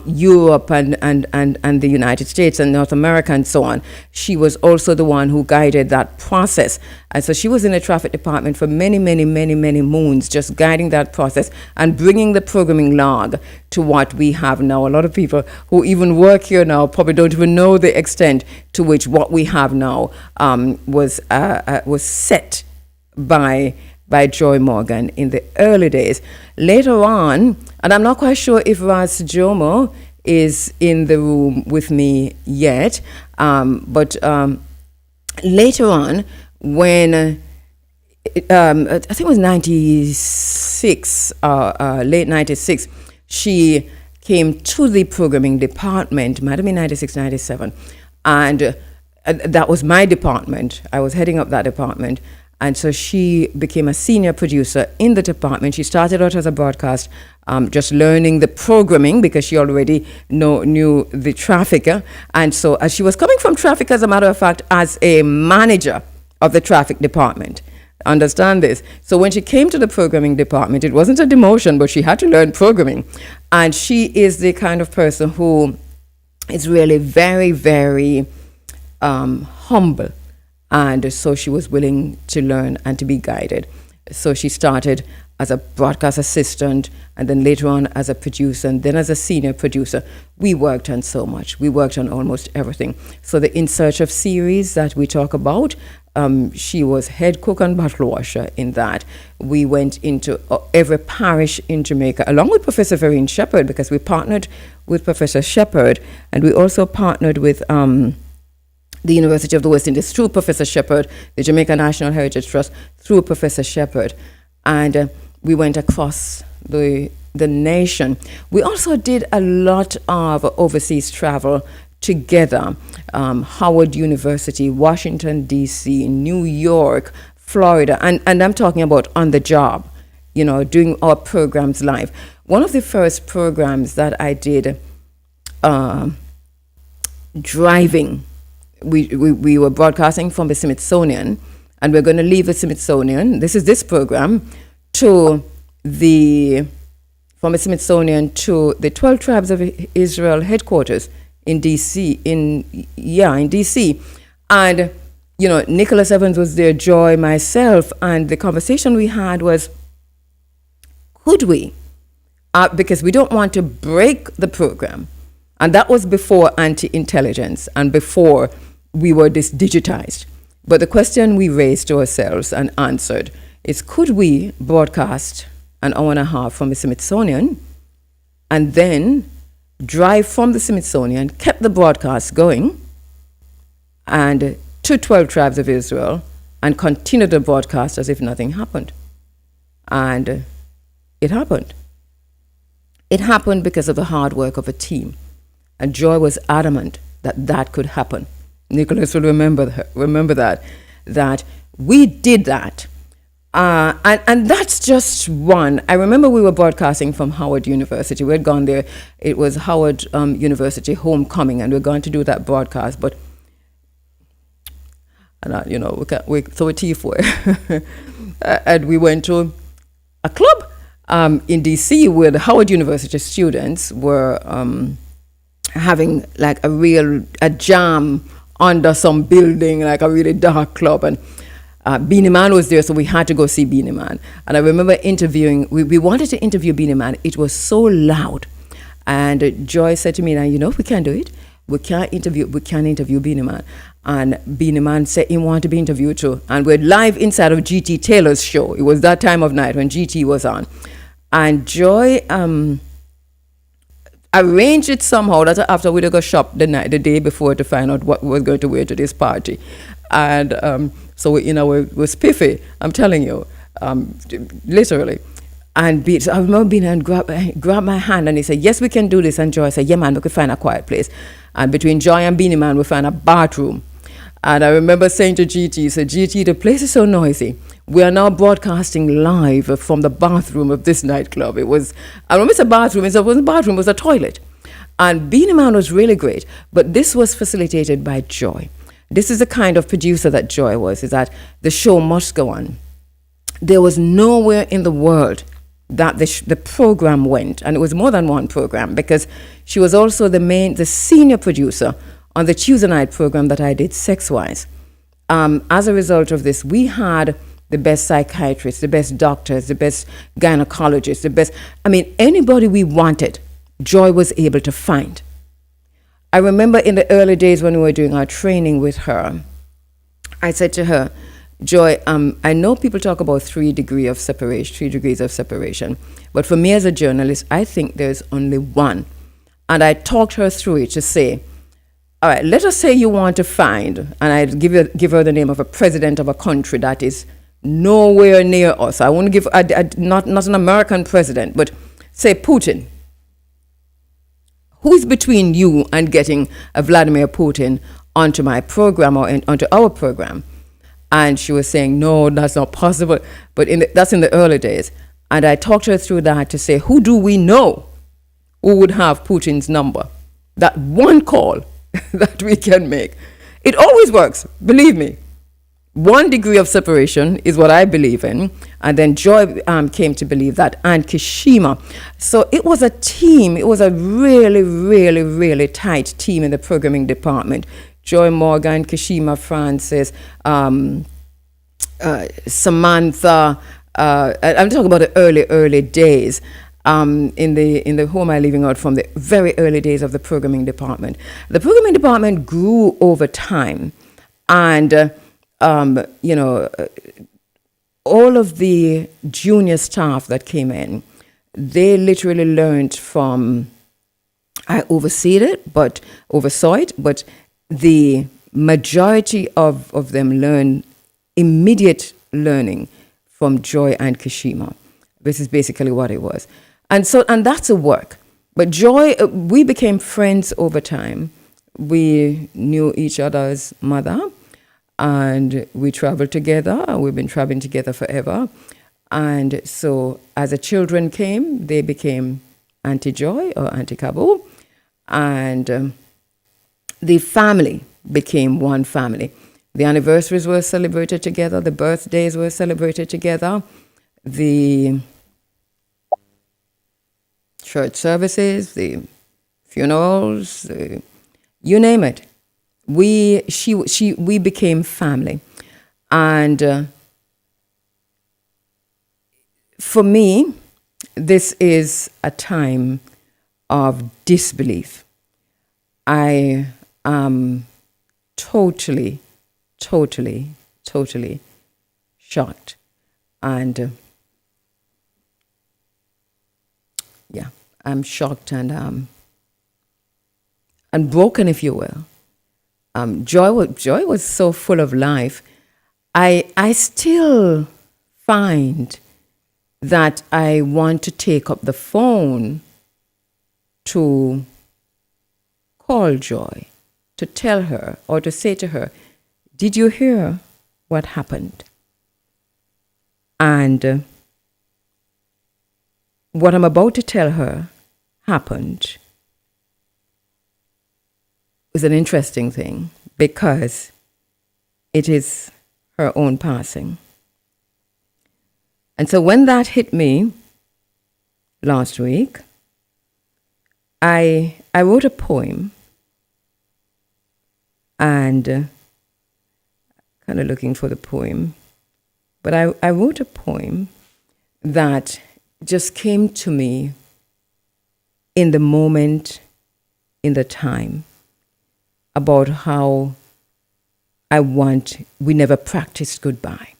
Europe and the United States and North America and so on. She was also the one who guided that process. And so she was in the traffic department for many moons, just guiding that process and bringing the programming log to what we have now. A lot of people who even work here now probably don't even know the extent to which what we have now was set by Joy Morgan in the early days. Later on, and I'm not quite sure if Ras Jomo is in the room with me yet, but later on, when I think it was 96, late 96, she came to the programming department, might have been 96, 97, and that was my department. I was heading up that department. And so she became a senior producer in the department. She started out as a broadcast, just learning the programming because she already knew the traffic. And so as she was coming from traffic, as a matter of fact, as a manager of the traffic department. Understand this. So when she came to the programming department, it wasn't a demotion, but she had to learn programming. And she is the kind of person who is really very, very humble. And so she was willing to learn and to be guided. So she started as a broadcast assistant, and then later on as a producer, and then as a senior producer. We worked on so much. We worked on almost everything. So the In Search of series that we talk about, she was head cook and bottle washer in that. We went into every parish in Jamaica, along with Professor Vereen Shepherd, because we partnered with Professor Shepherd, and we also partnered with the University of the West Indies through Professor Shepherd, the Jamaica National Heritage Trust through Professor Shepherd. And we went across the nation. We also did a lot of overseas travel together. Howard University, Washington, D.C., New York, Florida. And I'm talking about on the job, doing our programs live. One of the first programs that I did driving, we were broadcasting from the Smithsonian, and we're going to leave the Smithsonian. This is this program from the Smithsonian to the 12 Tribes of Israel headquarters in DC. In DC, and Nicholas Evans was there, Joy, myself, and the conversation we had was, could we? Because we don't want to break the program, and that was before anti-intelligence and before we were digitized. But the question we raised to ourselves and answered is, could we broadcast an hour and a half from the Smithsonian and then drive from the Smithsonian, kept the broadcast going, and to 12 Tribes of Israel, and continue the broadcast as if nothing happened? And it happened. It happened because of the hard work of a team. And Joy was adamant that could happen. Nicholas will remember that we did that. And that's just one. I remember we were broadcasting from Howard University. We had gone there. It was Howard University homecoming, and we're going to do that broadcast. But, we throw a T4. And we went to a club in D.C. where the Howard University students were having like a jam under some building, like a really dark club, and Beanie Man was there, so we had to go see Beanie Man. And I remember interviewing, we wanted to interview Beanie Man. It was so loud. And Joy said to me, now, we can't do it. We can't interview Beanie Man. And Beanie Man said he wanted to be interviewed too. And we're live inside of GT Taylor's show. It was that time of night when GT was on. And Joy arranged it somehow that after we'd go shop the day before to find out what we were going to wear to this party. And so we're spiffy, I'm telling you, literally. And so I remember being and grab my hand, and he said, yes, we can do this. And Joy said, yeah, man, we could find a quiet place. And between Joy and Beanie Man, we found a bathroom. And I remember saying to GT, he said, GT, the place is so noisy. We are now broadcasting live from the bathroom of this nightclub. I remember it's a bathroom. It wasn't a bathroom, it was a toilet. And Beanie Man was really great. But this was facilitated by Joy. This is the kind of producer that Joy was, is that the show must go on. There was nowhere in the world that the program went, and it was more than one program, because she was also the senior producer on the Tuesday night program that I did, Sex-Wise. As a result of this, we had the best psychiatrists, the best doctors, the best gynecologists, anybody we wanted, Joy was able to find. I remember in the early days when we were doing our training with her, I said to her, Joy, I know people talk about 3 degrees of separation, but for me as a journalist, I think there's only one. And I talked her through it to say, all right, let us say you want to find, and I'd give her the name of a president of a country that is nowhere near us. I won't give, not an American president, but say Putin. Who is between you and getting a Vladimir Putin onto my program or onto our program? And she was saying, no, that's not possible. But that's in the early days. And I talked her through that to say, who do we know who would have Putin's number? That one call that we can make. It always works, believe me. 1 degree of separation is what I believe in. And then Joy came to believe that, and Kishima. So it was a team. It was a really, really, really tight team in the programming department. Joy Morgan, Kishima Francis, Samantha. I'm talking about the early days in the Who Am I Leaving Out, from the very early days of the programming department. The programming department grew over time, and all of the junior staff that came in, they literally learned from. I oversaw it, but the majority of them learn immediate learning from Joy and Kishima. This is basically what it was. And that's a work. But Joy, we became friends over time. We knew each other's mother, and we traveled together. We've been traveling together forever. And so as the children came, they became Auntie Joy or Auntie Kabu. And the family became one family. The anniversaries were celebrated together. The birthdays were celebrated together. The church services, the funerals, you name it. We became family. And for me, this is a time of disbelief. I am totally shocked. And I'm shocked and broken, if you will. Joy was so full of life. I still find that I want to take up the phone to call Joy, to tell her or to say to her, did you hear what happened? And what I'm about to tell her happened is an interesting thing, because it is her own passing. And so when that hit me last week, I wrote a poem, and kind of looking for the poem, but I wrote a poem that just came to me in the moment, in the time, about how we never practiced goodbye.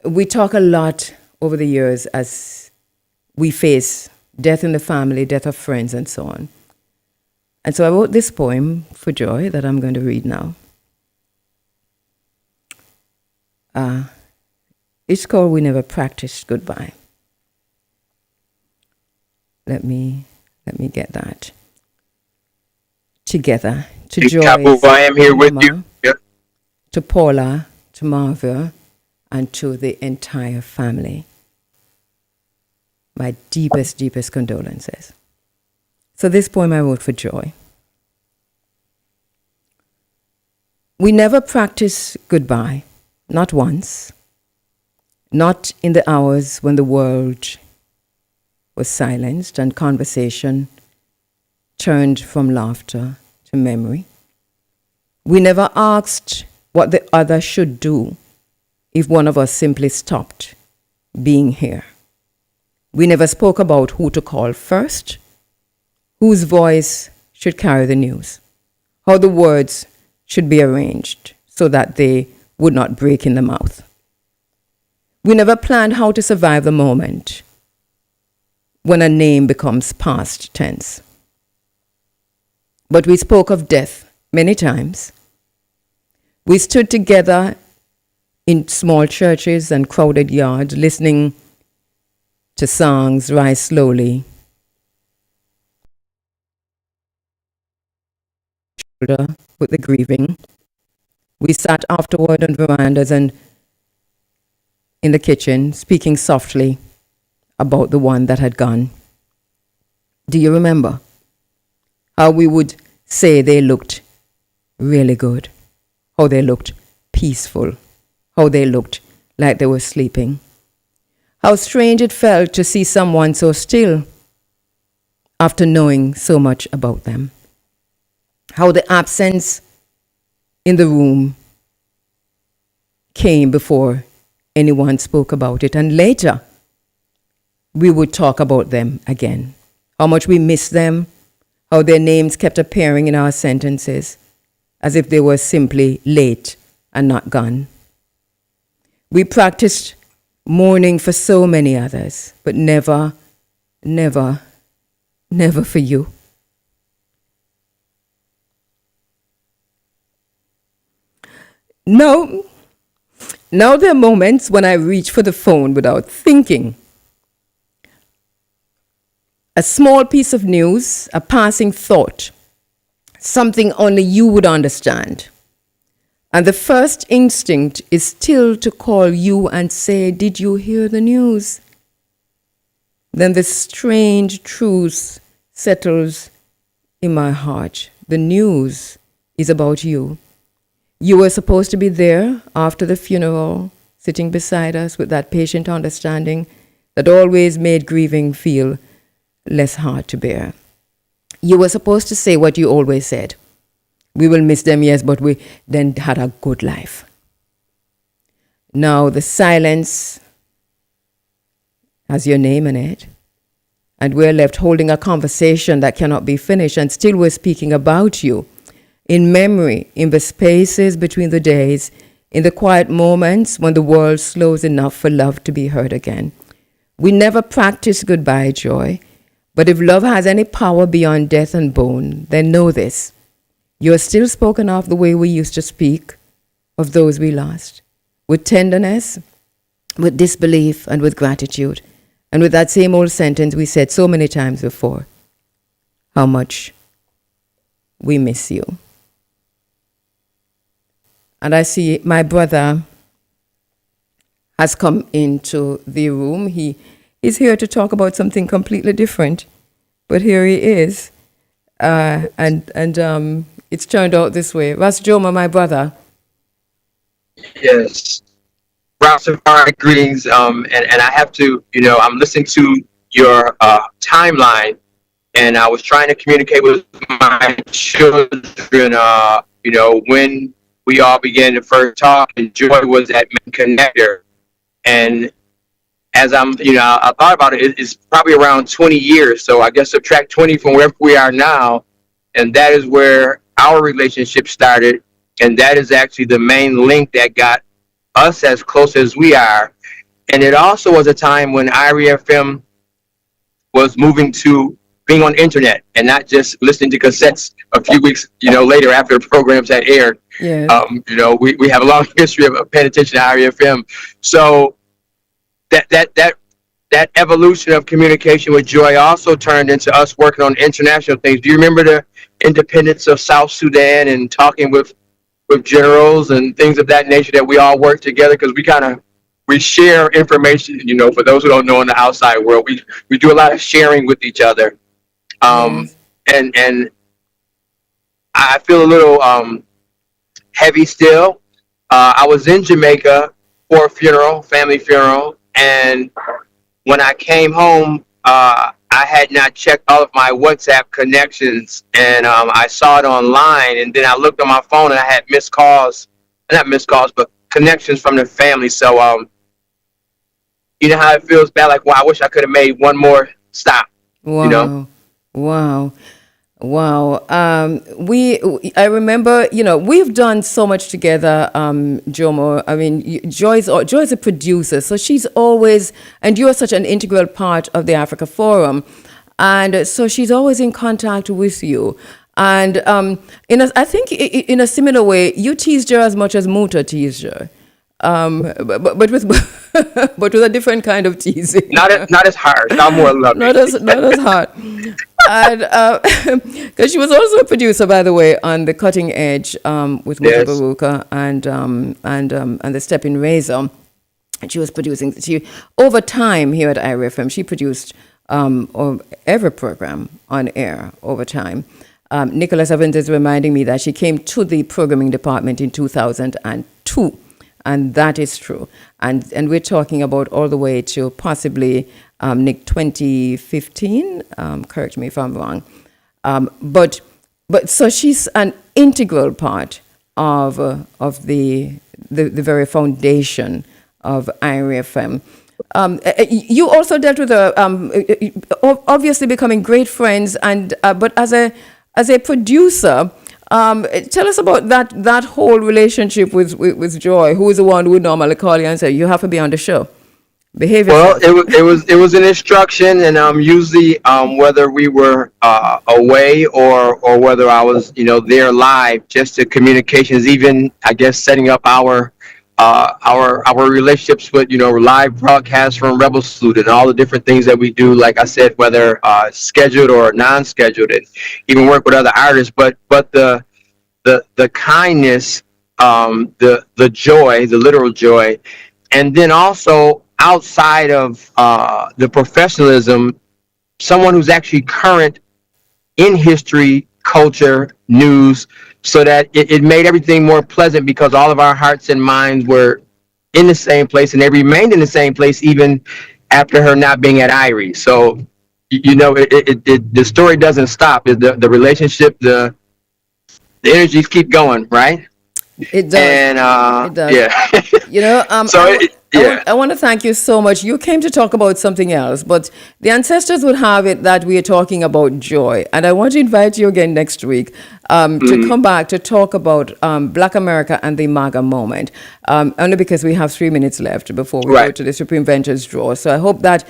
We talk a lot over the years as we face death in the family, death of friends, and so on. And so I wrote this poem for Joy that I'm going to read now. It's called We Never Practiced Goodbye. Let me get that together. To Joyce, I am here with you. Yep. To Paula, to Marva, and to the entire family. My deepest, deepest condolences. So this poem I wrote for Joy. We never practiced goodbye, not once, not in the hours when the world was silenced and conversation turned from laughter to memory. We never asked what the other should do if one of us simply stopped being here. We never spoke about who to call first, whose voice should carry the news, how the words should be arranged so that they would not break in the mouth. We never planned how to survive the moment when a name becomes past tense. But we spoke of death many times. We stood together in small churches and crowded yards, listening to songs rise slowly. With the grieving. We sat afterward on verandas and in the kitchen, speaking softly about the one that had gone. Do you remember how we would say they looked really good, how they looked peaceful, how they looked like they were sleeping? How strange it felt to see someone so still after knowing so much about them. How the absence in the room came before anyone spoke about it. And later, we would talk about them again. How much we missed them, how their names kept appearing in our sentences, as if they were simply late and not gone. We practiced mourning for so many others, but never, never, never for you. Now there are moments when I reach for the phone without thinking. A small piece of news, a passing thought, something only you would understand. And the first instinct is still to call you and say, did you hear the news? Then the strange truth settles in my heart. The news is about you. You were supposed to be there after the funeral, sitting beside us with that patient understanding that always made grieving feel less hard to bear. You were supposed to say what you always said. We will miss them, yes, but we then had a good life. Now the silence has your name in it, and we're left holding a conversation that cannot be finished, and still we're speaking about you. In memory, in the spaces between the days, in the quiet moments when the world slows enough for love to be heard again. We never practice goodbye, Joy, but if love has any power beyond death and bone, then know this. You are still spoken of the way we used to speak of those we lost, with tenderness, with disbelief, and with gratitude, and with that same old sentence we said so many times before, how much we miss you. And I see my brother has come into the room. He is here to talk about something completely different, but here he is. And it's turned out this way. Ras Joma, my brother. Yes. Rastafari greetings. And I have to, I'm listening to your timeline, and I was trying to communicate with my children. When we all began to first talk, and Joy was that main connector. And as I thought about it, it's probably around 20 years. So I guess subtract 20 from wherever we are now, and that is where our relationship started. And that is actually the main link that got us as close as we are. And it also was a time when IRIE FM was moving to being on the internet and not just listening to cassettes a few weeks, later after programs had aired. Yeah. We have a long history of paying attention to IRIE FM. So that evolution of communication with Joy also turned into us working on international things. Do you remember the independence of South Sudan and talking with generals and things of that nature, that we all work together because we share information, for those who don't know, in the outside world, we do a lot of sharing with each other. And I feel a little heavy still. I was in Jamaica for a family funeral, and when I came home, I had not checked all of my WhatsApp connections, and I saw it online, and then I looked on my phone and I had not missed calls, but connections from the family. So, you know how it feels bad, like, wow, I wish I could have made one more stop. Wow. Wow. I remember, we've done so much together, Jomo. I mean, Joy's a producer, so she's always, and you're such an integral part of the Africa Forum. And so she's always in contact with you. And I think in a similar way, you teased her as much as Muta teased her. But with but with a different kind of teasing. Not as hard. Not more loving. Not as hard. And because she was also a producer, by the way, on the Cutting Edge with Muta Baruka and the Stepping Razor. And she was producing. Over time here at IRIE FM, she produced every program on air over time. Nicholas Evans is reminding me that she came to the programming department in 2002. And that is true. And we're talking about all the way to possibly, Nick, 2015. Correct me if I'm wrong. But so she's an integral part of the very foundation of IRIE FM. You also dealt with obviously becoming great friends, and but as a producer. Tell us about that whole relationship with Joy, who is the one who would normally call you and say, you have to be on the show. Behave yourself. Well, it was an instruction, and usually whether we were away or whether I was there live, just the communications, even I guess setting up our relationships with live broadcasts from Rebel Salute and all the different things that we do, like I said, whether scheduled or non-scheduled, and even work with other artists, but the kindness, the joy, the literal joy, and then also outside of the professionalism, someone who's actually current in history, culture, news, so that it made everything more pleasant because all of our hearts and minds were in the same place, and they remained in the same place even after her not being at IRIE. So, the story doesn't stop. The relationship, the energies keep going, right? It does. And it does. Yeah. So I want to thank you so much. You came to talk about something else, but the ancestors would have it that we are talking about joy. And I want to invite you again next week to come back to talk about Black America and the MAGA moment, only because we have 3 minutes left before we go to the Supreme Ventures draw. So I hope that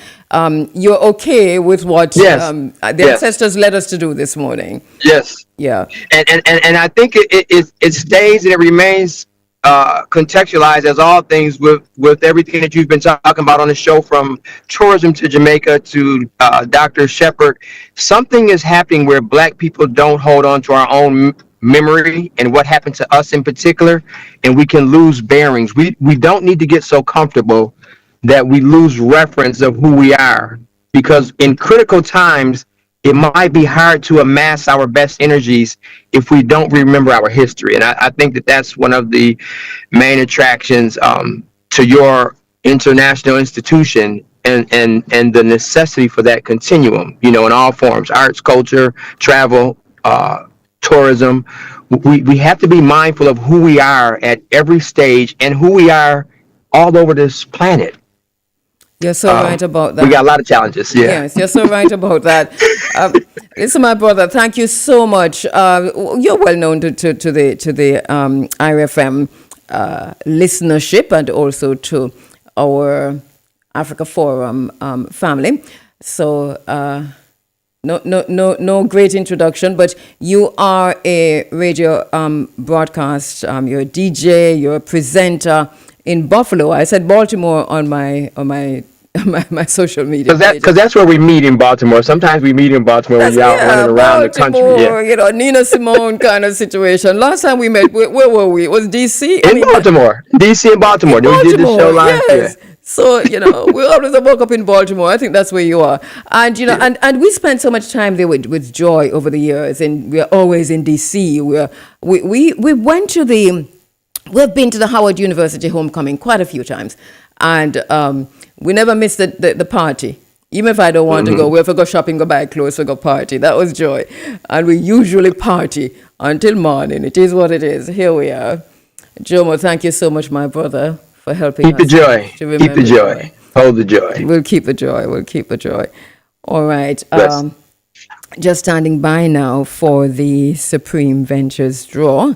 you're okay with what the ancestors led us to do this morning. Yes. Yeah. And I think it stays and it remains contextualized as all things with everything that you've been talking about on the show, from tourism to Jamaica to Dr. Shepard. Something is happening where Black people don't hold on to our own memory and what happened to us in particular, and we can lose bearings. We don't need to get so comfortable that we lose reference of who we are, because in critical times it might be hard to amass our best energies if we don't remember our history. And I think that that's one of the main attractions to your international institution. and the necessity for that continuum, in all forms, arts, culture, travel, tourism. We have to be mindful of who we are at every stage and who we are all over this planet. You're so right about that. We got a lot of challenges. Yeah. Yes, you're so right about that. Listen, my brother, thank you so much. You're well known to the IRFM listenership and also to our Africa Forum family. So no great introduction, but you are a radio broadcast. You're a DJ. You're a presenter in Buffalo. I said Baltimore on my social media. Because that's where we meet in Baltimore. Sometimes we meet in Baltimore when you're out running around the country. Yeah. Nina Simone kind of situation. Last time we met, where were we? It was DC? Baltimore. DC and Baltimore. We did the show last year. So, we always woke up in Baltimore. I think that's where you are. And, and we spent so much time there with Joy over the years. And we're always in DC. We went to we've been to the Howard University homecoming quite a few times. And we never missed the party. Even if I don't want to go, we have to go shopping, go buy clothes, we go party. That was Joy. And we usually party until morning. It is what it is. Here we are. Jomo, thank you so much, my brother, for helping us. Keep the joy. Keep the joy. Hold the joy. We'll keep the joy. We'll keep the joy. All right. Just standing by now for the Supreme Ventures draw.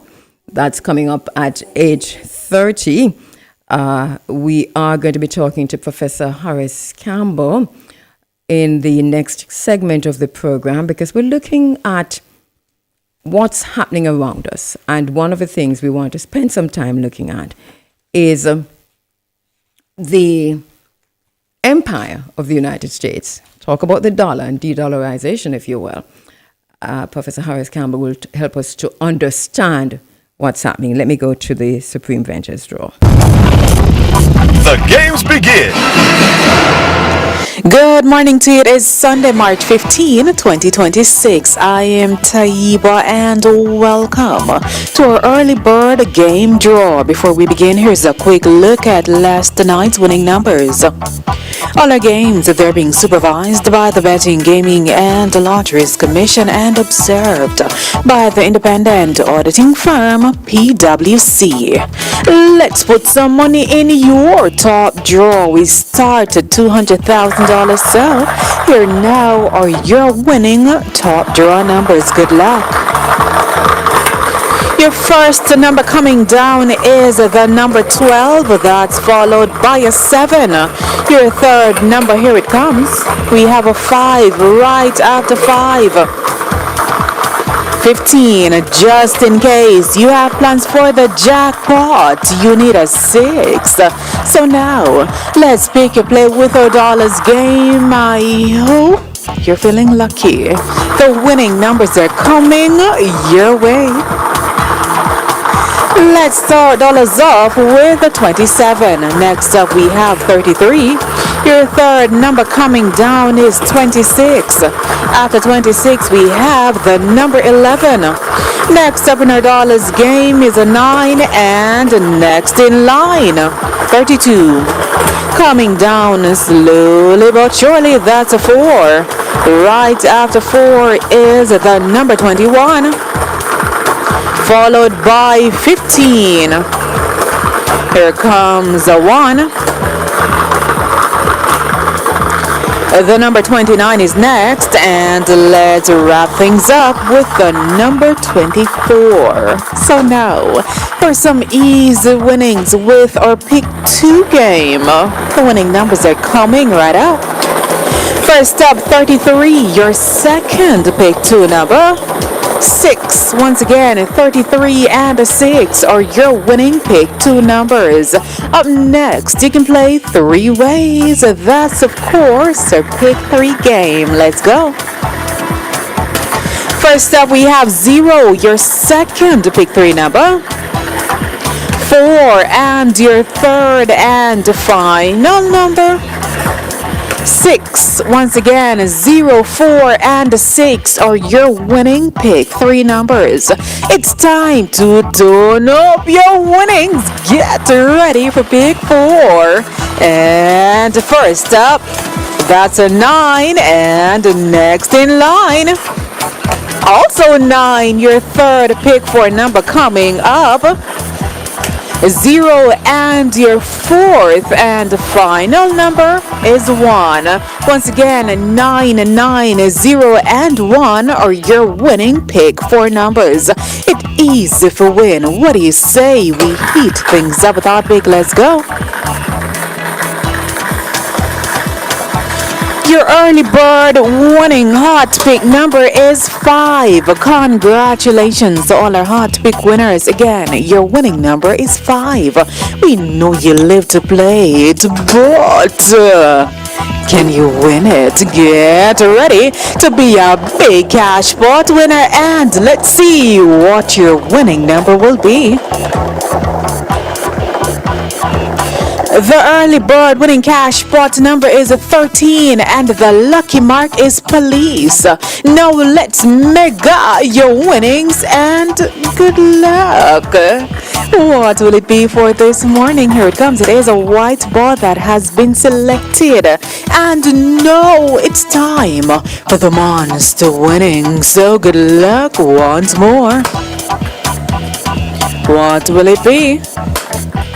That's coming up at 8:30. We are going to be talking to Professor Horace Campbell in the next segment of the program because we're looking at what's happening around us. And one of the things we want to spend some time looking at is the empire of the United States. Talk about the dollar and de-dollarization, if you will. Professor Horace Campbell will help us to understand what's happening. Let me go to the Supreme Ventures draw. The games begin. Good morning to you. It is Sunday, March 15, 2026. I am Taiba and welcome to our early bird game draw. Before we begin, here's a quick look at last night's winning numbers. All our games, they're being supervised by the Betting, Gaming and Lotteries Commission and observed by the independent auditing firm PwC. Let's put some money in your top draw. We start at $200,000. So here now are your winning top draw numbers. Good luck. Your first number coming down is the number 12. That's followed by a 7. Your third number, here it comes. We have a 5 right after 5. 15, just in case you have plans for the jackpot, you need a 6. So now, let's pick your play with our dollars game. I hope you're feeling lucky. The winning numbers are coming your way. Let's start dollars off with a 27. Next up, we have 33. Your third number coming down is 26. After 26, we have the number 11. Next up in our dollars game is a 9, and next in line, 32. Coming down slowly but surely, that's a 4. Right after 4 is the number 21. Followed by 15. Here comes a 1. The number 29 is next, and let's wrap things up with the number 24. So now, for some easy winnings with our Pick 2 game. The winning numbers are coming right up. First up, 33, your second Pick 2 number. 6, once again, 33 and a 6 are your winning Pick 2 numbers. Up next, you can play 3 ways. That's, of course, our Pick 3 game. Let's go. First up, we have 0, your second Pick 3 number. 4, and your third and final number. 6. Once again, 0, 4, and 6 are your winning pick 3 numbers. It's time to tune up your winnings. Get ready for pick 4. And first up, that's a 9, and next in line, also 9, your third pick 4 number coming up. 0, and your fourth and final number is 1. Once again, 9, 9, 0, and 1 are your winning pick 4 numbers. It's easy for win. What do you say we heat things up without big? Let's go. Your early bird winning hot pick number is 5. Congratulations to all our hot pick winners. Again, your winning number is 5. We know you live to play it, but can you win it? Get ready to be a big cash pot winner, and let's see what your winning number will be. The early bird winning cash pot number is 13, and the lucky mark is police. Now let's mega your winnings, and good luck. What will it be for this morning? Here it comes. It is a white ball that has been selected. And no, it's time for the monster winning. So good luck once more. What will it be?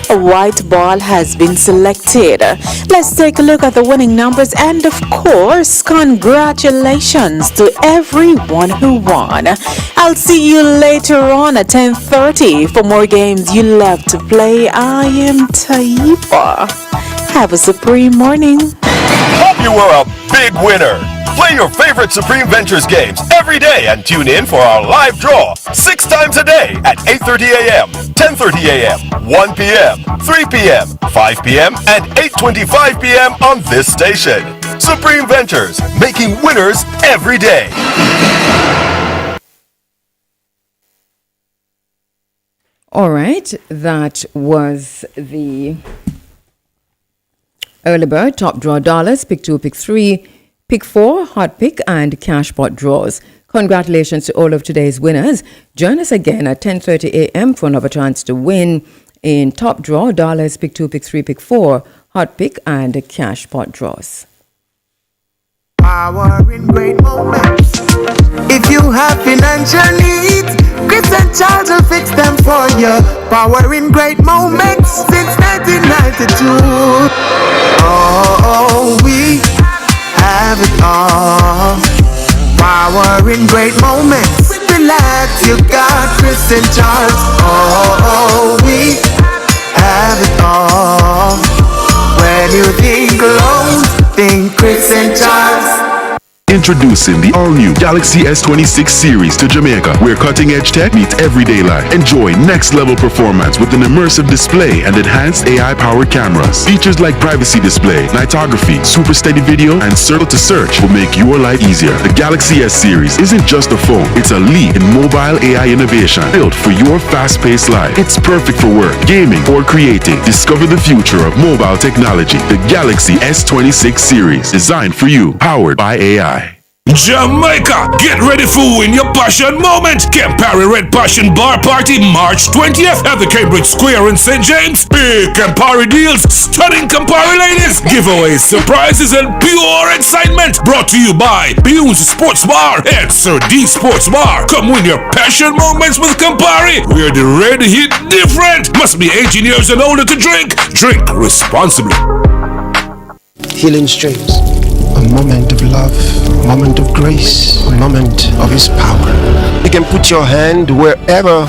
A white ball has been selected. Let's take a look at the winning numbers, and of course, congratulations to everyone who won. I'll see you later on at 10:30 for more games you love to play. I am Taipa. Have a supreme morning. Hope you were a big winner. Play your favorite Supreme Ventures games every day and tune in for our live draw 6 times a day at 8:30 a.m., 10:30 a.m., 1 p.m., 3 p.m., 5 p.m., and 8:25 p.m. on this station. Supreme Ventures, making winners every day. All right, that was the early bird top draw dollars, pick 2, pick 3, pick 4, hot pick, and cash pot draws. Congratulations to all of today's winners. Join us again at 10:30 a.m. for another chance to win in top draw dollars, pick 2, pick 3, pick 4, hot pick, and cash pot draws. Power in great moments. If you have financial needs, Chris and Charles will fix them for you. Power in great moments since 1992. Oh, we have it all. Power in great moments. Relax, you got Chris and Charles. Oh, we have it all. When you think alone, think Chris and Charles. Introducing the all-new Galaxy S26 series to Jamaica, where cutting-edge tech meets everyday life. Enjoy next-level performance with an immersive display and enhanced AI-powered cameras. Features like privacy display, nightography, super steady video, and circle to search will make your life easier. The Galaxy S series isn't just a phone, it's a leap in mobile AI innovation built for your fast-paced life. It's perfect for work, gaming, or creating. Discover the future of mobile technology. The Galaxy S26 series, designed for you, powered by AI. Jamaica, get ready for Win Your Passion moment. Campari Red Passion Bar Party March 20th at the Cambridge Square in St. James. Big Campari deals, stunning Campari ladies, giveaways, surprises, and pure excitement. Brought to you by Bews Sports Bar and Sir D Sports Bar. Come win your passion moments with Campari, where the red hit different. Must be 18 years and older to drink. Drink responsibly. Healing streams. A moment of love, a moment of grace, a moment of His power. You can put your hand wherever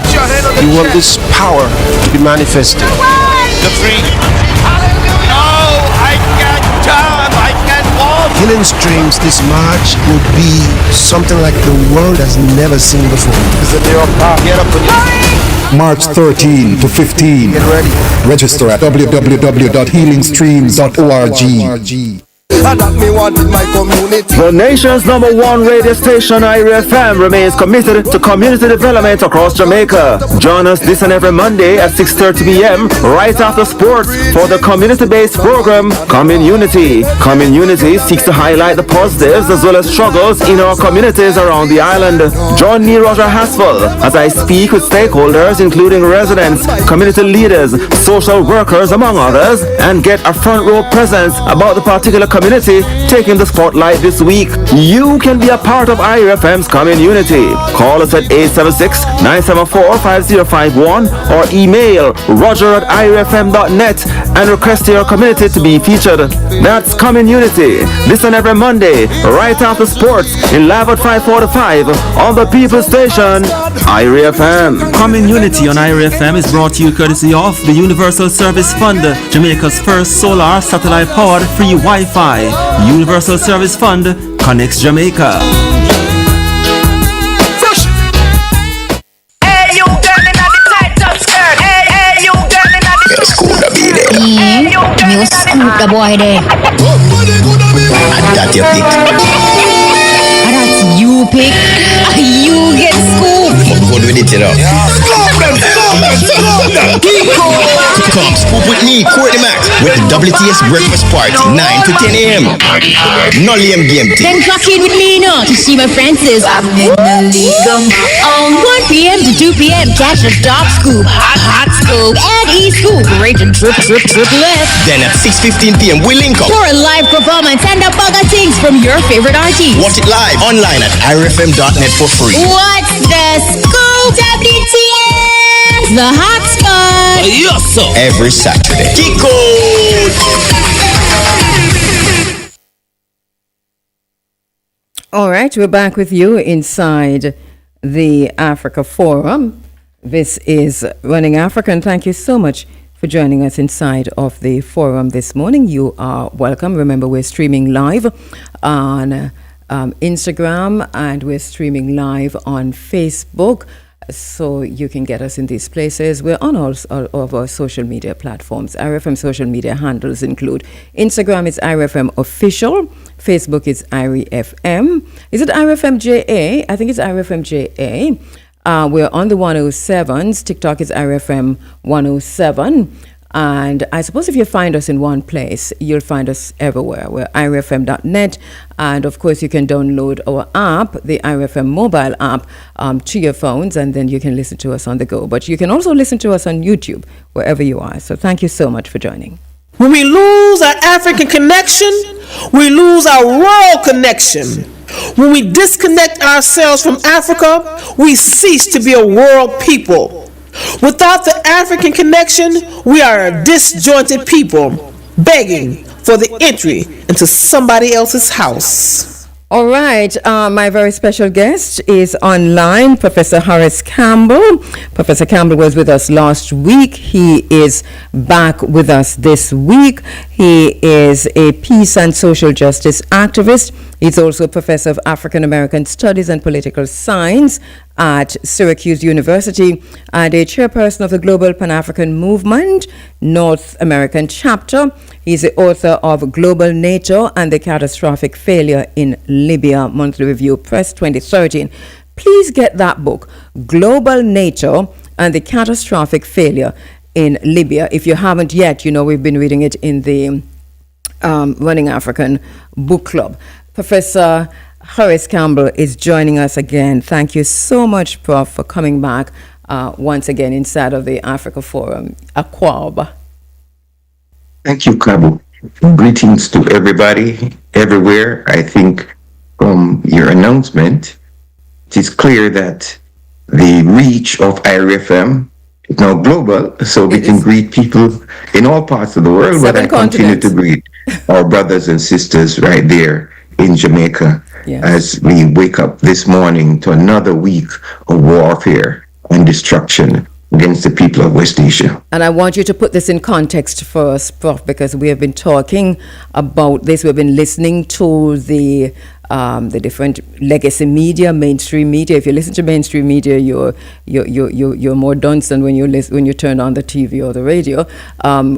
you want this power to be manifested. The free. No, I can't jump, I can't walk. Healing Streams this March will be something like the world has never seen before. It's a day of power. Get up and March 13 to 15. Get ready. Register at www.healingstreams.org. And that me want in my community. The nation's number one radio station, IRIE FM, remains committed to community development across Jamaica. Join us this and every Monday at 6:30 p.m. right after sports for the community-based program Community. Community seeks to highlight the positives as well as struggles in our communities around the island. Join me, Roger Haspel, as I speak with stakeholders including residents, community leaders, social workers, among others, and get a front row presence about the particular community taking the spotlight this week. You can be a part of IRFM's Community. Call us at 876-974-5051 or email roger@irfm.net and request your community to be featured. That's Community. Listen every Monday, right after sports, in live at 5:45 on the People Station, IRFM. Community on IRFM is brought to you courtesy of the Universal Service Fund, Jamaica's first solar satellite-powered free Wi-Fi. Universal Service Fund connects Jamaica. Hey, you girl in the tight up skirt. Hey, you girl in the You scoop the boy there. That you pick. That's you pick. You get scooped. Good with it, you know. Come scoop with me, Courtney Max, with the WTS Breakfast Party, 9 to 10 a.m. No lame game thing. Then clock in with me now to see my Francis. On 1 p.m. to 2 p.m. Catch a dark scoop, hot scoop, and e-scoop. Great and trip left. Then at 6:15 p.m. we link up For a live performance and a bag of things from your favorite artists. Watch it live online at irfm.net for free. What's the scoop? WTS, the hot spot. Yes, sir. Every Saturday. Kiko! All right, we're back with you inside the Africa Forum. This is Running Africa, and thank you so much for joining us inside of the forum this morning. You are welcome. Remember, we're streaming live on Instagram, and we're streaming live on Facebook, so you can get us in these places. We're on all of our social media platforms. IRFM social media handles include Instagram is IRFM Official, Facebook is IRFM. Is it IRFM JA? I think it's IRFM JA. We're on the 107s. TikTok is IRFM 107. And I suppose if you find us in one place, you'll find us everywhere. We're irfm.net. And of course, you can download our app, the IRFM mobile app, to your phones, and then you can listen to us on the go. But you can also listen to us on YouTube, wherever you are. So thank you so much for joining. When we lose our African connection, we lose our world connection. When we disconnect ourselves from Africa, we cease to be a world people. Without the African connection, we are a disjointed people begging for the entry into somebody else's house. All right, my very special guest is online, Professor Horace Campbell. Professor Campbell was with us last week. He is back with us this week. He is a peace and social justice activist. He's also a professor of African American Studies and Political Science at Syracuse University and a chairperson of the Global Pan-African Movement, North American Chapter. He's the author of Global Nature and the Catastrophic Failure in Libya, Monthly Review, Press 2013. Please get that book, Global Nature and the Catastrophic Failure in Libya. If you haven't yet, you know we've been reading it in the Running African Book Club. Professor Horace Campbell is joining us again. Thank you so much, Prof, for coming back once again inside of the Africa Forum, Akwab. Thank you, Kabu. Greetings to everybody, everywhere. I think from your announcement, it is clear that the reach of IRFM is now global, so we can greet people in all parts of the world, but I continue to greet our brothers and sisters right there in Jamaica, yes, as we wake up this morning to another week of warfare and destruction against the people of West Asia. And I want you to put this in context for us, Prof, because we have been talking about this. We've been listening to the the different legacy media, mainstream media. If you listen to mainstream media, you're more dunce than when you turn on the TV or the radio.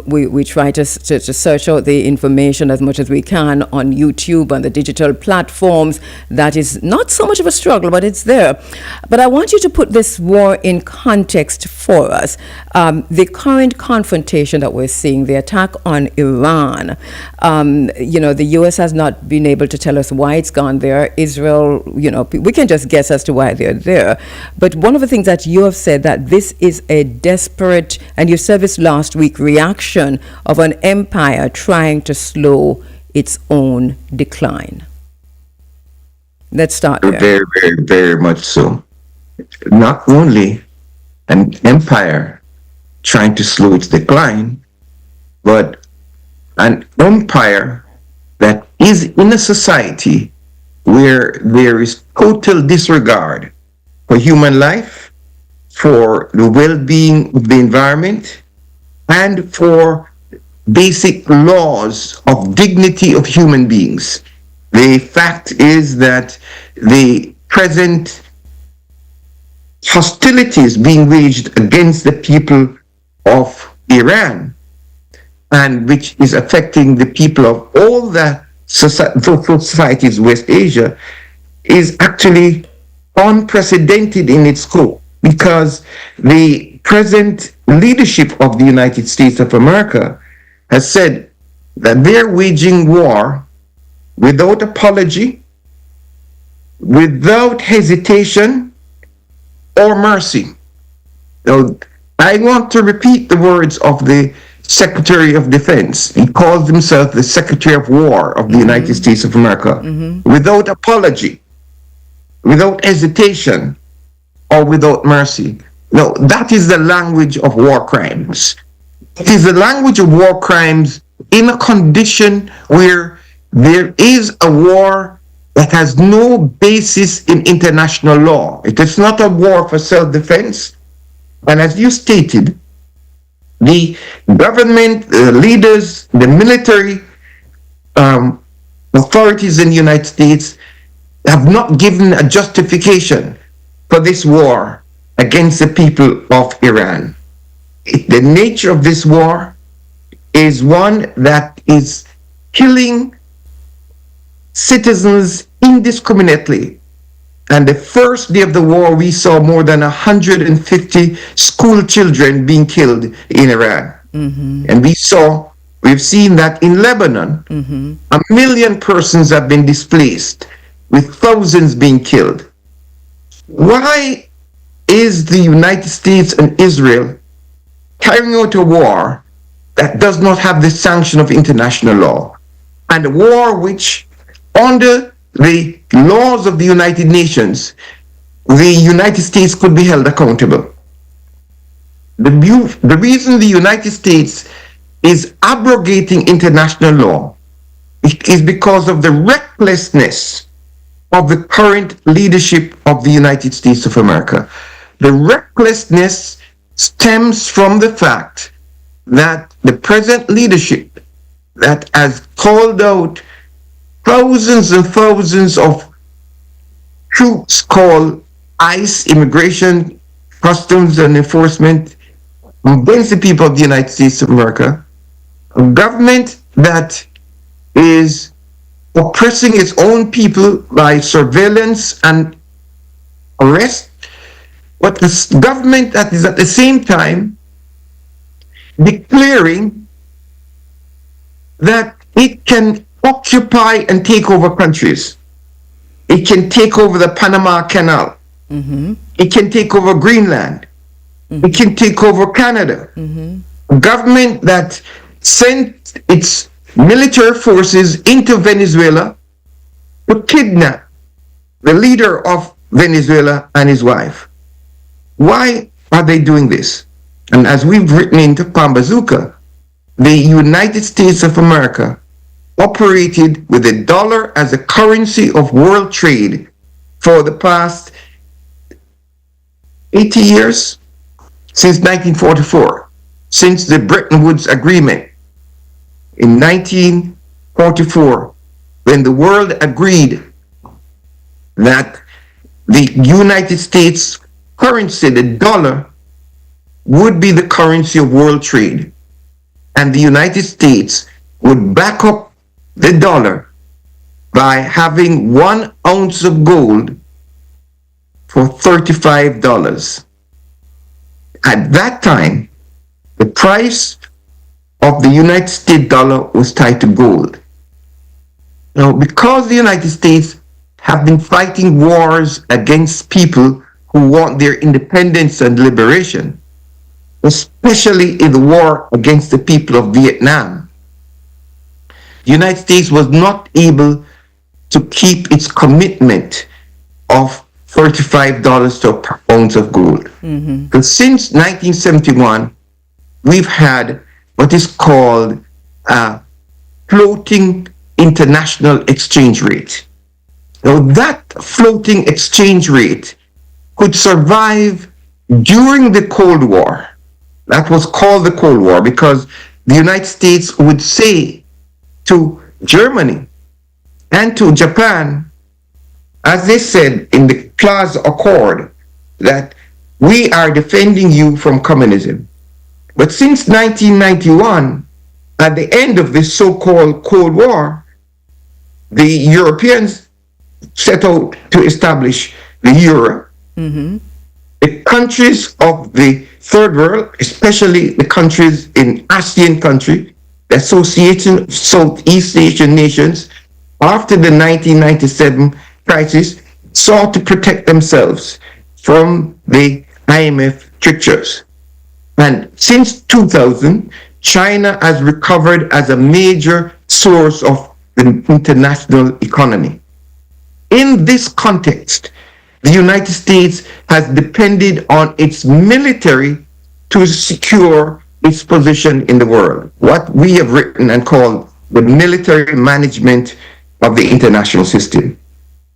We try to search out the information as much as we can on YouTube, on the digital platforms. That is not so much of a struggle, but it's there. But I want you to put this war in context for us. The current confrontation that we're seeing, the attack on Iran, the U.S. has not been able to tell us why it's gone there. Israel, we can just guess as to why they're there. But one of the things that you have said, that this is a desperate, and you said this last week, reaction of an empire trying to slow its own decline. Let's start there. Very, very, very much so. Not only an empire trying to slow its decline, but an empire that is in a society where there is total disregard for human life, for the well-being of the environment, and for basic laws of dignity of human beings. The fact is that the present hostilities being waged against the people of Iran, and which is affecting the people of all the societies in West Asia, is actually unprecedented in its scope, because the present leadership of the United States of America has said that they're waging war without apology, without hesitation or mercy. Now, I want to repeat the words of the Secretary of Defense. He calls himself the Secretary of War of the United States of America. Without apology, without hesitation, or without mercy. No, that is the language of war crimes. It is the language of war crimes in a condition where there is a war that has no basis in international law. It is not a war for self-defense. And as you stated, the government leaders, the military authorities in the United States have not given a justification for this war against the people of Iran. The nature of this war is one that is killing citizens indiscriminately. And the first day of the war, we saw more than 150 school children being killed in Iran. And we've seen that in Lebanon, 1 million persons have been displaced, with thousands being killed. Why is the United States and Israel carrying out a war that does not have the sanction of international law, and a war which, under the laws of the United Nations, the United States could be held accountable? The reason the United States is abrogating international law is because of the recklessness of the current leadership of the United States of America. The recklessness stems from the fact that the present leadership that has called out thousands and thousands of troops called ICE, Immigration, Customs and Enforcement, against the people of the United States of America, a government that is oppressing its own people by surveillance and arrest, but this government that is at the same time declaring that it can occupy and take over countries. It can take over the Panama Canal. It can take over Greenland. It can take over Canada. A government that sent its military forces into Venezuela to kidnap the leader of Venezuela and his wife. Why are they doing this? And as we've written into Pambazuka, the United States of America operated with the dollar as a currency of world trade for the past 80 years, since 1944, since the Bretton Woods Agreement in 1944, when the world agreed that the United States currency, the dollar, would be the currency of world trade. And the United States would back up the dollar by having 1 ounce of gold for $35. At that time, the price of the United States dollar was tied to gold. Now, because the United States have been fighting wars against people who want their independence and liberation, especially in the war against the people of Vietnam, the United States was not able to keep its commitment of $35 to per ounce of gold. But since 1971, we've had what is called a floating international exchange rate. Now, that floating exchange rate could survive during the Cold War. That was called the Cold War because the United States would say to Germany and to Japan, as they said in the Plaza Accord, that we are defending you from communism. But since 1991, at the end of this so-called Cold War, the Europeans set out to establish the euro. The countries of the third world, especially the countries in ASEAN country, the Association of Southeast Asian Nations, after the 1997 crisis, sought to protect themselves from the IMF strictures. And since 2000, China has recovered as a major source of the international economy. In this context, the United States has depended on its military to secure its position in the world, what we have written and called the military management of the international system.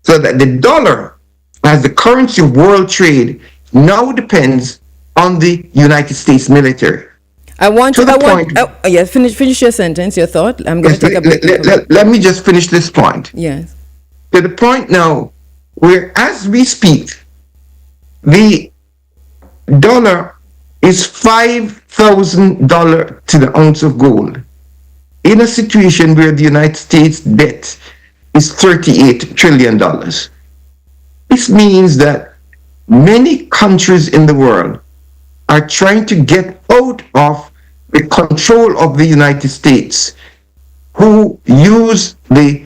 So that the dollar, as the currency of world trade, now depends on the United States military. Finish your sentence, your thought. I'm going to take a break. Let me just finish this point. Yes. To the point now where, as we speak, the dollar is $5,000 to the ounce of gold, in a situation where the United States debt is $38 trillion. This means that many countries in the world are trying to get out of the control of the United States, who use the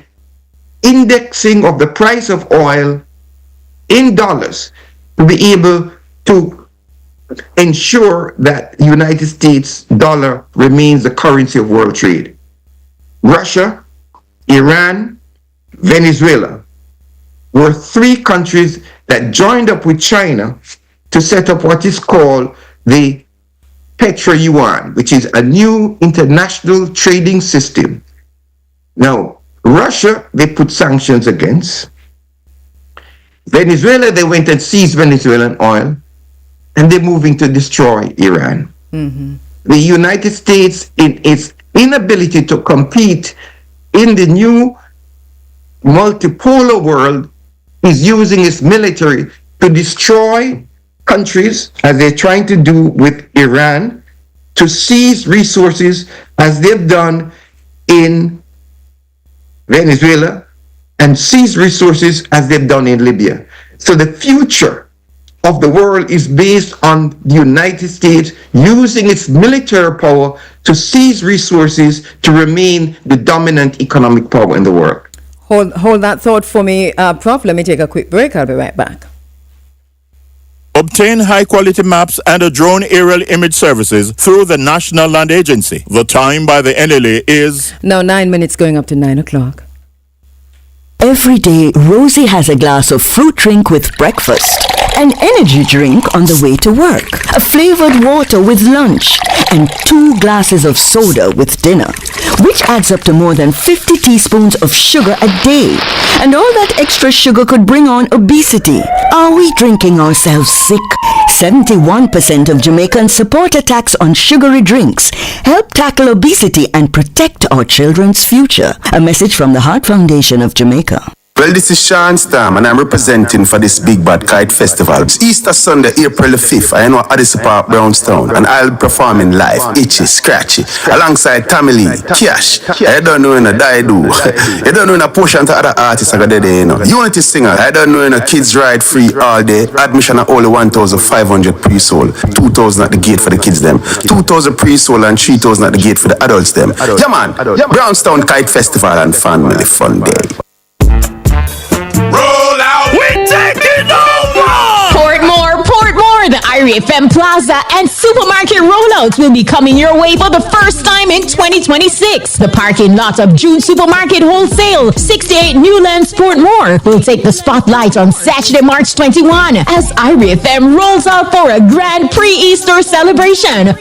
indexing of the price of oil in dollars to be able to ensure that the United States dollar remains the currency of world trade. Russia, Iran, Venezuela were 3 countries that joined up with China to set up what is called the Petro-Yuan, which is a new international trading system. Now, Russia, they put sanctions against. Venezuela, they went and seized Venezuelan oil, and they're moving to destroy Iran. The United States, in its inability to compete in the new multipolar world, is using its military to destroy countries, as they're trying to do with Iran, to seize resources, as they've done in Venezuela, and seize resources as they've done in Libya. So the future of the world is based on the United States using its military power to seize resources to remain the dominant economic power in the world. Hold that thought for me, Prof. Let me take a quick break. I'll be right back. Obtain high-quality maps and a drone aerial image services through the National Land Agency. The time by the NLA is... Now 9 minutes going up to 9 o'clock. Every day, Rosie has a glass of fruit drink with breakfast, an energy drink on the way to work, a flavored water with lunch, and 2 glasses of soda with dinner, which adds up to more than 50 teaspoons of sugar a day. And all that extra sugar could bring on obesity. Are we drinking ourselves sick? 71% of Jamaicans support a tax on sugary drinks. Help tackle obesity and protect our children's future. A message from the Heart Foundation of Jamaica. Well, this is Sean Stam, and I'm representing for this Big Bad Kite Festival. It's Easter Sunday, April the 5th. I know Addison Park, Brownstown, and I'll be performing live, Itchy, Scratchy, alongside Tommy Lee, Cash. I don't know in a Daidu. You don't know in a portion to other artists I got there, you know. Unity singer. I don't know in a kids ride free all day. Admission at only 1,500 pre-sold. 2,000 at the gate for the kids them. 2,000 pre-sold and 3,000 at the gate for the adults them. Yeah man, Brownstown Kite Festival and Family Fun Day. Roll out. We're taking over. Portmore, the Irie FM Plaza and supermarket rollouts will be coming your way for the first time in 2026. The parking lot of June Supermarket Wholesale, 68 Newlands, Portmore, will take the spotlight on Saturday, March 21 as Irie FM rolls out for a grand pre-Easter celebration.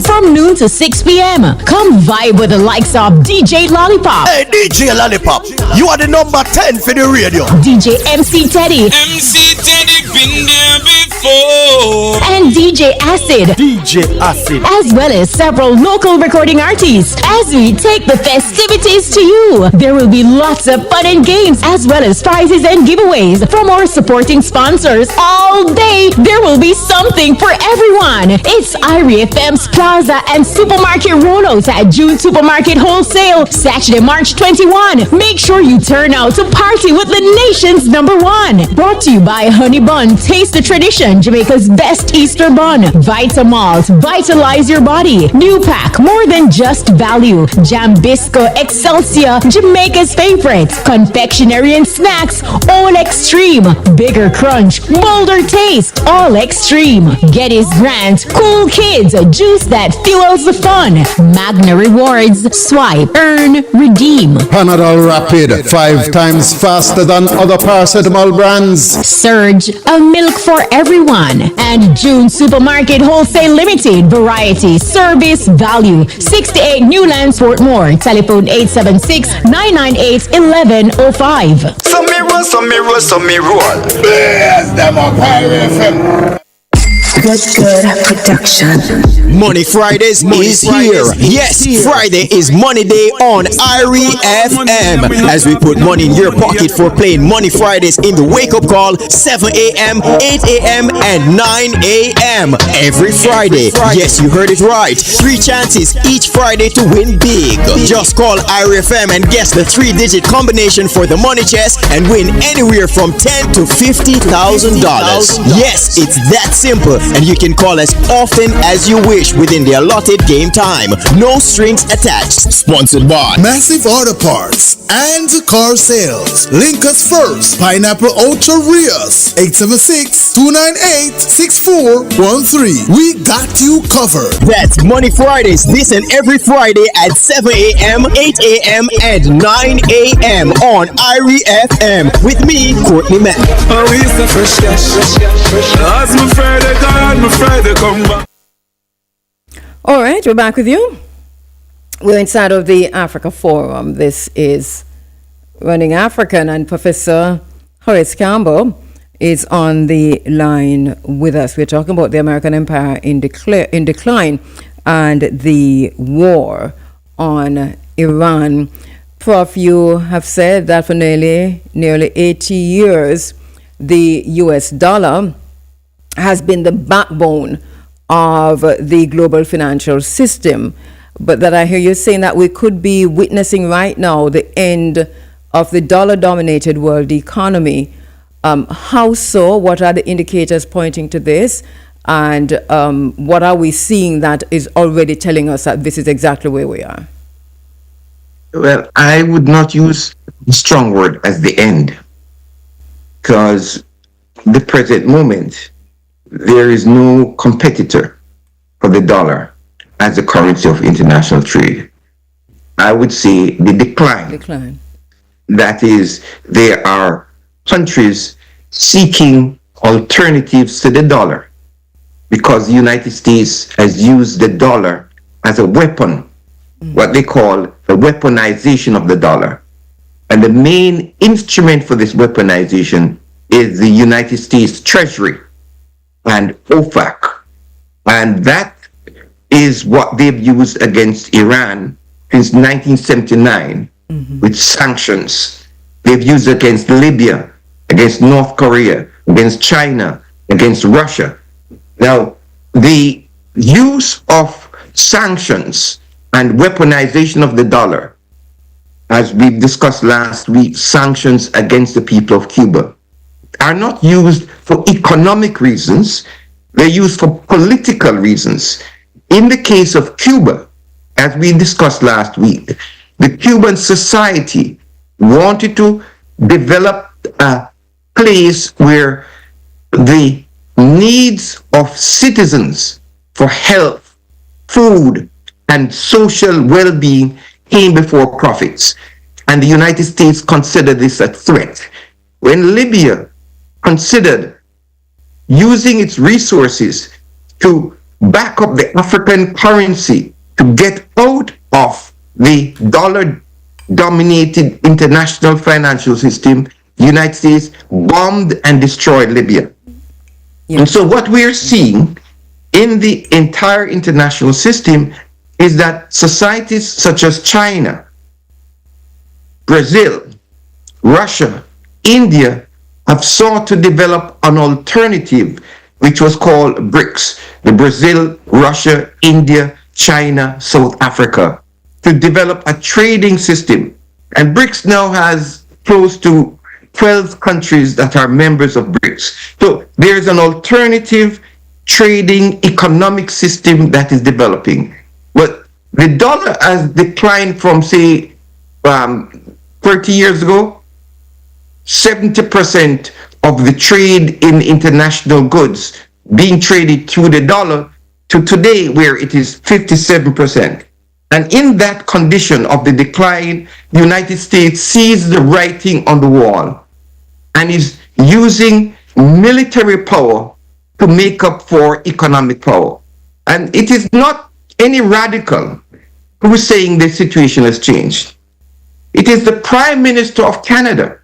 From noon to 6 p.m. Come vibe with the likes of DJ Lollipop. Hey, DJ Lollipop, you are the number 10 for the radio. DJ MC Teddy. MC Teddy been there before. And DJ Acid. As well as several local recording artists. As we take the festivities to you, there will be lots of fun and games as well as prizes and giveaways from our supporting sponsors. All day, there will be something for everyone. It's Irie FM's Plaza and Supermarket rollouts at June Supermarket Wholesale, Saturday, March 21. Make sure you turn out to party with the nation's number one. Brought to you by Honey Bun, taste the tradition, Jamaica's best Easter bun. Vitamalt, vitalize your body. New pack, more than just value. Jambisco Excelsior, Jamaica's favorite. Confectionery and snacks, all extreme. Bigger crunch, bolder taste, all extreme. Getty's Grant, cool kids, juice that fuels the fun. Magna Rewards, swipe, earn, redeem. Panadol Rapid, 5 times faster than other paracetamol brands. Surge, a milk for everyone. And June Supermarket Wholesale Limited, variety, service, value. 68 Newlands, Portmore. Telephone 876-998-1105. Some me roll. Blaze them up, Irie FM. Good production. Money Fridays is here. Yes, Friday is Money Day on Irie FM. As we put money in your pocket for playing Money Fridays in the wake up call 7 a.m., 8 a.m., and 9 a.m. every Friday. Yes, you heard it right. 3 chances each Friday to win big. Just call Irie FM and guess the 3-digit combination for the money chest and win anywhere from $10,000 to $50,000. Yes, it's that simple. And you can call as often as you wish within the allotted game time. No strings attached. Sponsored by Massive Auto Parts and Car Sales. Link us first. Pineapple Ultra Rios. 876-298-6413. We got you covered. That's Money Fridays. This and every Friday at 7 a.m., 8 a.m., and 9 a.m. on Irie FM. With me, Courtney Mack. All right, we're back with you. We're inside of the Africa Forum. This is Running African, and Professor Horace Campbell is on the line with us. We're talking about the American Empire in decline and the war on Iran. Prof, you have said that for nearly 80 years, the U.S. dollar has been the backbone of the global financial system, but that I hear you saying that we could be witnessing right now the end of the dollar-dominated world economy. How so? What are the indicators pointing to this? And what are we seeing that is already telling us that this is exactly where we are? Well, I would not use a strong word as the end, because the present moment, there is no competitor for the dollar as a currency of international trade. I would say the decline. That is, there are countries seeking alternatives to the dollar because the United States has used the dollar as a weapon, what they call the weaponization of the dollar. And the main instrument for this weaponization is the United States Treasury and OFAC. And that is what they've used against Iran since 1979 with sanctions. They've used it against Libya, against North Korea, against China, against Russia. Now, the use of sanctions and weaponization of the dollar, as we discussed last week, sanctions against the people of Cuba, are not used for economic reasons. They're used for political reasons. In the case of Cuba, as we discussed last week, the Cuban society wanted to develop a place where the needs of citizens for health, food, and social well-being came before profits. And the United States considered this a threat. When Libya considered using its resources to back up the African currency to get out of the dollar-dominated international financial system, the United States bombed and destroyed Libya. And so what we're seeing in the entire international system is that societies such as China, Brazil, Russia, India have sought to develop an alternative which was called BRICS, the Brazil, Russia, India, China, South Africa, to develop a trading system. And BRICS now has close to 12 countries that are members of BRICS. So there's an alternative trading economic system that is developing. But the dollar has declined from, say, 30 years ago. 70% of the trade in international goods being traded through the dollar to today where it is 57%. And in that condition of the decline, the United States sees the writing on the wall and is using military power to make up for economic power. And it is not any radical who is saying the situation has changed. It is the Prime Minister of Canada,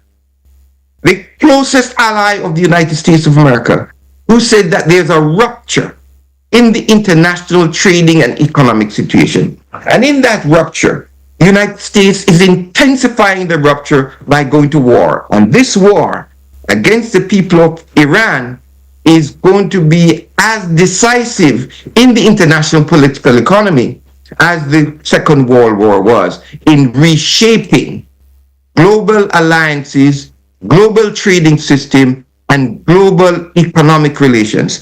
the closest ally of the United States of America, who said that there's a rupture in the international trading and economic situation. And in that rupture, the United States is intensifying the rupture by going to war. And this war against the people of Iran is going to be as decisive in the international political economy as the Second World War was in reshaping global alliances, global trading system, and global economic relations.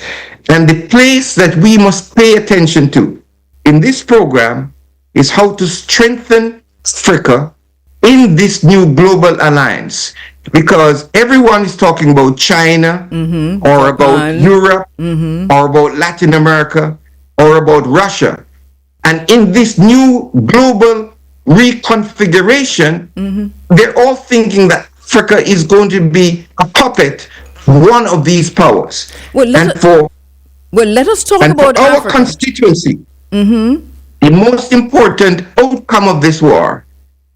And the place that we must pay attention to in this program is how to strengthen Africa in this new global alliance. Because everyone is talking about China, or about Europe, or about Latin America, or about Russia. And in this new global reconfiguration, they're all thinking that Africa is going to be a puppet of one of these powers. Let us talk about our Africa. Constituency. The most important outcome of this war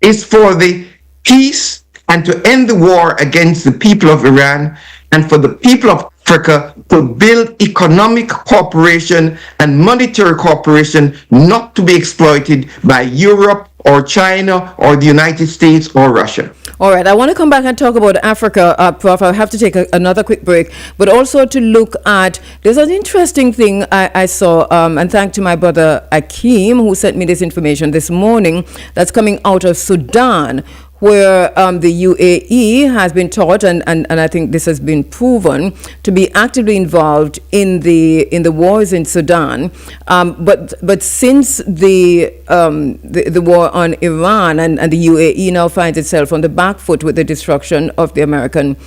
is for the peace and to end the war against the people of Iran, and for the people of Africa to build economic cooperation and monetary cooperation not to be exploited by Europe or China or the United States or Russia. All right, I want to come back and talk about Africa, Prof. I have to take another quick break, but also to look at, there's an interesting thing I saw, and thanks to my brother Akeem, who sent me this information this morning, that's coming out of Sudan, where the UAE has been taught, and I think this has been proven, to be actively involved in the wars in Sudan. But since the war on Iran and the UAE now finds itself on the back foot with the destruction of the American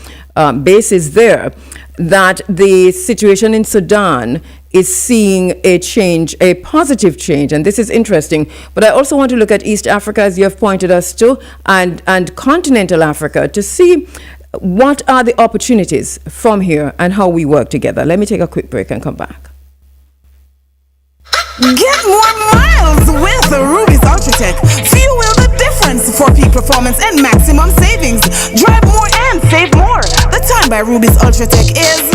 bases there, that the situation in Sudan is seeing a change, a positive change, and this is interesting. But I also want to look at East Africa, as you have pointed us to, and continental Africa, to see what are the opportunities from here and how we work together. Let me take a quick break and come back. Get more miles with Ruby's Ultratech. Fuel the difference for peak performance and maximum savings. Drive more and save more. The time by Ruby's Ultratech is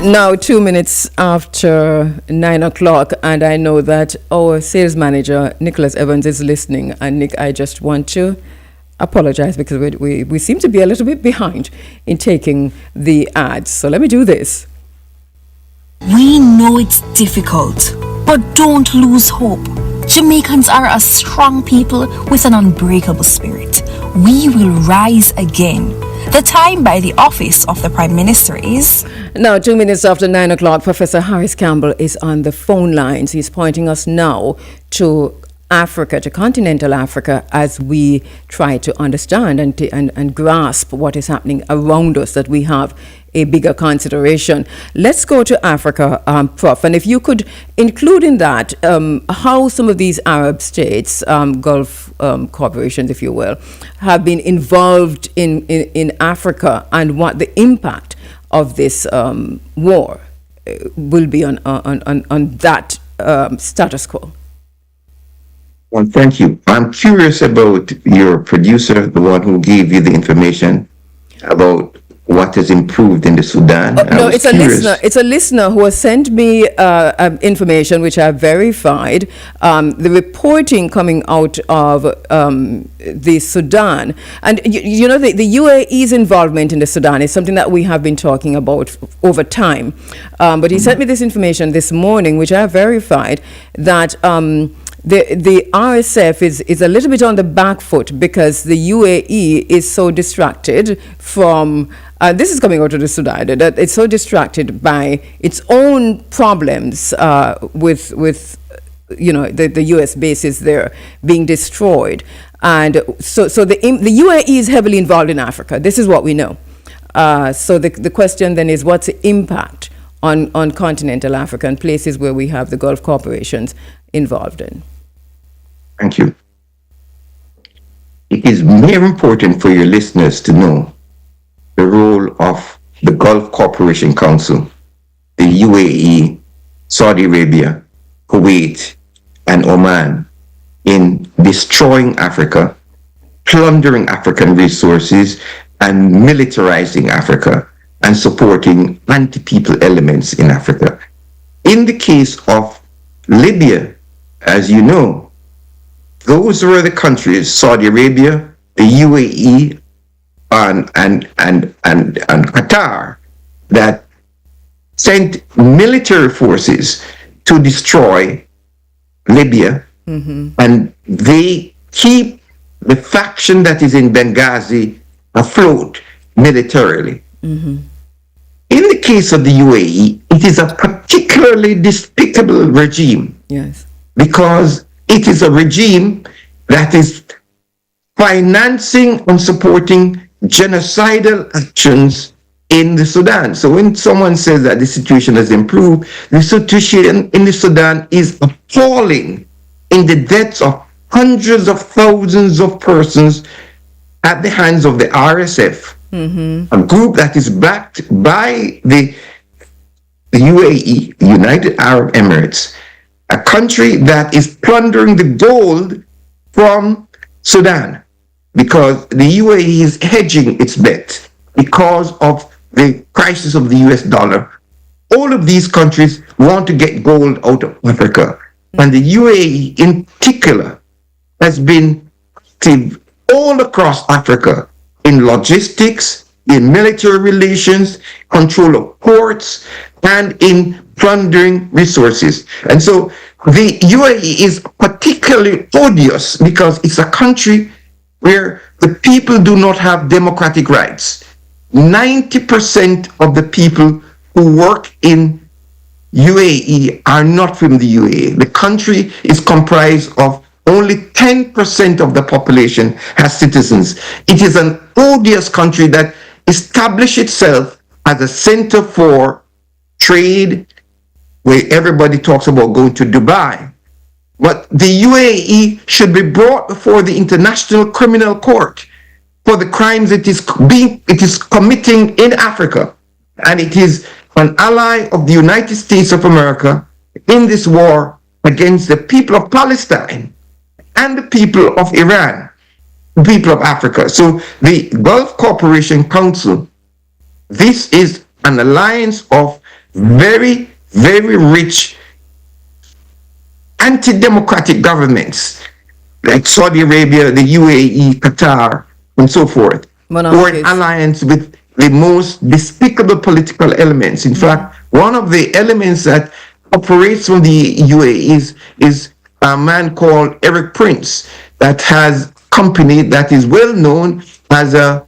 now 2 minutes after 9 o'clock, and I know that our sales manager, Nicholas Evans, is listening. And Nick, I just want to apologize because we seem to be a little bit behind in taking the ads. So let me do this. We know it's difficult, but don't lose hope. Jamaicans are a strong people with an unbreakable spirit. We will rise again. The time by the office of the Prime Minister is... Now, 2 minutes after 9 o'clock, Professor Harris Campbell is on the phone lines. He's pointing us now to Africa, to continental Africa, as we try to understand and grasp what is happening around us, that we have a bigger consideration. Let's go to Africa, Prof. And if you could include in that how some of these Arab states, Gulf corporations, if you will, have been involved in Africa, and what the impact of this war will be on that status quo. Well, thank you. I'm curious about your producer, the one who gave you the information about what has improved in the Sudan. No, it's a listener. It's a listener who has sent me information which I verified. The reporting coming out of the Sudan, and you know, the UAE's involvement in the Sudan is something that we have been talking about over time. But he sent me this information this morning, which I verified, that the RSF is a little bit on the back foot because the UAE is so distracted from, this is coming out of the Sudan, that it's so distracted by its own problems with you know, the US bases there being destroyed. And so the UAE is heavily involved in Africa. This is what we know. So the question then is, what's the impact on continental Africa and places where we have the Gulf corporations involved in? Thank you. It is very important for your listeners to know the role of the Gulf Cooperation Council, the UAE, Saudi Arabia, Kuwait, and Oman in destroying Africa, plundering African resources, and militarizing Africa, and supporting anti-people elements in Africa. In the case of Libya, as you know, those were the countries, Saudi Arabia, the UAE, and Qatar, that sent military forces to destroy Libya, and they keep the faction that is in Benghazi afloat militarily. In the case of the UAE, it is a particularly despicable regime. Yes. Because it is a regime that is financing and supporting genocidal actions in the Sudan. So when someone says that the situation has improved, the situation in the Sudan is appalling in the deaths of hundreds of thousands of persons at the hands of the RSF, a group that is backed by the UAE, the United Arab Emirates, a country that is plundering the gold from Sudan, because the UAE is hedging its bet because of the crisis of the US dollar. All of these countries want to get gold out of Africa, and the UAE in particular has been active all across Africa in logistics, in military relations, control of ports, and in plundering resources. And so the UAE is particularly odious because it's a country where the people do not have democratic rights. 90% of the people who work in UAE are not from the UAE. The country is comprised of only 10% of the population has citizens. It is an odious country that established itself as a center for trade, where everybody talks about going to Dubai. But the UAE should be brought before the International Criminal Court for the crimes it is committing in Africa. And it is an ally of the United States of America in this war against the people of Palestine and the people of Iran, the people of Africa. So the Gulf Cooperation Council, this is an alliance of very, very rich anti-democratic governments like Saudi Arabia, the UAE, Qatar, and so forth, or in Monarchies. alliance with the most despicable political elements. In fact, one of the elements that operates from the UAE is a man called Eric Prince that has company that is well known as a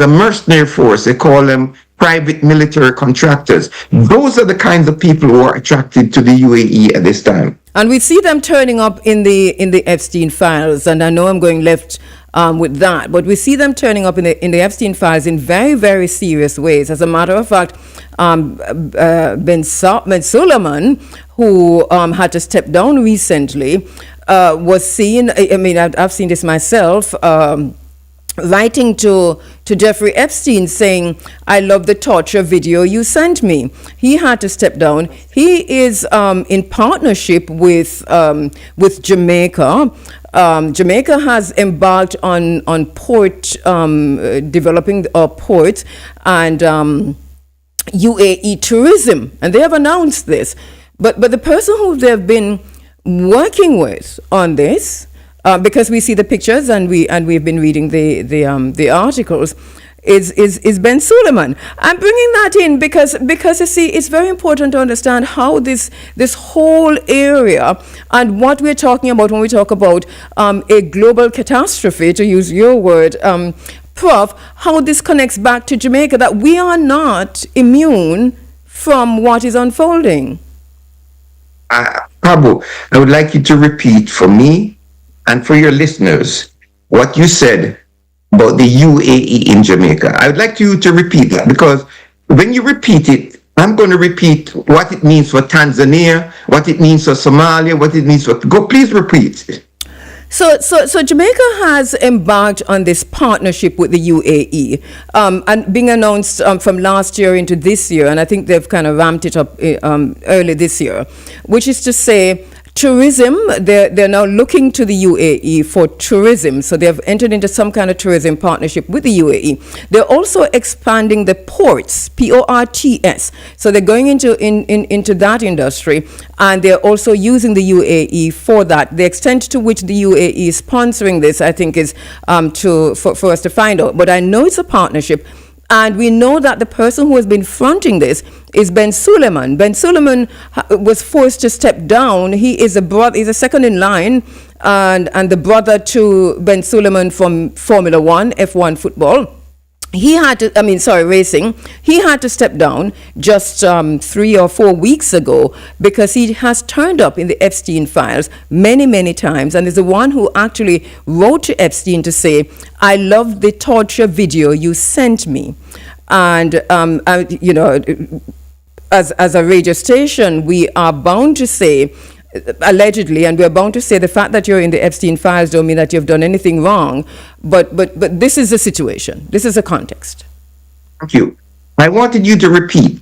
mercenary force. They call them private military contractors. Those are the kinds of people who are attracted to the UAE at this time. And we see them turning up in the Epstein files, and I know I'm going left with that, but we see them turning up in the Epstein files in very, very serious ways. As a matter of fact, Ben Suleiman, who had to step down recently, was seen, I mean, I've seen this myself, writing to Jeffrey Epstein saying, "I love the torture video you sent me." He had to step down. He is in partnership with Jamaica. Jamaica has embarked on port, developing a port and UAE tourism, and they have announced this. But the person who they've been working with on this, because we see the pictures and we've been reading the articles, is Ben Suleiman. I'm bringing that in because you see, it's very important to understand how this whole area and what we're talking about when we talk about a global catastrophe, to use your word, Prof, how this connects back to Jamaica, that we are not immune from what is unfolding. Pablo, I would like you to repeat for me and for your listeners what you said about the UAE in Jamaica. I would like you to repeat that, because when you repeat it, I'm going to repeat what it means for Tanzania, what it means for Somalia, what it means for... Please repeat. So Jamaica has embarked on this partnership with the UAE, and being announced from last year into this year, and I think they've kind of ramped it up early this year, which is to say, tourism, they're now looking to the UAE for tourism. So they've entered into some kind of tourism partnership with the UAE. They're also expanding the ports, P-O-R-T-S. So they're going into that industry, and they're also using the UAE for that. The extent to which the UAE is sponsoring this, I think, is for us to find out. But I know it's a partnership. And we know that the person who has been fronting this is Ben Suleiman. Ben Suleiman was forced to step down. He is he's a second in line, and the brother to Ben Suleiman from Formula One, F1 football. He had to, racing. He had to step down just 3 or 4 weeks ago because he has turned up in the Epstein files many, many times, and is the one who actually wrote to Epstein to say, "I love the torture video you sent me." And, as a radio station, we are bound to say, allegedly, and we're bound to say the fact that you're in the Epstein files don't mean that you've done anything wrong, but this is the situation. This is a context. Thank you. I wanted you to repeat,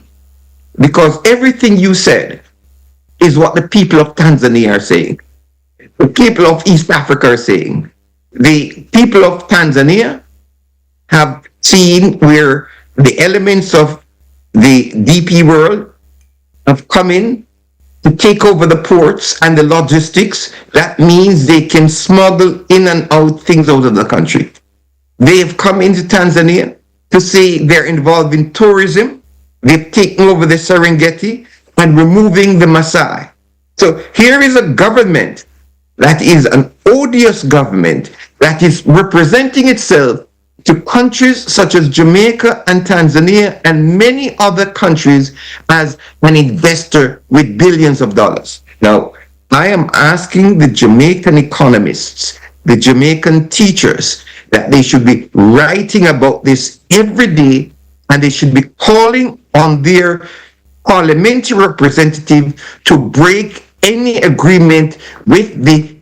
because everything you said is what the people of Tanzania are saying. The people of East Africa are saying. The people of Tanzania have seen where the elements of the DP world have come in to take over the ports and the logistics. That means they can smuggle in and out things out of the country. They have come into Tanzania to say they're involved in tourism. They've taken over the Serengeti and removing the Maasai. So here is a government that is an odious government that is representing itself to countries such as Jamaica and Tanzania and many other countries as an investor with billions of dollars. Now, I am asking the Jamaican economists, the Jamaican teachers, that they should be writing about this every day, and they should be calling on their parliamentary representative to break any agreement with the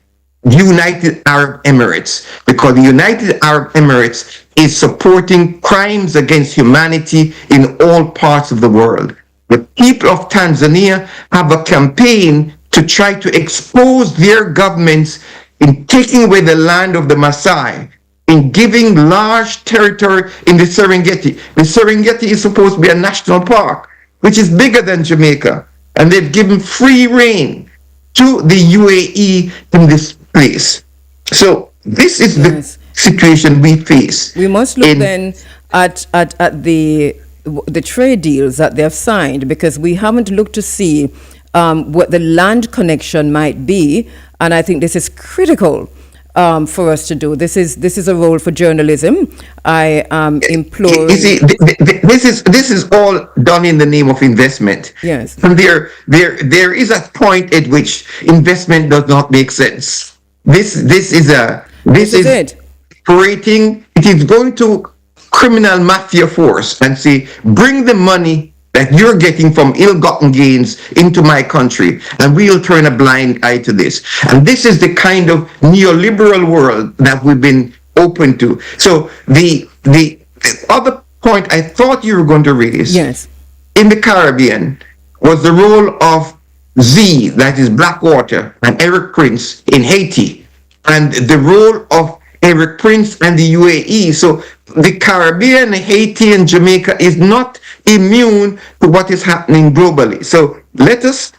United Arab Emirates, because the United Arab Emirates is supporting crimes against humanity in all parts of the world. The people of Tanzania have a campaign to try to expose their governments in taking away the land of the Maasai, in giving large territory in the Serengeti. The Serengeti is supposed to be a national park, which is bigger than Jamaica, and they've given free rein to the UAE in this place. So this is situation we face. We must look then at the trade deals that they have signed, because we haven't looked to see what the land connection might be, and I think this is critical for us to do. This is a role for journalism. I implore. You see, this is all done in the name of investment. Yes. And there is a point at which investment does not make sense. This is operating. It is going to criminal mafia force and say, bring the money that you're getting from ill-gotten gains into my country, and we'll turn a blind eye to this. And this is the kind of neoliberal world that we've been open to. So the other point I thought you were going to raise, yes, in the Caribbean was the role of Z, that is Blackwater, and Eric Prince in Haiti, and the role of Eric Prince and the UAE. So the Caribbean, Haiti, and Jamaica is not immune to what is happening globally. So let us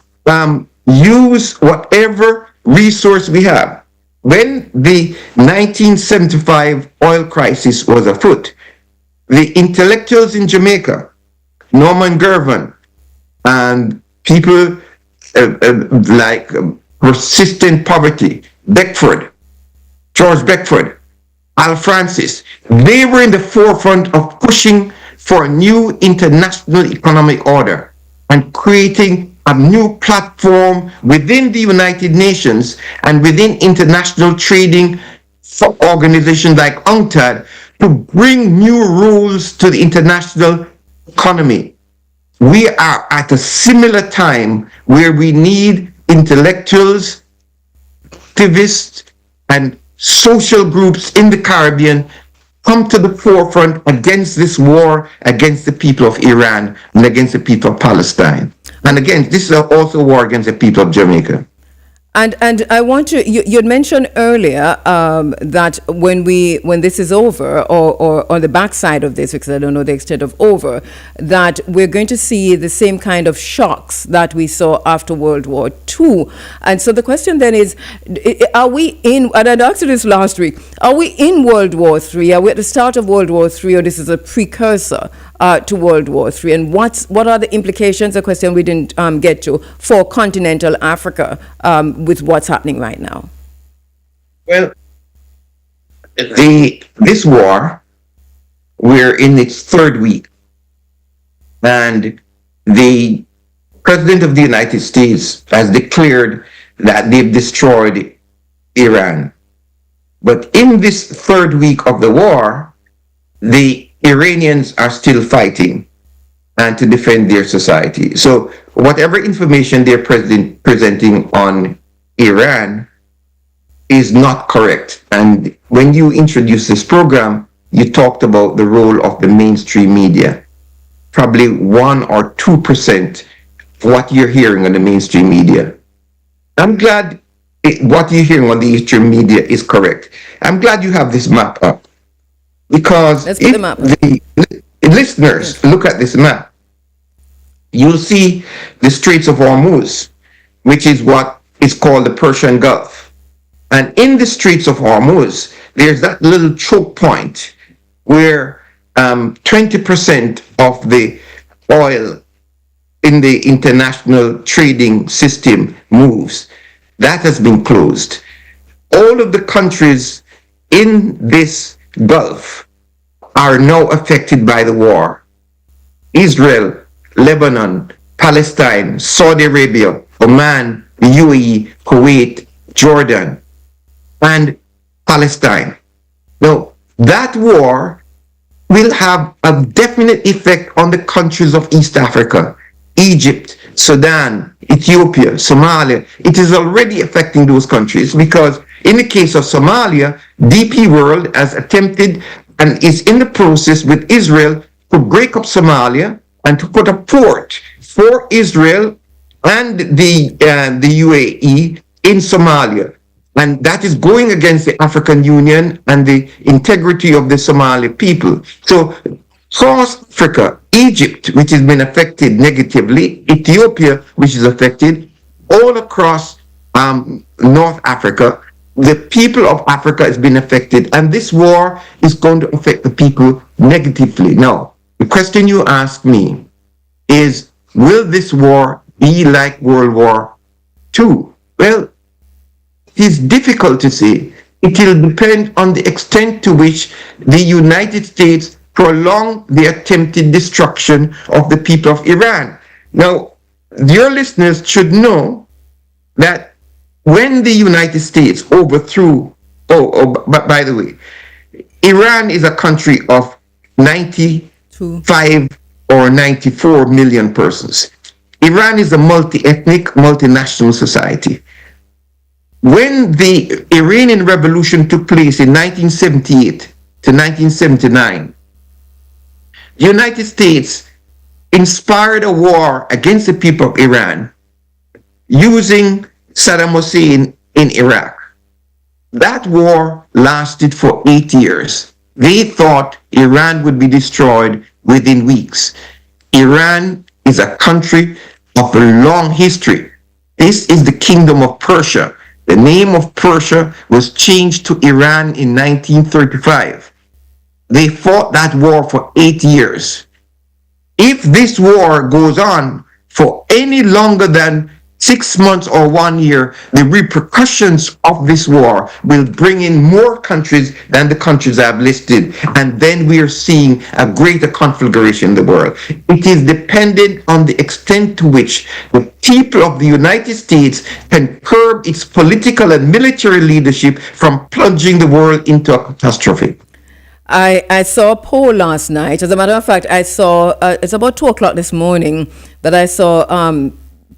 use whatever resource we have. When the 1975 oil crisis was afoot, the intellectuals in Jamaica, Norman Gervin, and people like Persistent Poverty, George Beckford, Al Francis, they were in the forefront of pushing for a new international economic order and creating a new platform within the United Nations and within international trading organizations like UNCTAD to bring new rules to the international economy. We are at a similar time where we need intellectuals, activists, and social groups in the Caribbean come to the forefront against this war against the people of Iran and against the people of Palestine. And again, this is also a war against the people of Jamaica. And I want to, you had mentioned earlier that when this is over, or on the backside of this, because I don't know the extent of over, that we're going to see the same kind of shocks that we saw after World War II. And so the question then is, are we in, and I asked you this last week, are we in World War III? Are we at the start of World War III, or this is a precursor to World War III? And what are the implications, a question we didn't get to, for continental Africa with what's happening right now? Well, this war, we're in its third week, and the President of the United States has declared that they've destroyed Iran. But in this third week of the war, the Iranians are still fighting and to defend their society. So whatever information they're presenting on Iran is not correct. And when you introduced this program, you talked about the role of the mainstream media. Probably 1 or 2% of what you're hearing on the mainstream media. I'm glad what you're hearing on the mainstream media is correct. I'm glad you have this map up, because if the listeners look at this map, you'll see the Straits of Hormuz, which is what is called the Persian Gulf. And in the Straits of Hormuz, there's that little choke point where 20% of the oil in the international trading system moves. That has been closed. All of the countries in this Gulf are now affected by the war. Israel, Lebanon, Palestine, Saudi Arabia, Oman, the UAE, Kuwait, Jordan, and Palestine. Now, that war will have a definite effect on the countries of East Africa, Egypt, Sudan, Ethiopia, Somalia. It is already affecting those countries because in the case of Somalia, DP World has attempted and is in the process with Israel to break up Somalia and to put a port for Israel and the UAE in Somalia. And that is going against the African Union and the integrity of the Somali people. So South Africa, Egypt, which has been affected negatively, Ethiopia, which is affected, all across North Africa, the people of Africa has been affected, and this war is going to affect the people negatively. Now, the question you ask me is, will this war be like World War II? Well, it is difficult to say. It will depend on the extent to which the United States prolong the attempted destruction of the people of Iran. Now, your listeners should know that when the United States overthrew, but by the way, Iran is a country of 95 or 94 million persons. Iran is a multi-ethnic, multinational society. When the Iranian Revolution took place in 1978 to 1979, the United States inspired a war against the people of Iran using Saddam Hussein in Iraq. That war lasted for 8 years. They thought Iran would be destroyed within weeks. Iran is a country of a long history. This is the Kingdom of Persia. The name of Persia was changed to Iran in 1935. They fought that war for 8 years. If this war goes on for any longer than 6 months or 1 year, the repercussions of this war will bring in more countries than the countries I've listed. And then we are seeing a greater conflagration in the world. It is dependent on the extent to which the people of the United States can curb its political and military leadership from plunging the world into a catastrophe. I saw a poll last night. As a matter of fact, I saw, it's about 2 o'clock this morning, that I saw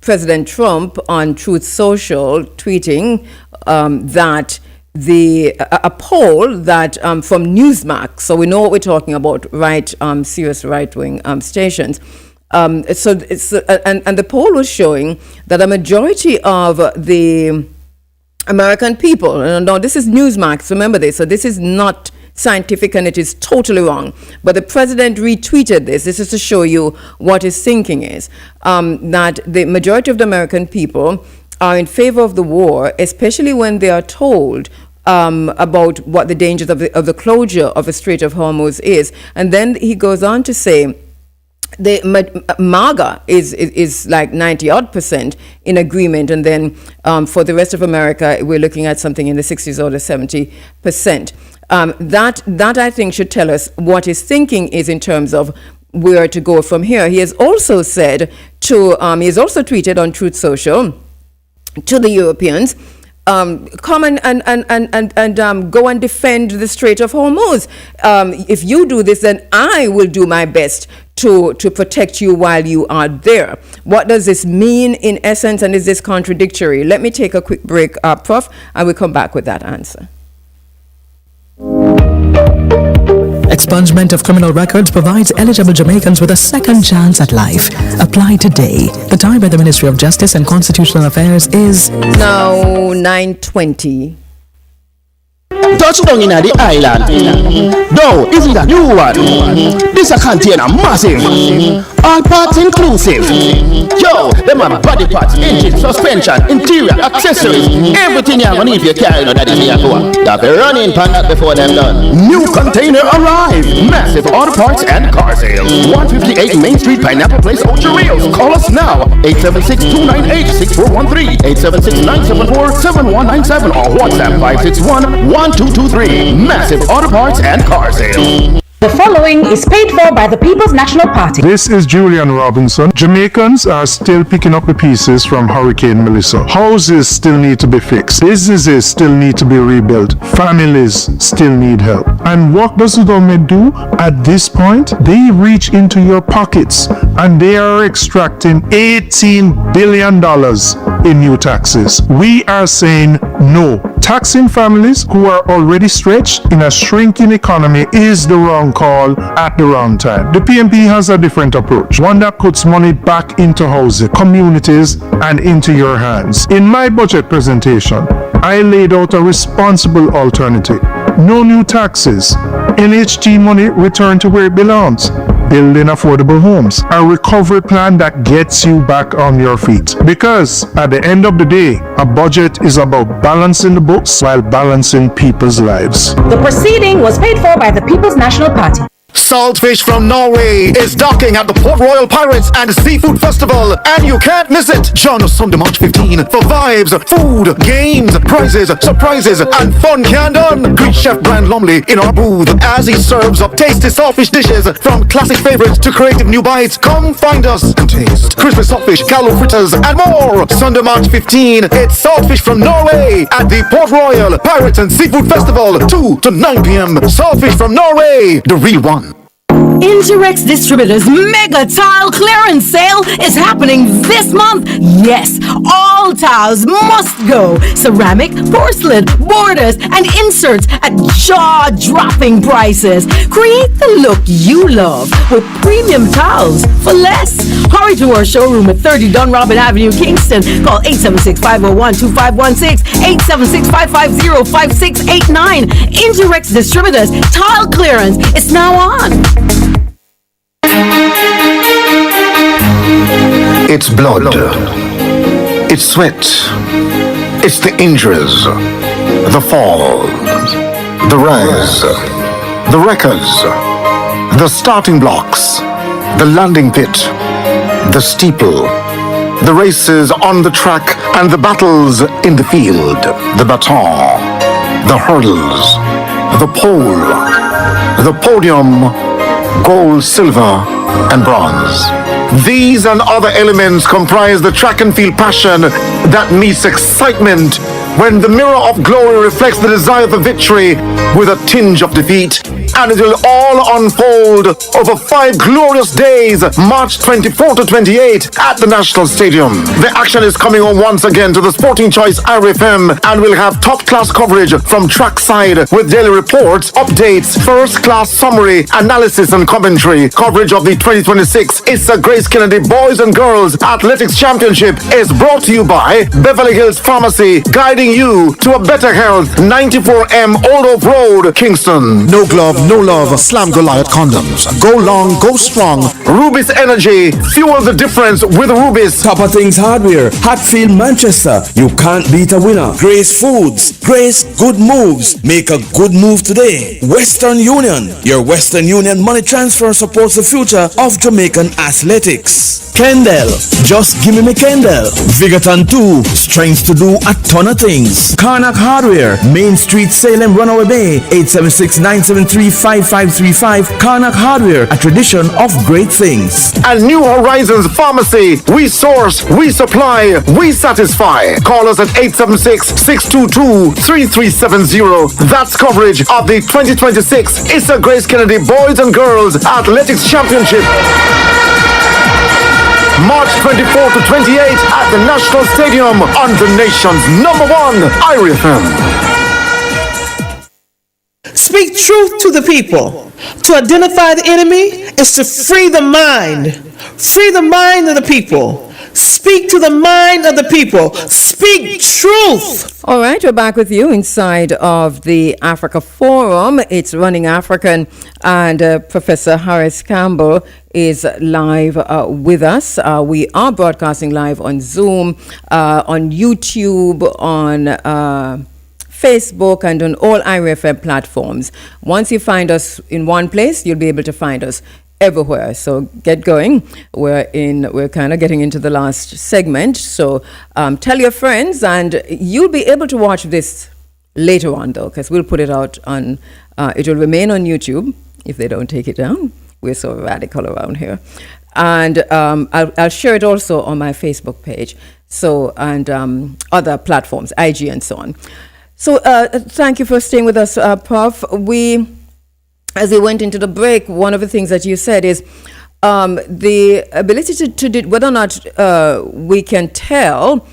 President Trump on Truth Social tweeting that a poll that from Newsmax, so we know what we're talking about, right? Serious right-wing stations. And the poll was showing that a majority of the American people, now this is Newsmax, remember this, so this is not scientific and it is totally wrong. But the president retweeted this. This is to show you what his thinking is, that the majority of the American people are in favor of the war, especially when they are told about what the dangers of the closure of the Strait of Hormuz is. And then he goes on to say, the MAGA is like 90% in agreement, and then for the rest of America, we're looking at something in the 60s or the 70%. That I think should tell us what his thinking is in terms of where to go from here. He has also said he has also tweeted on Truth Social to the Europeans, come and go and defend the Strait of Hormuz. If you do this, then I will do my best to protect you while you are there. What does this mean in essence, and is this contradictory? Let me take a quick break, Prof, and we'll come back with that answer. Expungement of criminal records provides eligible Jamaicans with a second chance at life. Apply today. The time by the Ministry of Justice and Constitutional Affairs is now 9:20. Touchdown in the island. No, isn't a new one. This a container massive. All parts inclusive. Yo, them have body parts, engine, suspension, interior, accessories, everything you need if you carry no that is here for. That be running pan that before them done. New container arrived. Massive auto parts and car sales. 158 Main Street, Pineapple Place, Ocho Rios. Call us now. 876-298-6413, 876-974-7197, or WhatsApp 561-1223. Massive auto parts and car sales. The following is paid for by the People's National Party. This is Julian Robinson. Jamaicans are still picking up the pieces from Hurricane Melissa. Houses still need to be fixed. Businesses still need to be rebuilt. Families still need help. And what does the government do at this point? They reach into your pockets and they are extracting $18 billion in new taxes. We are saying no. Taxing families who are already stretched in a shrinking economy is the wrong call at the wrong time. The PNP has a different approach, one that puts money back into housing, communities, and into your hands. In my budget presentation, I laid out a responsible alternative. No new taxes, NHT money returned to where it belongs. Building affordable homes. A recovery plan that gets you back on your feet. Because at the end of the day, a budget is about balancing the books while balancing people's lives. The proceeding was paid for by the People's National Party. Saltfish from Norway is docking at the Port Royal Pirates and Seafood Festival, and you can't miss it. Join us Sunday, March 15 for vibes, food, games, prizes, surprises, and fun can done. Greet Chef Brian Lumley in our booth as he serves up tasty saltfish dishes from classic favorites to creative new bites. Come find us and taste crispy saltfish, callo fritters, and more. Sunday, March 15, it's Saltfish from Norway at the Port Royal Pirates and Seafood Festival, 2 to 9 p.m. Saltfish from Norway, the real one. Interex Distributors Mega Tile Clearance Sale is happening this month. Yes, all tiles must go. Ceramic, porcelain, borders, and inserts at jaw-dropping prices. Create the look you love with premium tiles for less. Hurry to our showroom at 30 Dunrobin Avenue, Kingston. Call 876-501-2516, 876-550-5689. Interex Distributors Tile Clearance is now on. It's blood. It's sweat. It's the injuries, the fall, the rise, the records, the starting blocks, the landing pit, the steeple, the races on the track and the battles in the field, the baton, the hurdles, the pole, the podium, gold, silver, and bronze. These and other elements comprise the track and field passion that meets excitement when the mirror of glory reflects the desire for victory with a tinge of defeat. And it will all unfold over 5 glorious days, March 24 to 28 at the National Stadium. The action is coming on once again to the Sporting Choice IRFM, and we'll have top-class coverage from trackside with daily reports, updates, first-class summary, analysis and commentary. Coverage of the 2026 Issa Grace Kennedy Boys and Girls Athletics Championship is brought to you by Beverly Hills Pharmacy, guiding you to a better health. 94M Old Oak Road, Kingston. No glove, no love, Slam Goliath condoms. Go long, go strong. Rubis Energy, fuel the difference with Rubis. Top of Things Hardware, Hatfield, Manchester. You can't beat a winner. Grace Foods, Grace Good Moves. Make a good move today. Western Union, your Western Union money transfer supports the future of Jamaican athletics. Kendall, just give me Kendall. Vigaton 2, strength to do a ton of things. Karnak Hardware, Main Street, Salem, Runaway Bay, 876-973-5535. Karnak Hardware, a tradition of great things. And New Horizons Pharmacy, we source, we supply, we satisfy. Call us at 876-622-3370. That's coverage of the 2026 Issa Grace Kennedy Boys and Girls Athletics Championship. March 24 to 28 at the National Stadium on the nation's #1 IRFM. Speak truth to the people. To identify the enemy is to free the mind. Free the mind of the people. Speak to the mind of the people. Speak truth. All right, we're back with you inside of the Africa Forum. It's Running African, and Professor Harris Campbell is live with us. We are broadcasting live on Zoom, on YouTube, on Facebook, and on all IRFM platforms. Once you find us in one place, you'll be able to find us everywhere. So get going. We're kind of getting into the last segment. So tell your friends, and you'll be able to watch this later on, though, because we'll put it out on. It will remain on YouTube if they don't take it down. We're so radical around here, and I'll share it also on my Facebook page. So and other platforms, IG and so on. So thank you for staying with us, Prof. As we went into the break, one of the things that you said is the ability to whether or not we can tell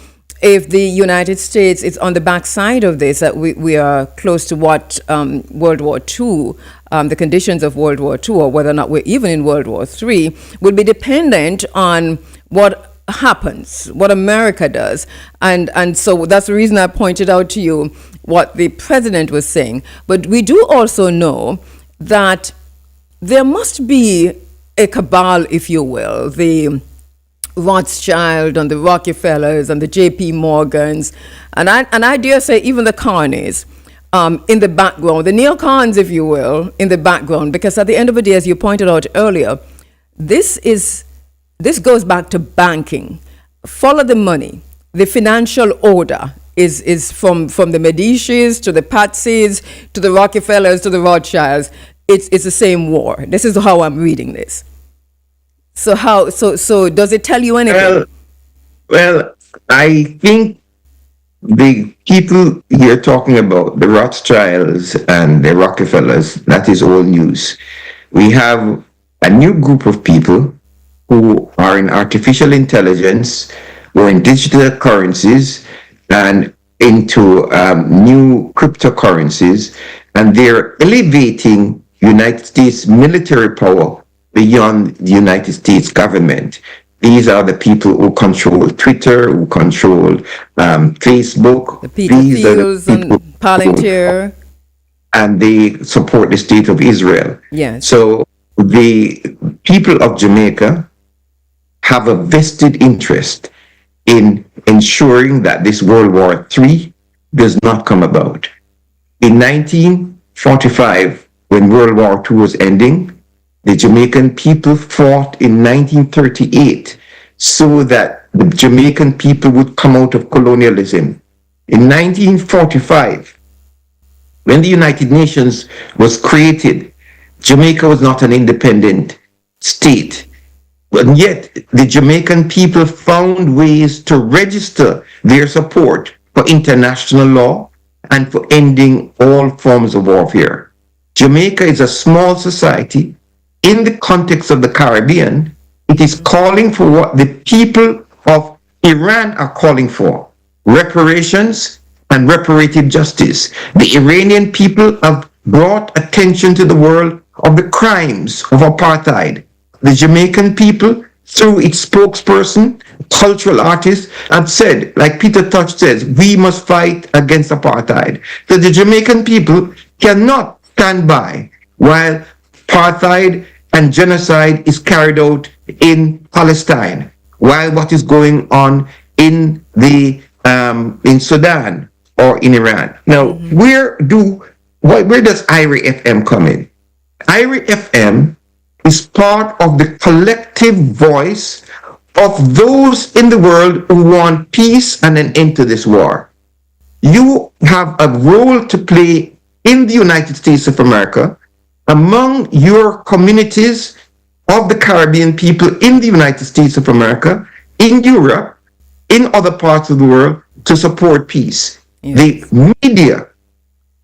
if the United States is on the backside of this, that we are close to what World War II, the conditions of World War II, or whether or not we're even in World War III, will be dependent on what happens, what America does. And so that's the reason I pointed out to you what the president was saying. But we do also know that there must be a cabal, if you will, the Rothschild and the Rockefellers and the J.P. Morgans, and I dare say even the Carneys in the background, the neocons, if you will, in the background, because at the end of the day, as you pointed out earlier, this goes back to banking. Follow the money. The financial order is from the Medicis to the Patsis to the Rockefellers to the Rothschilds. It's the same war. This is how I'm reading this. So does it tell you anything? Well, I think the people you're talking about, the Rothschilds and the Rockefellers, that is old news. We have a new group of people who are in artificial intelligence, or in digital currencies, and into new cryptocurrencies, and they're elevating United States military power beyond the United States government. These are the people who control Twitter, who control Facebook. The Peter Thiels and Palantir. And they support the state of Israel. Yes. So the people of Jamaica have a vested interest in ensuring that this World War III does not come about. In 1945, when World War II was ending, the Jamaican people fought in 1938 so that the Jamaican people would come out of colonialism. In 1945, when the United Nations was created, Jamaica was not an independent state. But yet, the Jamaican people found ways to register their support for international law and for ending all forms of warfare. Jamaica is a small society. In the context of the Caribbean, it is calling for what the people of Iran are calling for: reparations and reparative justice. The Iranian people have brought attention to the world of the crimes of apartheid. The Jamaican people, through its spokesperson, cultural artists, have said, like Peter Touch says, we must fight against apartheid. So the Jamaican people cannot stand by while apartheid and genocide is carried out in Palestine, while what is going on in Sudan or in Iran. Now, where does IRI FM come in? IRI FM is part of the collective voice of those in the world who want peace and an end to this war. You have a role to play in the United States of America, among your communities of the Caribbean people in the United States of America, in Europe, in other parts of the world, to support peace. Yes. The media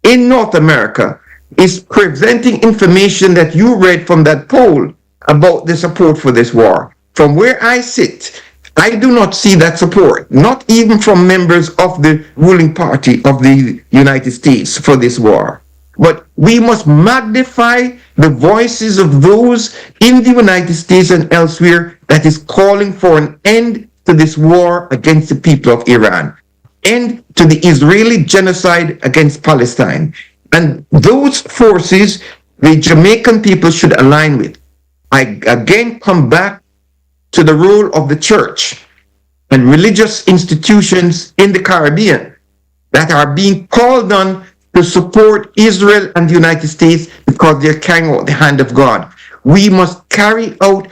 in North America is presenting information that you read from that poll about the support for this war. From where I sit, I do not see that support, not even from members of the ruling party of the United States for this war. But we must magnify the voices of those in the United States and elsewhere that is calling for an end to this war against the people of Iran, end to the Israeli genocide against Palestine. And those forces the Jamaican people should align with. I again come back to the role of the church and religious institutions in the Caribbean that are being called on to support Israel and the United States because they're carrying out the hand of God. We must carry out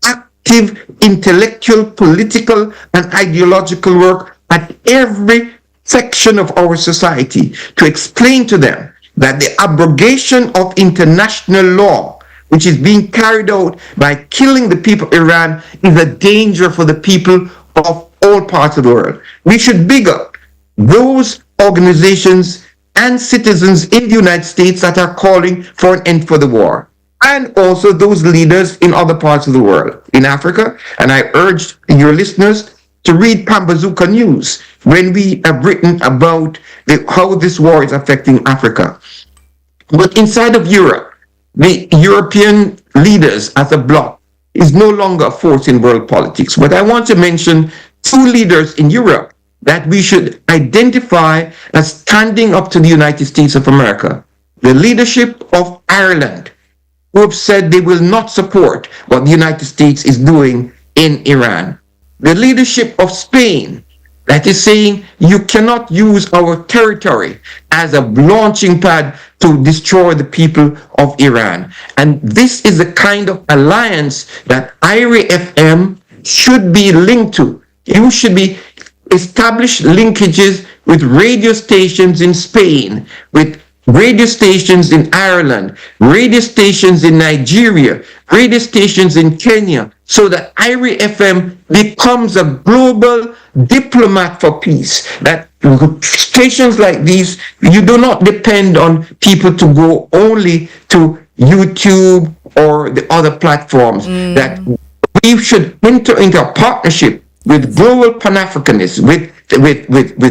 active intellectual, political, and ideological work at every section of our society to explain to them that the abrogation of international law, which is being carried out by killing the people of Iran, is a danger for the people of all parts of the world. We should big up those organizations and citizens in the United States that are calling for an end for the war, and also those leaders in other parts of the world, in Africa. And I urge your listeners to read Pambazuka News when we have written about how this war is affecting Africa. But inside of Europe, the European leaders as a bloc is no longer a force in world politics. But I want to mention two leaders in Europe that we should identify as standing up to the United States of America. The leadership of Ireland who have said they will not support what the United States is doing in Iran. The leadership of Spain that is saying you cannot use our territory as a launching pad to destroy the people of Iran. And this is the kind of alliance that IRI FM should be linked to. You should be establish linkages with radio stations in Spain, with radio stations in Ireland, radio stations in Nigeria, radio stations in Kenya, so that IRI FM becomes a global diplomat for peace. That stations like these, you do not depend on people to go only to YouTube or the other platforms. That we should enter into a partnership with global Pan-Africanists, with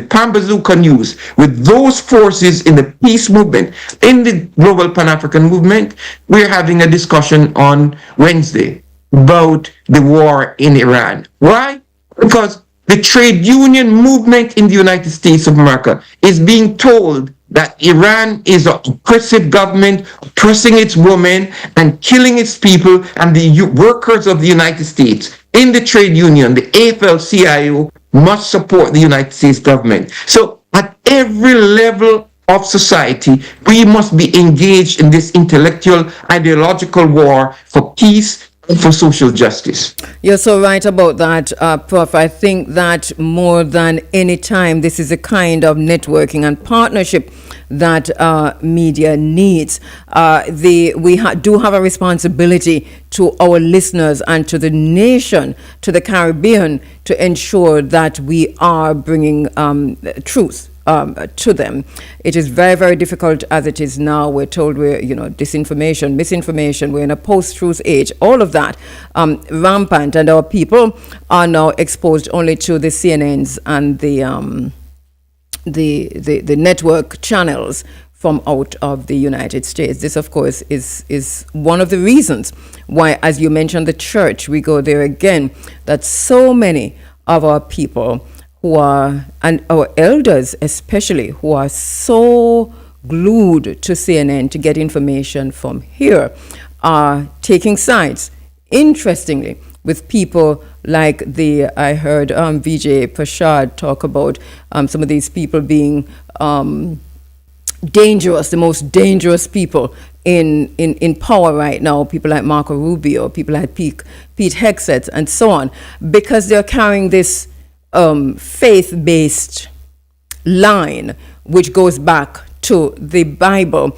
Pambazuka News, with those forces in the peace movement, in the global Pan-African movement. We're having a discussion on Wednesday about the war in Iran. Why? Because the trade union movement in the United States of America is being told that Iran is an oppressive government, oppressing its women and killing its people, and the workers of the United States in the trade union, the AFL-CIO, must support the United States government. So at every level of society, we must be engaged in this intellectual, ideological war for peace and for social justice. You're so right about that, Prof. I think that more than any time, this is a kind of networking and partnership that media needs. We do have a responsibility to our listeners and to the nation, to the Caribbean, to ensure that we are bringing truth to them. It is very, very difficult as it is now. We're told we're, disinformation, misinformation, we're in a post-truth age, all of that rampant, and our people are now exposed only to the CNNs and the network channels from out of the United States. This, of course, is one of the reasons why, as you mentioned, the church, we go there again, that so many of our people who are, and our elders especially, who are so glued to CNN to get information from here, are taking sides, interestingly, with people like I heard Vijay Prashad talk about some of these people being dangerous, the most dangerous people in power right now, people like Marco Rubio, people like Pete Hegseth, and so on, because they're carrying this faith-based line, which goes back to the Bible.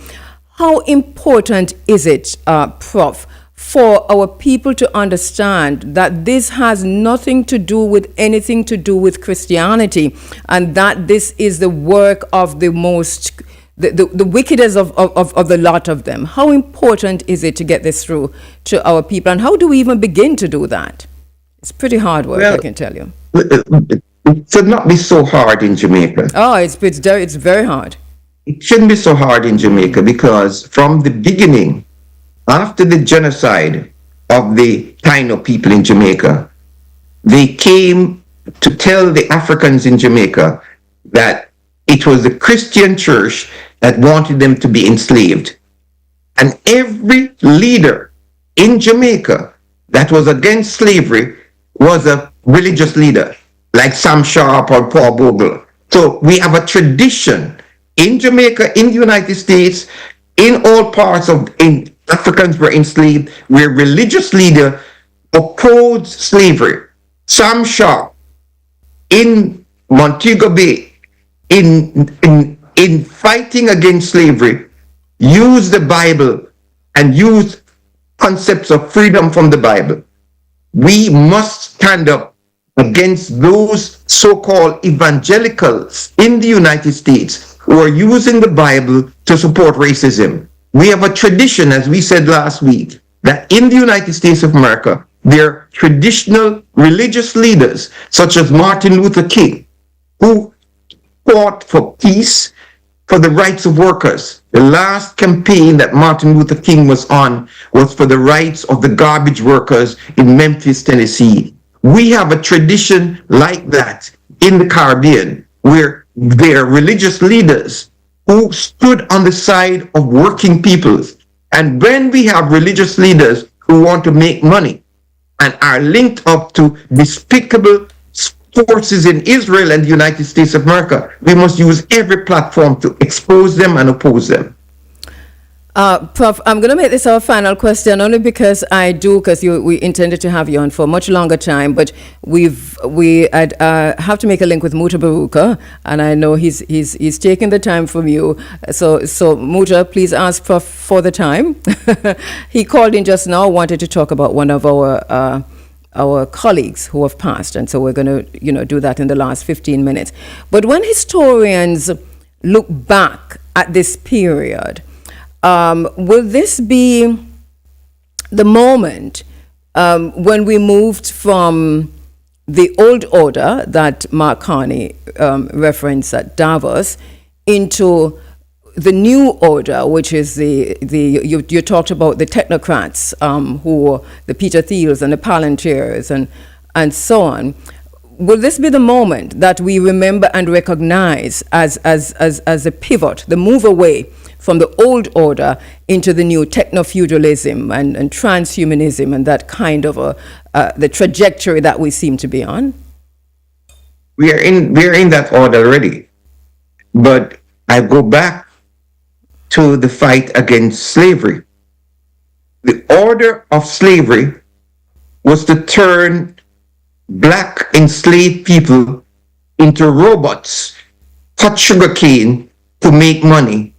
How important is it, Prof., for our people to understand that this has nothing to do with anything to do with Christianity, and that this is the work of the wickedest of the lot of them? How important is it to get this through to our people, and how do we even begin to do that? It's pretty hard work, I can tell you. It should not be so hard in Jamaica. Oh, it's very hard. It shouldn't be so hard in Jamaica, because from the beginning, after the genocide of the Taino people in Jamaica, they came to tell the Africans in Jamaica that it was the Christian church that wanted them to be enslaved. And every leader in Jamaica that was against slavery was a religious leader, like Sam Sharp or Paul Bogle. So we have a tradition in Jamaica, in the United States, in all parts of Africans were enslaved, where religious leader opposed slavery. Sam Sharp in Montego Bay, in fighting against slavery, used the Bible and used concepts of freedom from the Bible. We must stand up against those so-called evangelicals in the United States who are using the Bible to support racism. We have a tradition, as we said last week, that in the United States of America, there are traditional religious leaders, such as Martin Luther King, who fought for peace, for the rights of workers. The last campaign that Martin Luther King was on was for the rights of the garbage workers in Memphis, Tennessee. We have a tradition like that in the Caribbean, where there are religious leaders who stood on the side of working people And when we have religious leaders who want to make money and are linked up to despicable forces in Israel and the United States of America, we must use every platform to expose them and oppose them. Prof, I'm going to make this our final question only because we intended to have you on for a much longer time, but we have to make a link with Muta Baruka, and I know he's taking the time from you. So Muta, please ask Prof for the time. He called in just now, wanted to talk about one of our colleagues who have passed, and so we're going to do that in the last 15 minutes. But when historians look back at this period, will this be the moment when we moved from the old order that Mark Carney referenced at Davos into the new order, which is you talked about the technocrats, who the Peter Thiels and the Palantirs and so on. Will this be the moment that we remember and recognize as a pivot, the move away from the old order into the new techno-feudalism and transhumanism and that kind of the trajectory that we seem to be on? We are in that order already. But I go back to the fight against slavery. The order of slavery was to turn black enslaved people into robots, cut sugarcane to make money,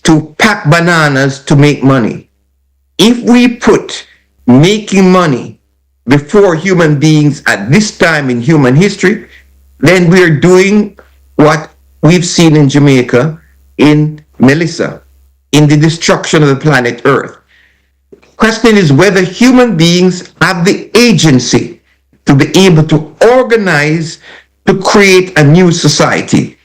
to pack bananas to make money. If we put making money before human beings at this time in human history, then we're doing what we've seen in Jamaica, in Melissa, in the destruction of the planet Earth. Question is whether human beings have the agency to be able to organize to create a new society.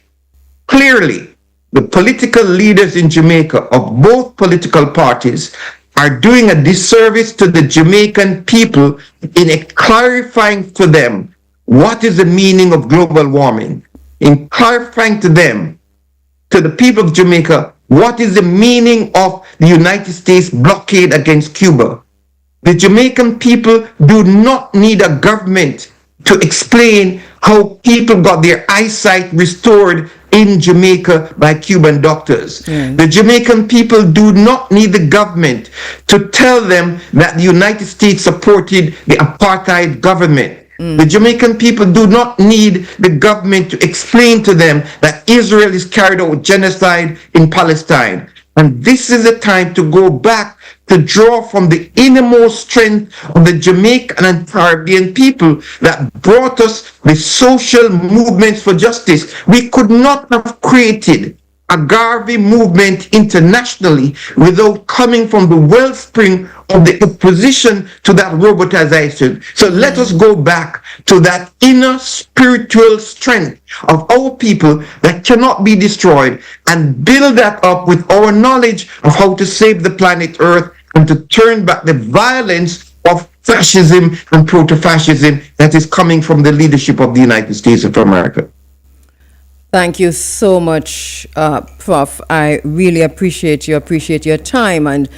Clearly, the political leaders in Jamaica of both political parties are doing a disservice to the Jamaican people in clarifying to them what is the meaning of global warming, in clarifying to them, to the people of Jamaica, what is the meaning of the United States blockade against Cuba. The Jamaican people do not need a government to explain how people got their eyesight restored in Jamaica by Cuban doctors. The Jamaican people do not need the government to tell them that the United States supported the apartheid government. The Jamaican people do not need the government to explain to them that Israel has carried out genocide in Palestine. And this is the time to go back to draw from the innermost strength of the Jamaican and Caribbean people that brought us the social movements for justice. We could not have created a Garvey movement internationally without coming from the wellspring of the opposition to that robotization. So let us go back to that inner spiritual strength of our people that cannot be destroyed and build that up with our knowledge of how to save the planet Earth and to turn back the violence of fascism and proto-fascism that is coming from the leadership of the United States of America. Thank you so much, Prof. I really appreciate your time and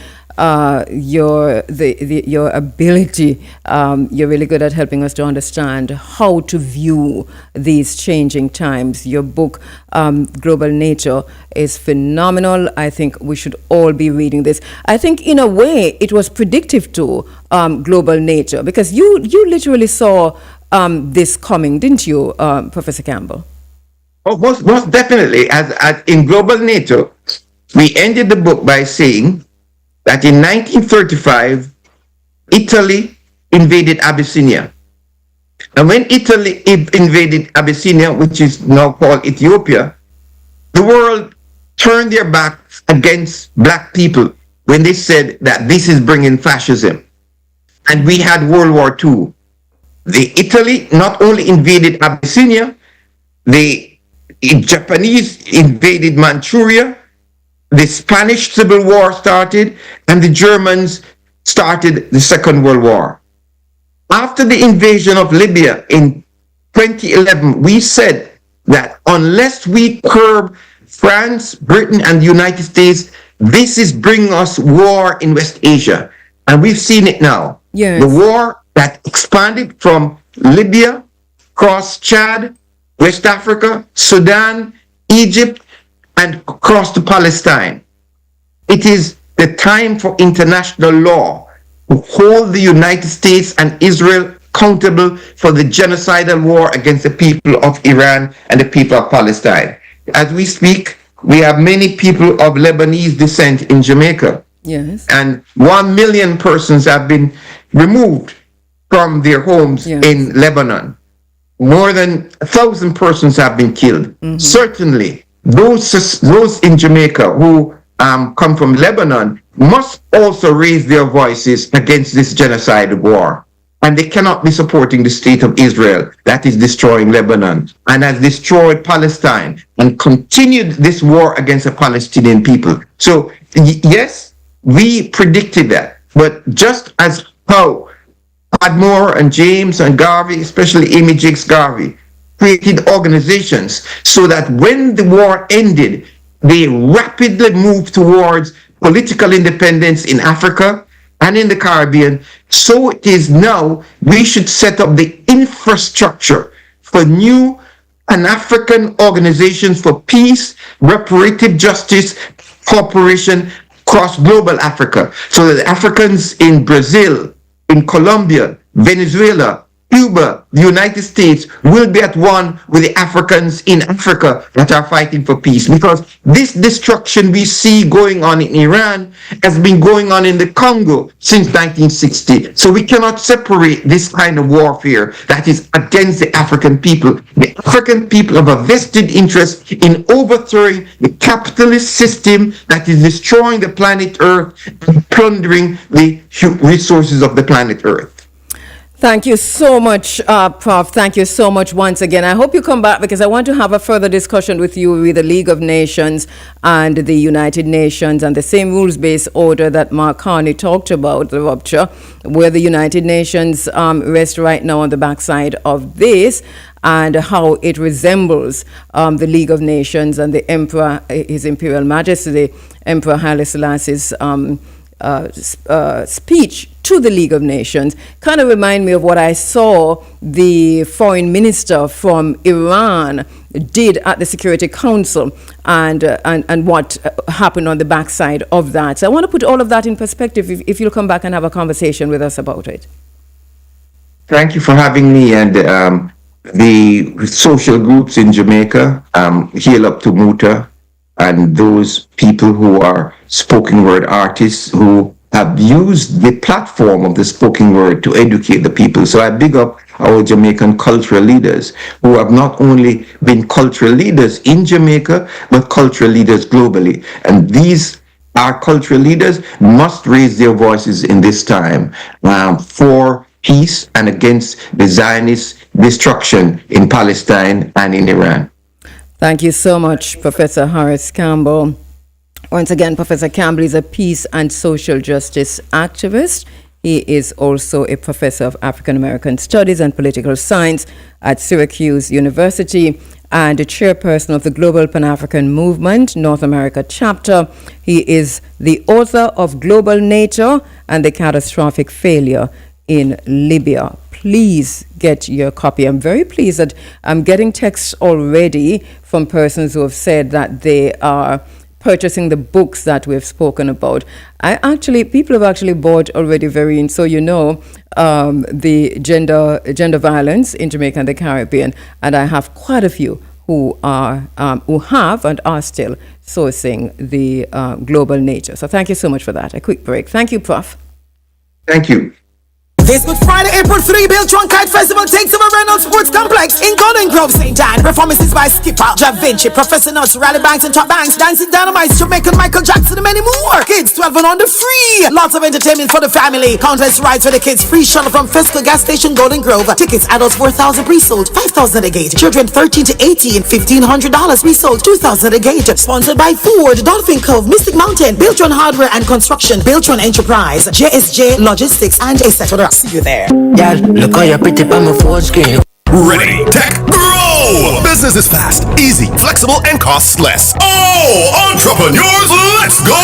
your ability. You're really good at helping us to understand how to view these changing times. Your book, Global Nature, is phenomenal. I think we should all be reading this. I think in a way it was predictive to Global Nature, because you literally saw this coming, didn't you, Professor Campbell? Oh, most definitely. As in Global Nature, we ended the book by saying that in 1935, Italy invaded Abyssinia. And when Italy invaded Abyssinia, which is now called Ethiopia, the world turned their backs against black people when they said that this is bringing fascism. And we had World War II. Italy not only invaded Abyssinia, the Japanese invaded Manchuria, the Spanish Civil War started, and the Germans started the Second World War. After the invasion of Libya in 2011, we said that unless we curb France, Britain, and the United States, this is bringing us war in West Asia. And we've seen it now. Yes. The war that expanded from Libya, across Chad, West Africa, Sudan, Egypt, and across to Palestine. It is the time for international law to hold the United States and Israel accountable for the genocidal war against the people of Iran and the people of Palestine. As we speak, we have many people of Lebanese descent in Jamaica. Yes. And 1 million persons have been removed from their homes in Lebanon. More than 1,000 persons have been killed. Certainly, those in Jamaica who come from Lebanon must also raise their voices against this genocide war. And they cannot be supporting the state of Israel that is destroying Lebanon and has destroyed Palestine and continued this war against the Palestinian people. So, yes, we predicted that. But just as how Padmore and James and Garvey, especially Amy Jakes Garvey, created organizations so that when the war ended, they rapidly moved towards political independence in Africa and in the Caribbean. So it is now we should set up the infrastructure for new Pan-African organizations for peace, reparative justice, cooperation across global Africa, so that Africans in Brazil, in Colombia, Venezuela, Cuba, the United States will be at one with the Africans in Africa that are fighting for peace. Because this destruction we see going on in Iran has been going on in the Congo since 1960. So we cannot separate this kind of warfare that is against the African people. The African people have a vested interest in overthrowing the capitalist system that is destroying the planet Earth and plundering the resources of the planet Earth. Thank you so much, Prof. Thank you so much once again. I hope you come back because I want to have a further discussion with you with the League of Nations and the United Nations and the same rules-based order that Mark Carney talked about, the rupture, where the United Nations rests right now on the backside of this and how it resembles the League of Nations and the Emperor, His Imperial Majesty, Emperor Haile Selassie's speech to the League of Nations. Kind of remind me of what I saw the foreign minister from Iran did at the Security Council and what happened on the backside of that. So I want to put all of that in perspective if you'll come back and have a conversation with us about it. Thank you for having me. And the social groups in Jamaica, Heal Up to Muta, and those people who are spoken word artists who have used the platform of the spoken word to educate the people. So I big up our Jamaican cultural leaders who have not only been cultural leaders in Jamaica, but cultural leaders globally. And these our cultural leaders must raise their voices in this time for peace and against the Zionist destruction in Palestine and in Iran. Thank you so much, Professor Horace Campbell. Once again, Professor Campbell is a peace and social justice activist. He is also a professor of African American Studies and Political Science at Syracuse University and a chairperson of the Global Pan-African Movement, North America chapter. He is the author of Global Nature and the Catastrophic Failure in Libya. Please get your copy. I'm very pleased that I'm getting texts already from persons who have said that they are purchasing the books that we've spoken about. People have actually bought already so the gender violence in Jamaica and the Caribbean, and I have quite a few who have and are still sourcing the Global Nature. So thank you so much for that. A quick break. Thank you, Prof. Thank you. This Good Friday, April 3, Beltron Kite Festival takes over Reynolds Sports Complex in Golden Grove, St. John. Performances by Skipper, Ja Vinci, Professor Nuts, Rally Banks and Top Banks, Dancing Dynamite, Jamaican Michael Jackson, and many more. Kids 12 and under free. Lots of entertainment for the family. Countless rides for the kids. Free shuttle from Fiscal Gas Station, Golden Grove. Tickets, adults 4,000 pre-sold, 5,000 a gate. Children 13 to 18, $1,500 pre-sold, 2,000 a gate. Sponsored by Ford, Dolphin Cove, Mystic Mountain, Beltron Hardware and Construction, Beltron Enterprise, JSJ Logistics, and etc. See you there. Yeah, look how you're pretty on my phone screen. Ready, tech, grow! Business is fast, easy, flexible, and costs less. Oh, entrepreneurs, let's go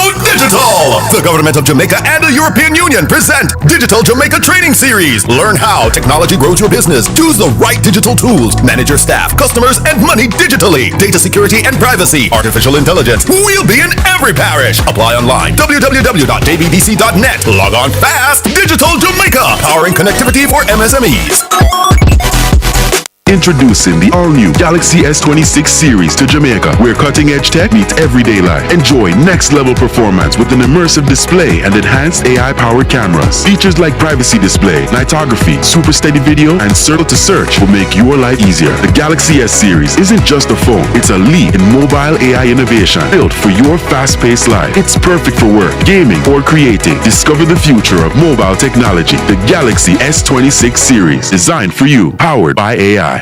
The government of Jamaica and the European Union present Digital Jamaica Training Series. Learn how technology grows your business. Choose the right digital tools. Manage your staff, customers, and money digitally. Data security and privacy. Artificial intelligence. We'll be in every parish. Apply online. www.jbbc.net. Log on fast. Digital Jamaica. Powering connectivity for MSMEs. Introducing the all-new Galaxy S26 series to Jamaica, where cutting-edge tech meets everyday life. Enjoy next-level performance with an immersive display and enhanced AI-powered cameras. Features like privacy display, nightography, super steady video, and circle to search will make your life easier. The Galaxy S series isn't just a phone, it's a leap in mobile AI innovation built for your fast-paced life. It's perfect for work, gaming, or creating. Discover the future of mobile technology. The Galaxy S26 series, designed for you, powered by AI.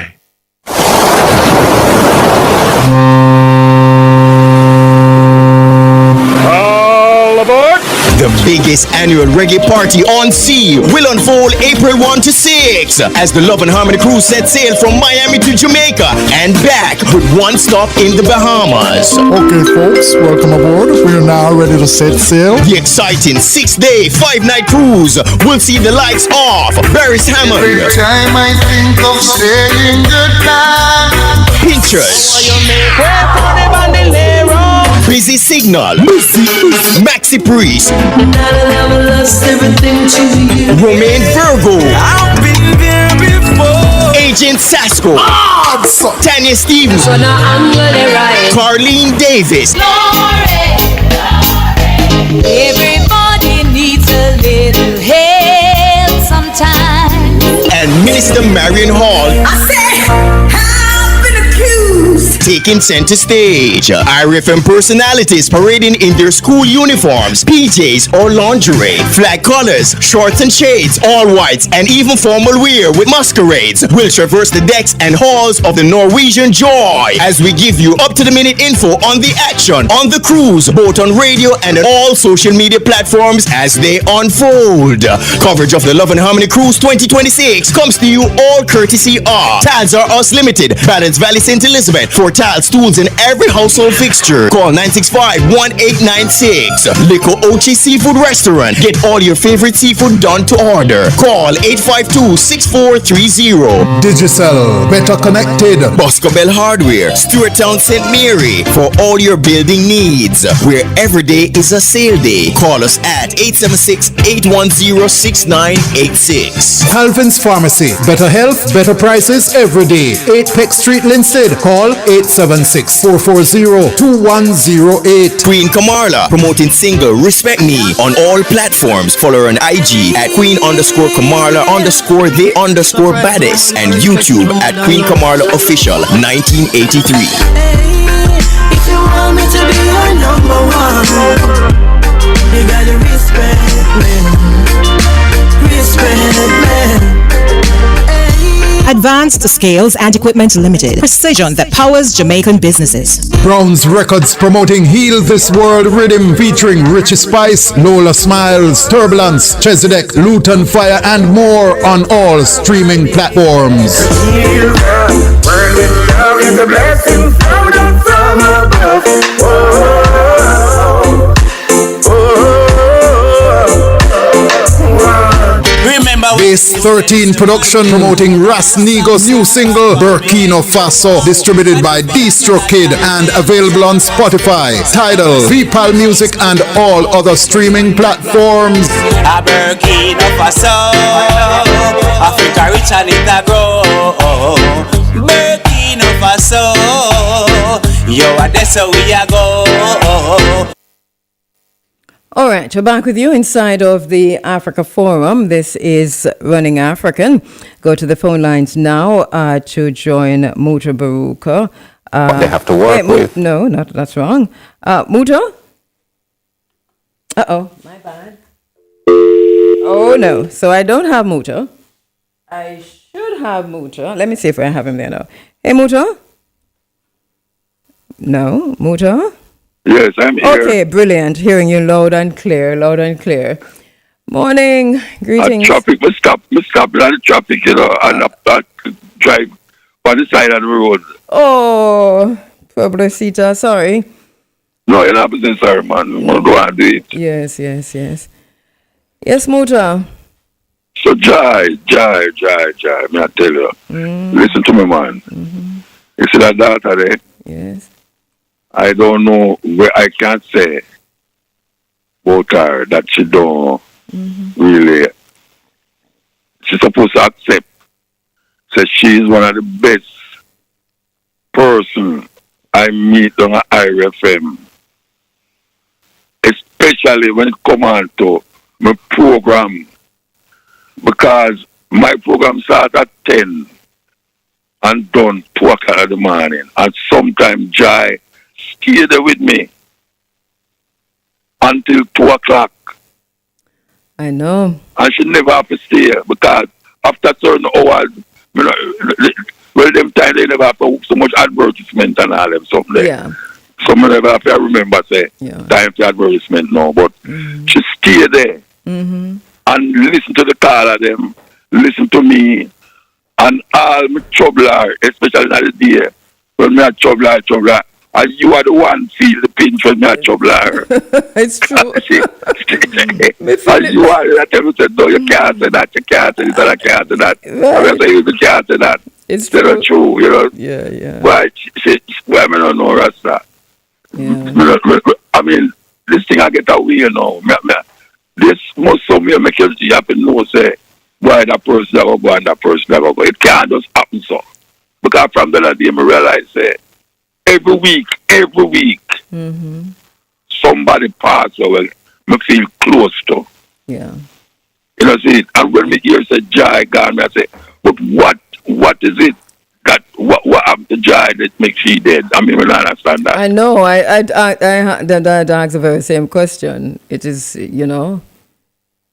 All aboard! The biggest annual reggae party on sea will unfold April 1 to 6 as the Love and Harmony Cruise sets sail from Miami to Jamaica and back with one stop in the Bahamas. Okay, folks, welcome aboard. We're now ready to set sail. The exciting 6-day, 5-night cruise will see the likes of Barris Hammond. Every time I think of saying goodbye, Pinchers, Busy Signal, Maxi Priest, Romain Virgo, Agent Sasko, Tanya Stevens, Carlene Davis, everybody needs a little help sometimes, and Minister Marion Hall. I said, I've been accused. Taking center stage. IRFM personalities parading in their school uniforms, PJs or lingerie, flag colors, shorts and shades, all whites, and even formal wear with masquerades will traverse the decks and halls of the Norwegian Joy as we give you up-to-the-minute info on the action on the cruise, both on radio and on all social media platforms as they unfold. Coverage of the Love and Harmony Cruise 2026 comes to you all courtesy of Tiles Are Us Limited, Balance Valley St. Elizabeth. For tiles, tools, and every household fixture, call 965-1896. Lico Ochi Seafood Restaurant. Get all your favorite seafood done to order. Call 852-6430. Digicel, better connected. Boscobel Hardware, Stewart Town St. Mary. For all your building needs, where every day is a sale day. Call us at 876-810-6986. Calvin's Pharmacy, better health, better prices every day. 8 Peck Street, Linstead. Call 876-440-2108. Queen Kamarla, promoting single Respect Me on all platforms. Follow her on IG at Queen_Kamarla_the_baddest and YouTube at Queen Kamarla Official 1983. If you want me to be your number one, you gotta respect me. Respect me. Advanced Scales and Equipment Limited. Precision that powers Jamaican businesses. Brown's Records promoting Heal This World Rhythm featuring Richie Spice, Lola Smiles, Turbulence, Chesedek, Luton Fire, and more on all streaming platforms. heal the world with love is a blessing from above. Base 13 production promoting Ras Nigo's new single Burkina Faso, distributed by Distro Kid and available on Spotify, Tidal, VPAL Music, and all other streaming platforms. A Burkina Faso, Africa rich and it a grow. Burkina Faso, yo, that's how we a go. All right, we're back with you inside of the Africa Forum. This is Running African. Go to the phone lines now to join Muta Baruka. They have to work with. No, that's wrong. Muta? Uh-oh, my bad. Oh, no. So I don't have Muta. I should have Muta. Let me see if I have him there now. Hey, Muta? No, Muta? Yes, I'm here. Okay, brilliant. Hearing you loud and clear, Morning, greetings. Traffic, we stop on the traffic, and drive on the side of the road. Oh, Pobrecita, sorry. No, you're not saying sorry, man. I'm going to go and do it. Yes. Yes, Muta. So, Jai, may I tell you, listen to me, man. You see that daughter there? Yes. I don't know where I can say about her that she don't really, she's supposed to accept. So she's one of the best person I meet on IRFM. Especially when it come on to my program. Because my program starts at 10 and done 2 o'clock in the morning. And sometimes Jai stay there with me until 2 o'clock. I know. And she never have to stay because after certain hours, you know, well, them time they never have to so much advertisement and all them stuff there. Yeah. Some never have to remember say time for advertisement now, but she stay there and listen to the call of them, listen to me, and all my troubler, especially in the day when me a troubler, and you are the one feel the pinch when me a troubler. It's true. And you are that tell me say, no, you can't say that, you can't say this, and I can't say that. Right. I say you can't say that. It's true, you know. Yeah. Why I don't know Rasta. Yeah. I mean, this thing I get away, you know. This must somewhere make you happen know say why that person never go and that person never go. It can't just happen so. Because from the other day I realize say every week, somebody pass away, me feel close to. Yeah. You know, see, and when me hear say Jai gone, me I say, but what is it that what happened to Jai that makes she dead? I mean, I don't understand that. I know. I asked the very same question. It is, you know.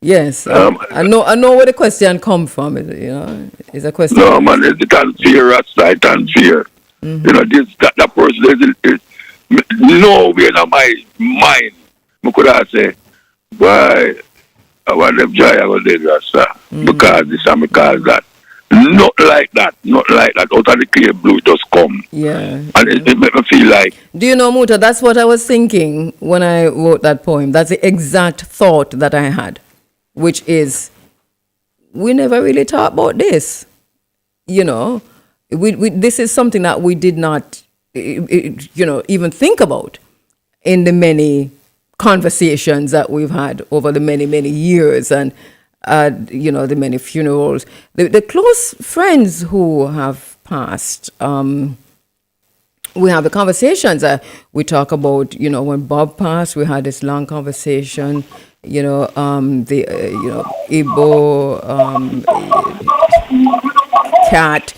Yes, I know where the question come from. You know, it's a question. No, man, it's unfair. It's unfair. You know, that person is nowhere in my mind. I could have said, why I want them Jai, I want them Rasta. Because this and because that. Not like that. Out of the clear blue, it just come. Yeah. And it make me feel like. Do you know, Muta, that's what I was thinking when I wrote that poem. That's the exact thought that I had, which is, we never really talk about this. You know, this is something that we did not, even think about in the many conversations that we've had over the many, many years. And the many funerals, the close friends who have passed. We have the conversations. We talk about, when Bob passed, we had this long conversation. Igbo, Cat,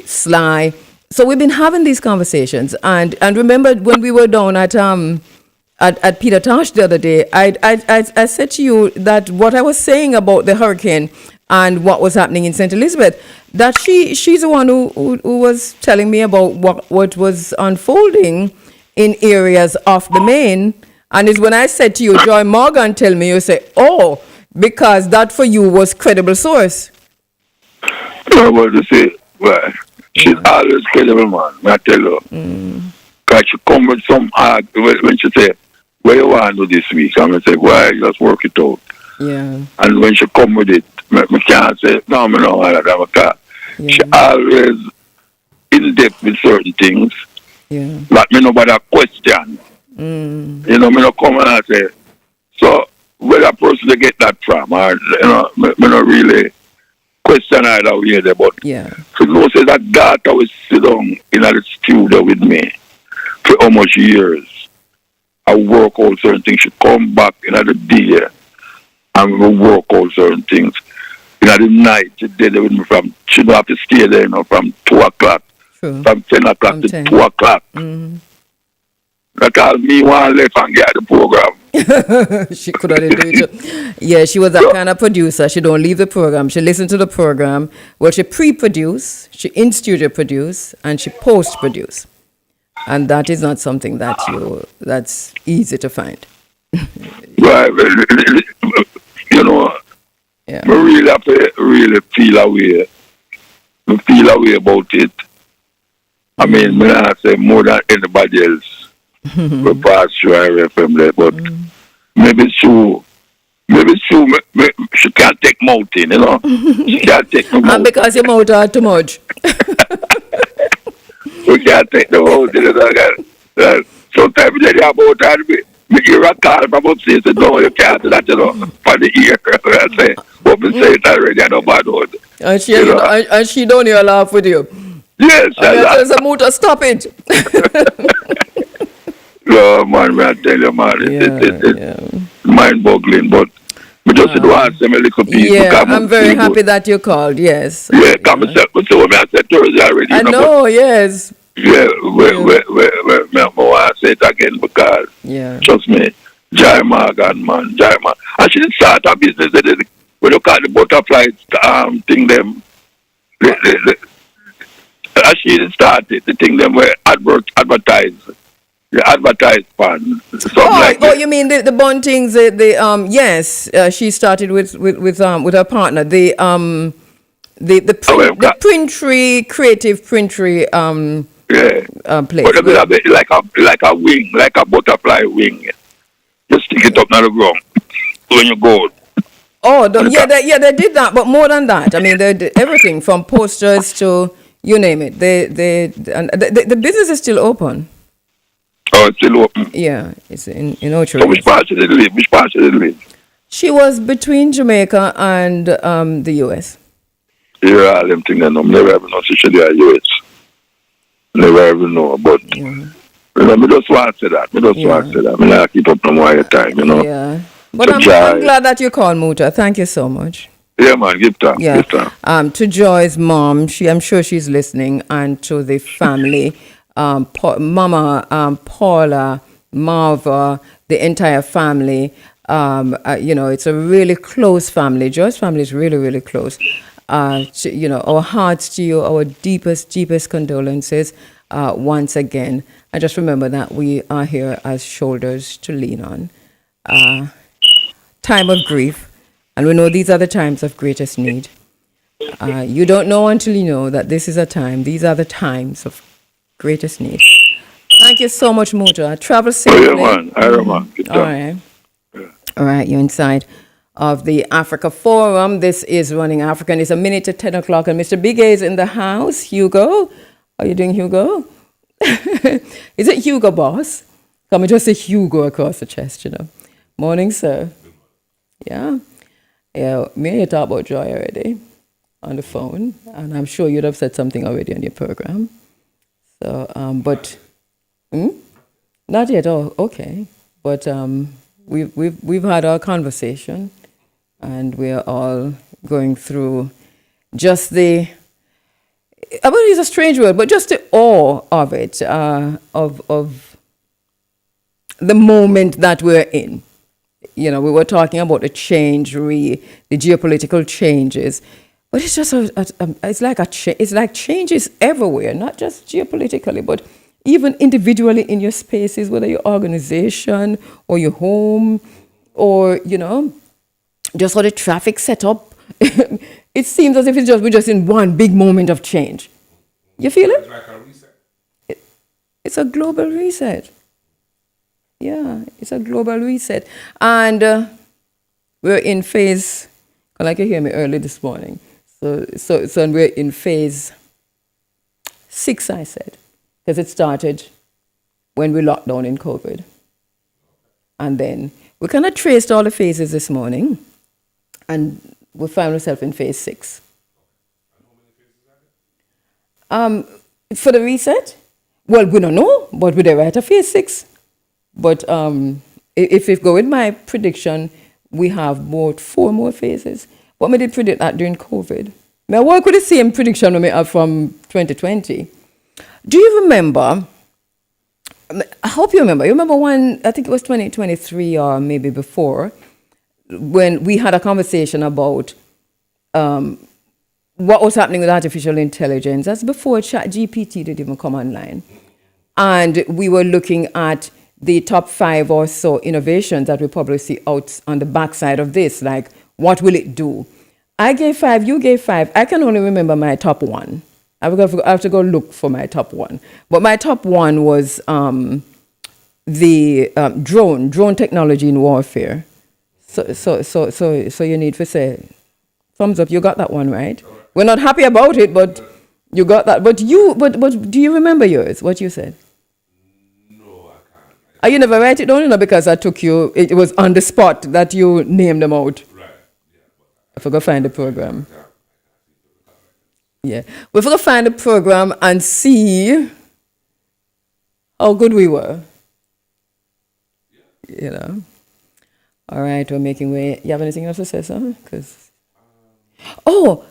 Sly. So we've been having these conversations, and remember when we were down at Peter Tosh the other day, I said to you that what I was saying about the hurricane and what was happening in St. Elizabeth, that she's the one who was telling me about what was unfolding in areas off the main. And it's when I said to you, Joy Morgan, tell me, you say, oh, because that for you was credible source. I want to say, well, she's always credible, man. I tell you. Because she come with some when she say, where you want to do this week? I'm going to say, why, just work it out. Yeah. And when she come with it, I can't say, no, I know all of that. Because she always in depth with certain things. Yeah. But me nobody question. Me no come and I say, so where that person to get that from? Or, me not really question either way there, but so no say that daughter will sit down in the studio with me for almost years. I work out certain things. She come back in the day and we work out certain things. In the night, she did it with me she don't have to stay there, from 2 o'clock. True. From 10 o'clock to 2 o'clock. That all me one left and get the program. She could have do it. Yeah, she was that kind of producer. She don't leave the program. She listen to the program. Well, she pre-produce, she in-studio produce, and she post-produce. And that is not something that's easy to find. Right. I really have to really feel away. I feel away about it. I mean, I say more than anybody else. we pass through RFM there, but maybe she can't take mountain, you know. She can't take the mountain. And because your mouth are too much. We can't take the mountain, you know. Sometimes we tell you about that, me hear a call from upstairs, say, no, you can't do that, you know, for the ear. I say, but me say it already, I don't bad word. And she don't even laugh with you. Yes, I tell the motor, stop it. No, man, I tell you, man, it's mind-boggling, but we just do ask them a little piece. Yeah, I'm very happy that you called, yes. Yeah, come and say, I said Thursday already. I know, yes. Yeah, we want to say it again because, trust me, Jai Morgan, man, Jai Morgan. And she didn't start her business, when you call the butterfly thing, them, she didn't start it, the thing them were advertised. The advertised fund. You mean the buntings? Yes, she started with her partner. The Printry creative Printry place. But a bit like a wing, like a butterfly wing. Just stick it up on the ground when you go. Oh, they did that, but more than that. I mean, they did everything from posters to you name it. The business is still open. Oh, it's still open. Yeah, it's in Ocho. So which part did it live? She was between Jamaica and the U.S. Yeah, all them things I know. Never ever know she should be a U.S. Never ever know, but you know, me just want to say that. Me like keep up no more time, you know. Yeah, but I'm glad that you called, Muta. Thank you so much. Yeah, man, give time. Yeah. Give time. To Joy's mom, I'm sure she's listening, and to the family. Mama, Paula, Marva, the entire family. It's a really close family. Joy's family is really, really close. Our hearts to you, our deepest condolences once again. And just remember that we are here as shoulders to lean on. Time of grief. And we know these are the times of greatest need. You don't know until you know that this is a time. These are the times of greatest need. Thank you so much, Muta. Travel safely. Oh, yeah, man. I don't mind. All right. Yeah. All right, you're inside of the Africa Forum. This is Running African. It's a minute to 10 o'clock, and Mr. Big A is in the house. Hugo. How are you doing, Hugo? Is it Hugo, boss? Can we just say Hugo across the chest, you know? Morning, sir. Yeah. Yeah, me and you talk about Joy already on the phone, and I'm sure you'd have said something already on your program. So, not yet. Oh, okay. But we've had our conversation, and we're all going through just I wouldn't use a strange word, but just the awe of it, of the moment that we're in. You know, we were talking about the change, the geopolitical changes. But it's just it's like changes everywhere, not just geopolitically, but even individually in your spaces, whether your organization or your home, or just how the traffic set up. It seems as if we're just in one big moment of change. You feel it? It's like a reset. It's a global reset. Yeah, it's a global reset, and we're in phase. Like you hear me early this morning. So we're in phase 6, I said, because it started when we locked down in COVID. And then we kind of traced all the phases this morning, and we found ourselves in phase 6. For the reset, well, we don't know, but we're right at phase 6. But if we go with my prediction, we have about 4 more phases. But I did predict that during COVID. I work with the same prediction we have from 2020. Do you remember? I hope you remember. You remember when, I think it was 2023 or maybe before, when we had a conversation about what was happening with artificial intelligence. That's before ChatGPT did even come online. And we were looking at the top 5 or so innovations that we probably see out on the backside of this, like what will it do? I gave 5, you gave 5. I can only remember my top 1. I have to go look for my top 1. But my top 1 was the drone technology in warfare. So you need to say, thumbs up. You got that one right. We're not happy about it, but you got that. But do you remember yours? What you said? No, I can't. You never write it down, because I took you. It was on the spot that you named them out. Right. Yeah. I forgot to find the program. Yeah, we forgot to find the program and see how good we were. You know. All right, we're making way. You have anything else to say, sir? Oh,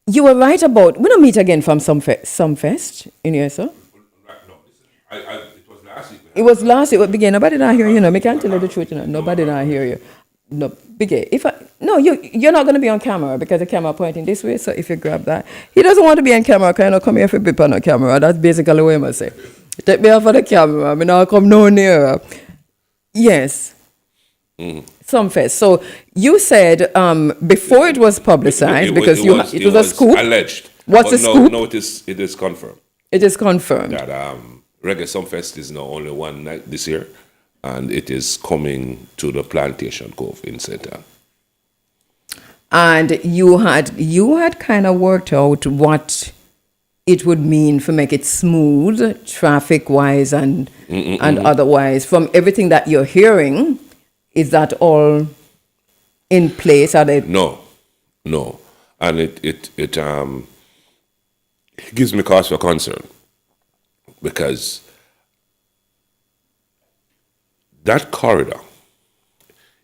you were right about. We don't meet again from some fest in here, sir. No, listen. It was last week. It was last week. Begin. Nobody not hear you. I can't tell you the truth. Nobody not hear you. No, Begin. You're not going to be on camera because the camera pointing this way. So if you grab that, he doesn't want to be on camera. Can I come here for bip on the camera? That's basically what I must say. Take me off of the camera. I mean, I'll come no nearer. Yes. Some fest. So you said before it was publicized it was a scoop. Alleged. What's the scoop? No, it is confirmed. It is confirmed that Reggae Sumfest is now only one night this year, and it is coming to the Plantation Cove in St. Ann. And you had kind of worked out what it would mean to make it smooth, traffic wise and otherwise. From everything that you're hearing, is that all in place? Are they? No, and it gives me cause for concern because that corridor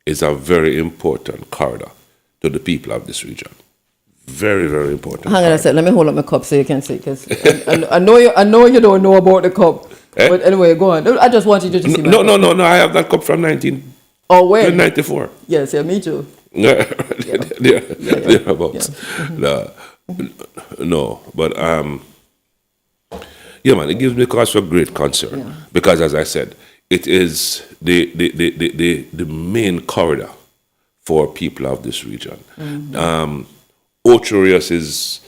is a very important corridor to the people of this region. Very, very important. Hang on a second. Let me hold up my cup so you can see, because I know you don't know about the cup. But anyway, go on. I just wanted you to see. No. I have that cup from 1994. Yes, yeah, me too. No, but yeah, man, it gives me cause for great concern because, as I said, it is the main corridor for people of this region. Ochorius is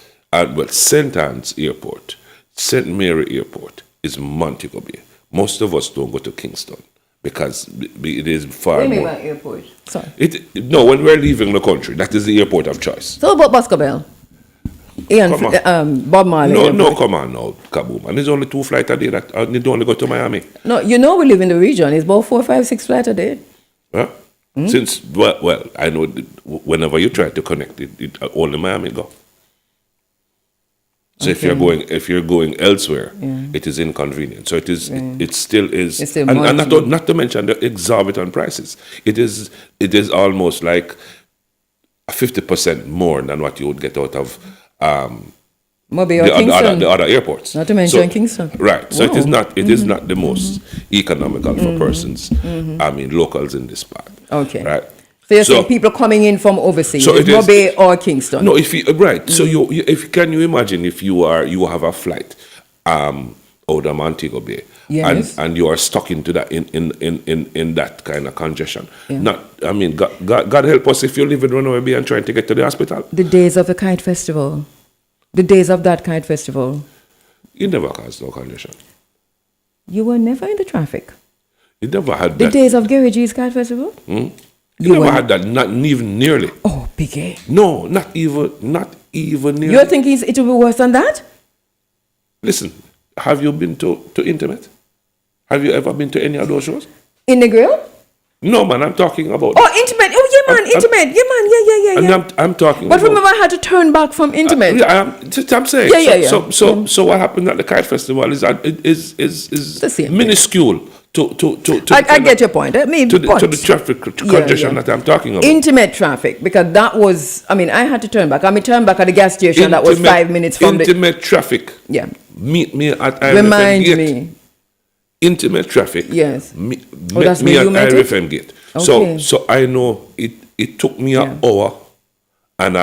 St. Anne's Airport, St. Mary Airport is Montego Bay. Most of us don't go to Kingston because it is far more. What do you mean by airport? Sorry. When we're leaving the country, that is the airport of choice. So about Boscobel? Bob Marley. No, come on now, Kaboom. And there's only 2 flights a day that need only go to Miami. No, we live in the region. It's about 4, 5, 6 flights a day. Huh? Since, well, I know whenever you try to connect it only Miami go. So if you're going elsewhere, it is inconvenient. So it still is. It's still and not to mention the exorbitant prices. It is almost like 50% more than what you would get out of the other airports. Not to mention Kingston. Right. So it is not the most economical for persons. I mean locals in this part. Okay. Right. So you're saying people coming in from overseas, Mobay or Kingston? No, So can you imagine if you have a flight out of Montego Bay, and you are stuck into that in that kind of congestion. God help us if you live in Runaway Bay and trying to get to the hospital. The days of the Kite Festival. The days of that Kite Festival. You never caused no congestion. You were never in the traffic. You never had the days of Gary G's Kite Festival? You never had that, not even nearly. Oh, Biggie. No, not even nearly. You're thinking it will be worse than that? Listen, have you been to Intimate? Have you ever been to any of those shows? In the Grill? No, man, I'm talking about... Oh, Intimate. Oh, yeah, man, Intimate. Yeah, man, yeah. I'm talking but remember, I had to turn back from Intimate. I'm saying. Yeah. So what happened at the Kite Festival is the same minuscule to I get your point. To the traffic congestion that I'm talking about. Intimate traffic, because that was... I had to turn back. Turned back at the gas station. That was 5 minutes from Intimate traffic. Yeah. Meet me at Remind me. Intimate traffic. Yes. Meet me at IRFM gate. Okay. So I know it took me an hour and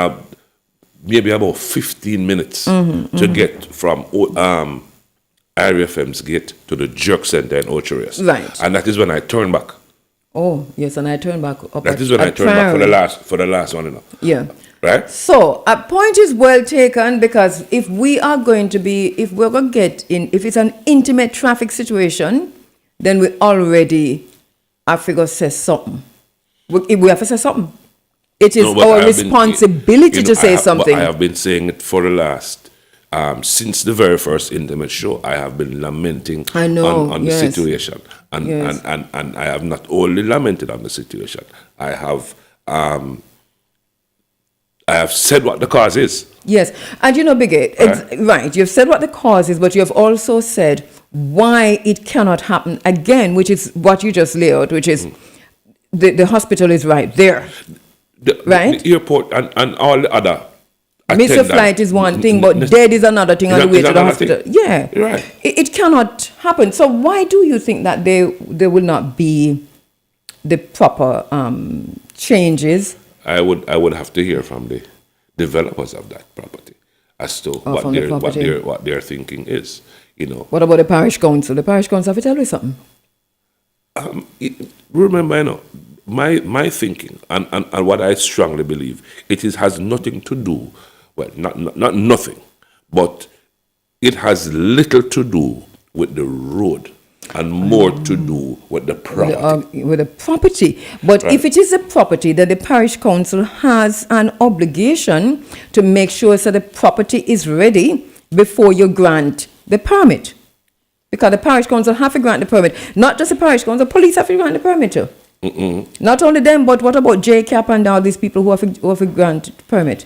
maybe about 15 minutes to get from IRFM's gate to the Jerk Center in Ochorius. Right. And that is when I turned back. Oh, yes, and I turned back up. That is when I turned back for the last one, Yeah. Right? So a point is well taken, because if we're going to get in, if it's an intimate traffic situation, then we already have to go say something. We have to say something. It is our responsibility to say something. I have been saying it for the last, since the very first intimate show, I have been lamenting on the situation. And I have not only lamented on the situation, I have said what the cause is. Yes, and you know, Biggie, right, you've said what the cause is, but you have also said why it cannot happen again, which is what you just laid out, which is the hospital is right there. Right? The airport and all the other miss a flight is one thing, but dead is another thing on the way to the hospital. Yeah. Right. It cannot happen. So why do you think that there will not be the proper changes? I would have to hear from the developers of that property as to what their thinking is. You know. What about the parish council? The parish council have to tell you something. Remember, you know, my thinking and what I strongly believe, has nothing to do, well, not nothing, but it has little to do with the road and more to do with the property. With the property. But if it is a property, then the parish council has an obligation to make sure that the property is ready before you grant the permit. Because the parish council have to grant the permit. Not just the parish council, police have to grant the permit too. Not only them, but what about JCAP and all these people who have to grant permit?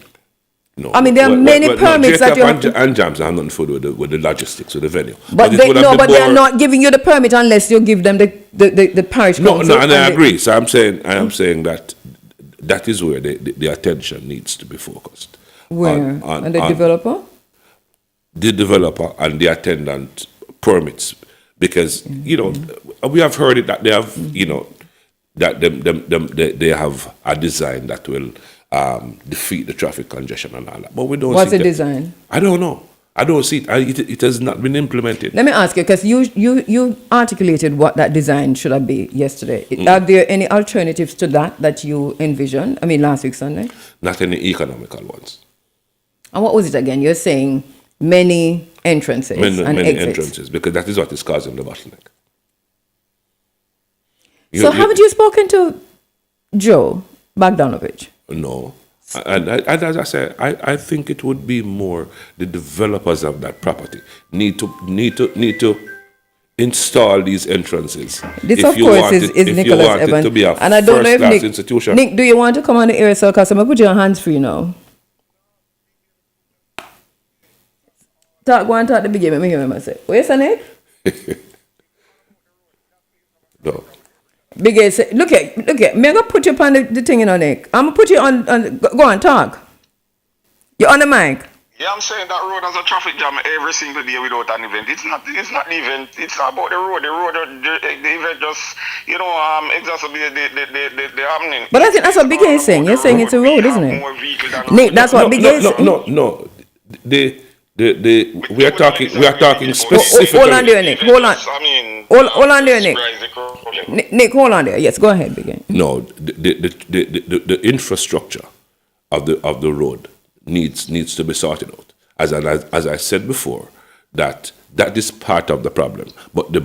No. I mean, there are many permits that you have to... and jams have nothing to do with the logistics, with the venue. But they are not giving you the permit unless you give them the parish council. No, and I agree. So I am saying that is where the attention needs to be focused. Where? On the developer? The developer and the attendant permits. Because, you know, we have heard it that they have, you know, that they have a design that will defeat the traffic congestion and all that. But we don't see What's the design? I don't know. I don't see it. It has not been implemented. Let me ask you, because you articulated what that design should have been yesterday. Are there any alternatives to that you envision? I mean, last week Sunday? Not any economical ones. And what was it again? You're saying many entrances and many exits. entrances, because that is what is causing the bottleneck. So haven't you spoken to Joe Bogdanovich? No. And as I said, I think it would be more the developers of that property need to install these entrances. This, of course, is Nicholas Evans. To be a and I don't know if Nick, institution. Nick, do you want to come on the air, so because I'm going to put your hands free now. Go and talk at the beginning. Let me hear him say. What you say, Nick? No. Big A say, look at, me going to put you on the thing, you know, Nick. I'm going to put you on, go on, talk. You're on the mic. Yeah, I'm saying that road has a traffic jam every single day without an event. It's not an event. It's not about the road. The event just, you know, exacerbate the happening. But I think that's what Big A is saying. You're saying it's a road, isn't it? Nick, that's what Big A is saying. No. We are talking specifically. Hold on there, Nick. Hold on. Hold on there, Nick. Nick, hold on there. Yes, go ahead, Big A. No, the infrastructure of the road needs to be sorted out. As I said before, that is part of the problem. But the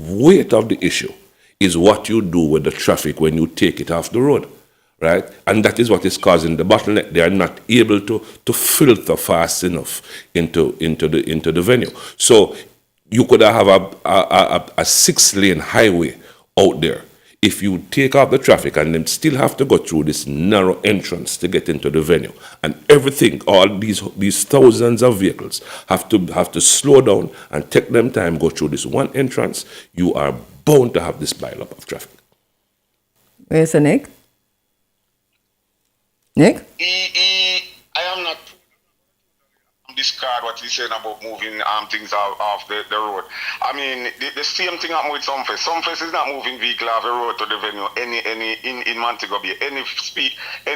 weight of the issue is what you do with the traffic when you take it off the road. Right? And that is what is causing the bottleneck. They are not able to filter fast enough into the venue. So you could have a 6-lane highway out there. If you take out the traffic and then still have to go through this narrow entrance to get into the venue, and everything, all these thousands of vehicles have to slow down and take them time go through this one entrance, you are bound to have this pile up of traffic. Where's the Nick? Nick? I am not discard what he's saying about moving things off the road. I mean, the same thing happened with Sunfest. Sunfest is not moving vehicle off the road to the venue in Montego Bay. Any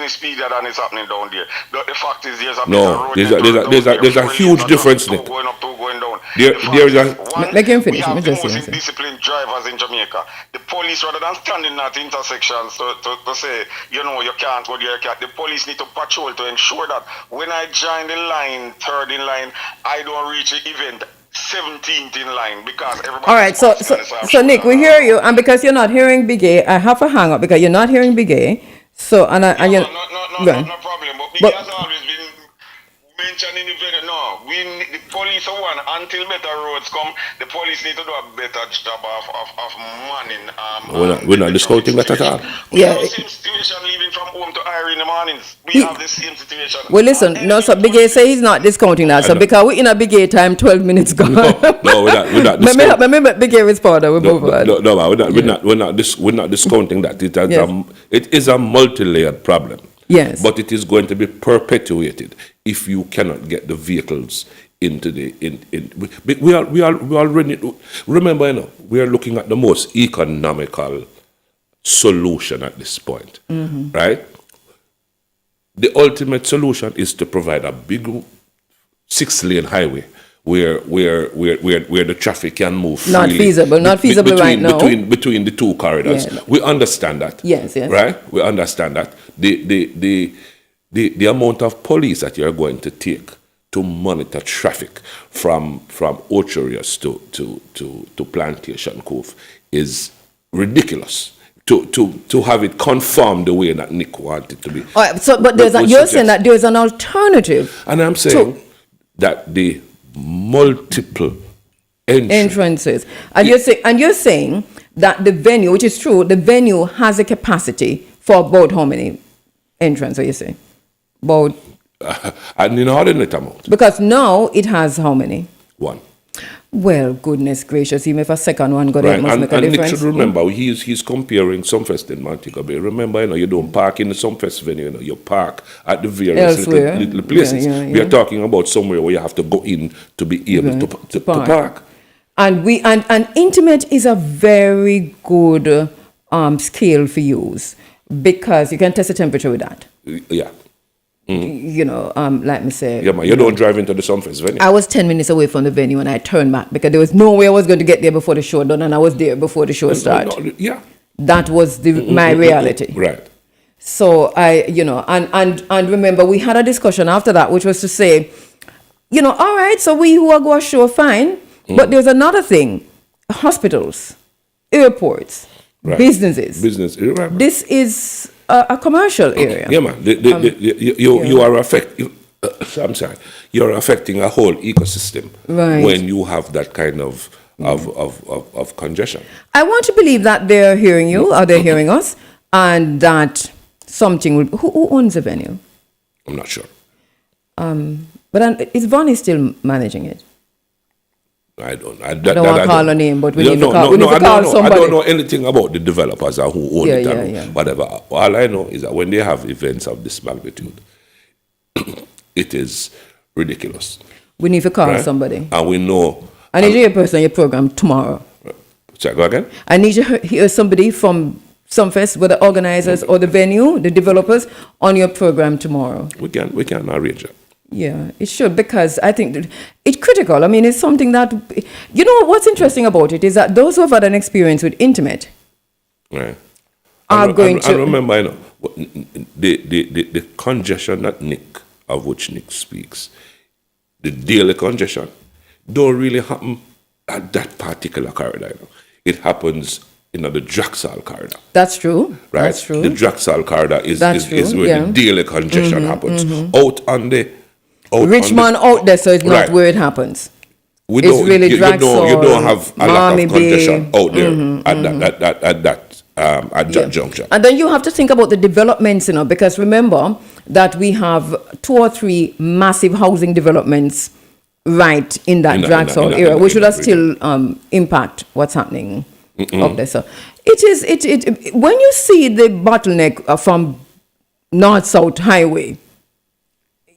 speeder than is happening down there. The fact is there's a huge difference, Nick. Going up, going down. There's a make him finish. We have the most disciplined drivers in Jamaica. The police, rather than standing at intersections to say, you know, you can't go there, the police need to patrol to ensure that when I join the line, third in line, I don't reach the event. 17th in line because everybody. All right, so Nick, we hear you, and because you're not hearing Big A, I have to hang up because you're not hearing Big A. So and I, no problem. But Big A has always been mentioned in the video. No, the police are one until better roads come. The police need to do a better job of manning. We're not discounting that at all. We have the same situation leaving from home to Ira in the mornings. We have the same situation. Well, listen, no, so Big A say he's not discounting that. So because we're in a Big A time, 12 minutes gone. No, we're not discounting. Let Big A respond. We move on. No, we're not discounting that. It is a multi-layered problem. Yes. But it is going to be perpetuated if you cannot get the vehicles into the we already remember, we are looking at the most economical solution at this point. Right? The ultimate solution is to provide a big 6-lane highway where the traffic can move freely. Not feasible right now. Between the two corridors. Yeah. We understand that. Yes. Right? We understand that. The amount of police that you're going to take to monitor traffic from Ocherius to Plantation Cove is ridiculous. To have it conformed the way that Nick wanted to be. All right, so you're saying that there's an alternative. And I'm saying that the multiple entrances. And you're saying that the venue, which is true, the venue has a capacity for about how many entrances, are you saying? About an inordinate amount. Because now it has how many? 1. Well, goodness gracious, even if a second one got must make a difference. And Nick should remember, he's comparing Sumfest in Montego Bay. Remember, you don't park in the Sumfest venue, you park at the various little places. We are talking about somewhere where you have to go in to be able to park. And Intimate is a very good scale for use because you can test the temperature with that. Yeah. Like me say. Yeah, man, you don't drive into the Sumfest venue. I was 10 minutes away from the venue and I turned back because there was no way I was going to get there before the show done, and I was there before the show started. Yeah. That was my reality. Right. So and remember, we had a discussion after that, which was to say, all right, so we who are going to show fine, but there's another thing: hospitals, airports, businesses. Right. This is a commercial area. Yeah, man. You are affecting. I'm sorry. You're affecting a whole ecosystem when you have that kind of congestion. I want to believe that they're hearing you, or they're hearing us, and that something will. Who owns the venue? I'm not sure. But is Vonnie still managing it? I don't want to call a name, but we need to call somebody. I don't know anything about the developers or who own it and whatever. All I know is that when they have events of this magnitude, it is ridiculous. We need to call somebody. And we know. I need to hear a person on your program tomorrow. Sorry, go again? I need to hear somebody from Sumfest, whether the organizers or the venue, the developers, on your program tomorrow. We can arrange that. Yeah, it should, because I think it's critical. I mean, it's something that, what's interesting about it is that those who have had an experience with Intimate are going to... I remember, the congestion of which Nick speaks, the daily congestion, don't really happen at that particular corridor. It happens the Draxal corridor. That's true. Right? That's true. The Draxal corridor is where the daily congestion happens. Out on the... Richmond out there, so it's not where it happens. You don't have a lot of congestion out there at that junction. And then you have to think about the developments, because remember that we have 2 or 3 massive housing developments right in that Draxal area, which will still impact what's happening up there. So it when you see the bottleneck from North-South Highway,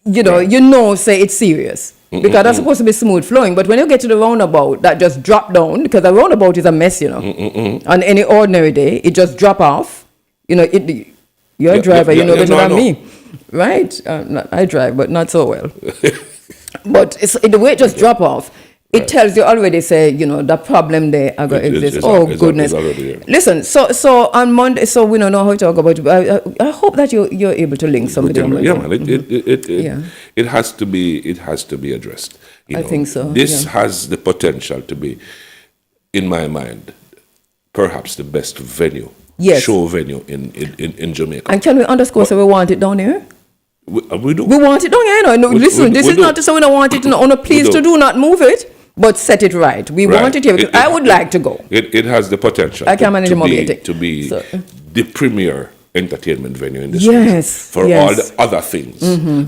say it's serious. Because that's supposed to be smooth flowing. But when you get to the roundabout, that just drop down, because the roundabout is a mess, On any ordinary day, it just drop off. You're a driver, better than me. Right? I drive, but not so well. But the way it just drop off, it tells you already, the problem there are going to exist. Goodness. Listen, so on Monday, so we don't know how to talk about it. I hope that you're able to link somebody on Monday. Yeah, man. It has to be addressed. I think so. This has the potential to be, in my mind, perhaps the best venue, show venue in Jamaica. And can we underscore so we want it down here? We do. We want it down here. No, listen, this is not to say we don't want it. No, please do not move it, but set it right. We want it here because I would like to go. It has the potential. I can manage mobility to be the premier entertainment venue in the streets for all the other things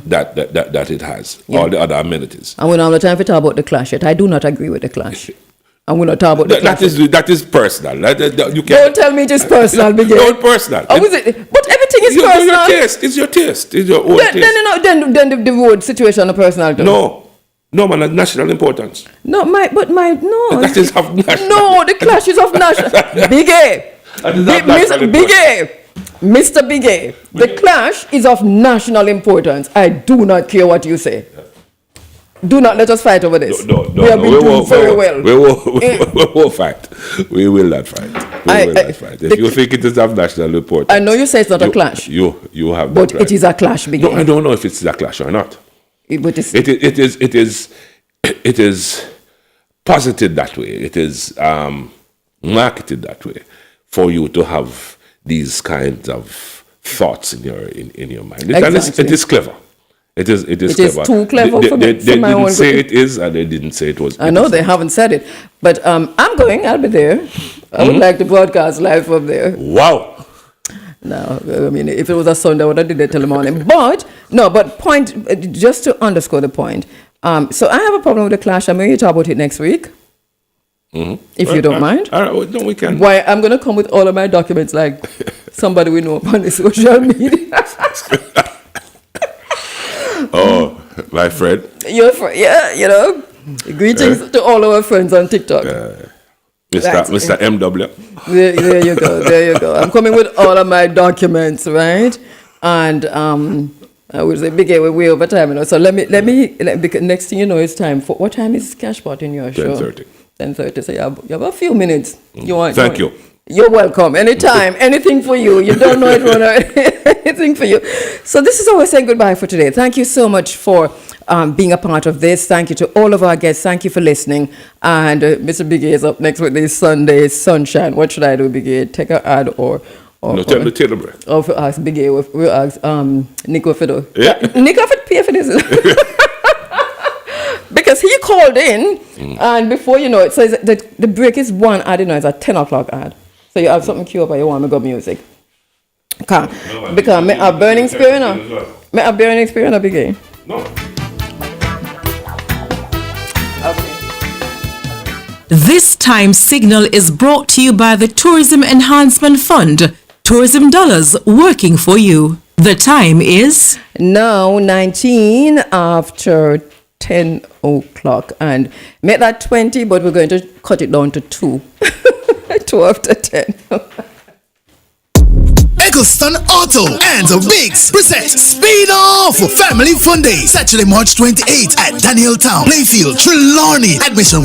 that it has, all the other amenities. And we don't have the time to talk about the Clash yet. I do not agree with the Clash. And we're not talking about the Clash. That is personal. You don't tell me it is personal, Big A. Don't personal. But everything is personal. Your taste. It's your taste. It's your own taste. Then the road situation is personal too. No, man, that's national importance. No. That is of national. No, the Clash is of national. Big A. Mr. Big A, the Clash is of national importance. I do not care what you say. Do not let us fight over this. No, we have been doing very well. We won't fight. We will not fight. If you think it is of national importance. I know you say it's not a clash. You have but it is a clash, Big A. No, I don't know if it's a clash or not. It is posited that way. It is marketed that way for you to have these kinds of thoughts in your mind. Exactly. It is clever. It is clever. It is too clever for my didn't own say it is, and they didn't say it was. I know they haven't said it, but I'm going. I'll be there. I would like to broadcast live from there. Wow. No, I mean, if it was a Sunday, I would have did it till the morning. But point, just to underscore the point. So I have a problem with the Clash. I'm going to talk about it next week. If you don't mind. All right, no, we can. Why, I'm going to come with all of my documents like somebody we know upon the social media. Oh, my friend. Your friend, yeah, you know. Greetings to all our friends on TikTok. Mr. MW. There you go. I'm coming with all of my documents, right? And I would say, Big A, we're way over time, you know. So let me because next thing you know, it's time for, what time is Cashpot in your show? 10:30. 10:30. So you have a few minutes. Thank you. You're welcome. Anytime. Anything for you. You don't know it, anything for you. So this is how we're saying goodbye for today. Thank you so much for being a part of this. Thank you to all of our guests. Thank you for listening. And Mr. Big A is up next with this Sunday Sunshine. What should I do, Big A? Take an ad or no, tell the tailor bread. Or for ask Big A, we'll ask Nico Fido. Yeah. Nico Fido pay for this. Because he called in, and before you know it, says that the break is one ad, you know, it's a 10 o'clock ad. So you have something queued up and you want to go music. Because me a burning spirit now. Me a burning spirit now, Big A. No. This time signal is brought to you by the Tourism Enhancement Fund. Tourism dollars working for you. The time is now 19 after 10 o'clock, and make that 20, but we're going to cut it down to 2. 2 after 10. Eggleston Auto and Biggs present Speed Off Family Fun Day, Saturday, March 28th at Daniel Town, Playfield, Trelawney. Admission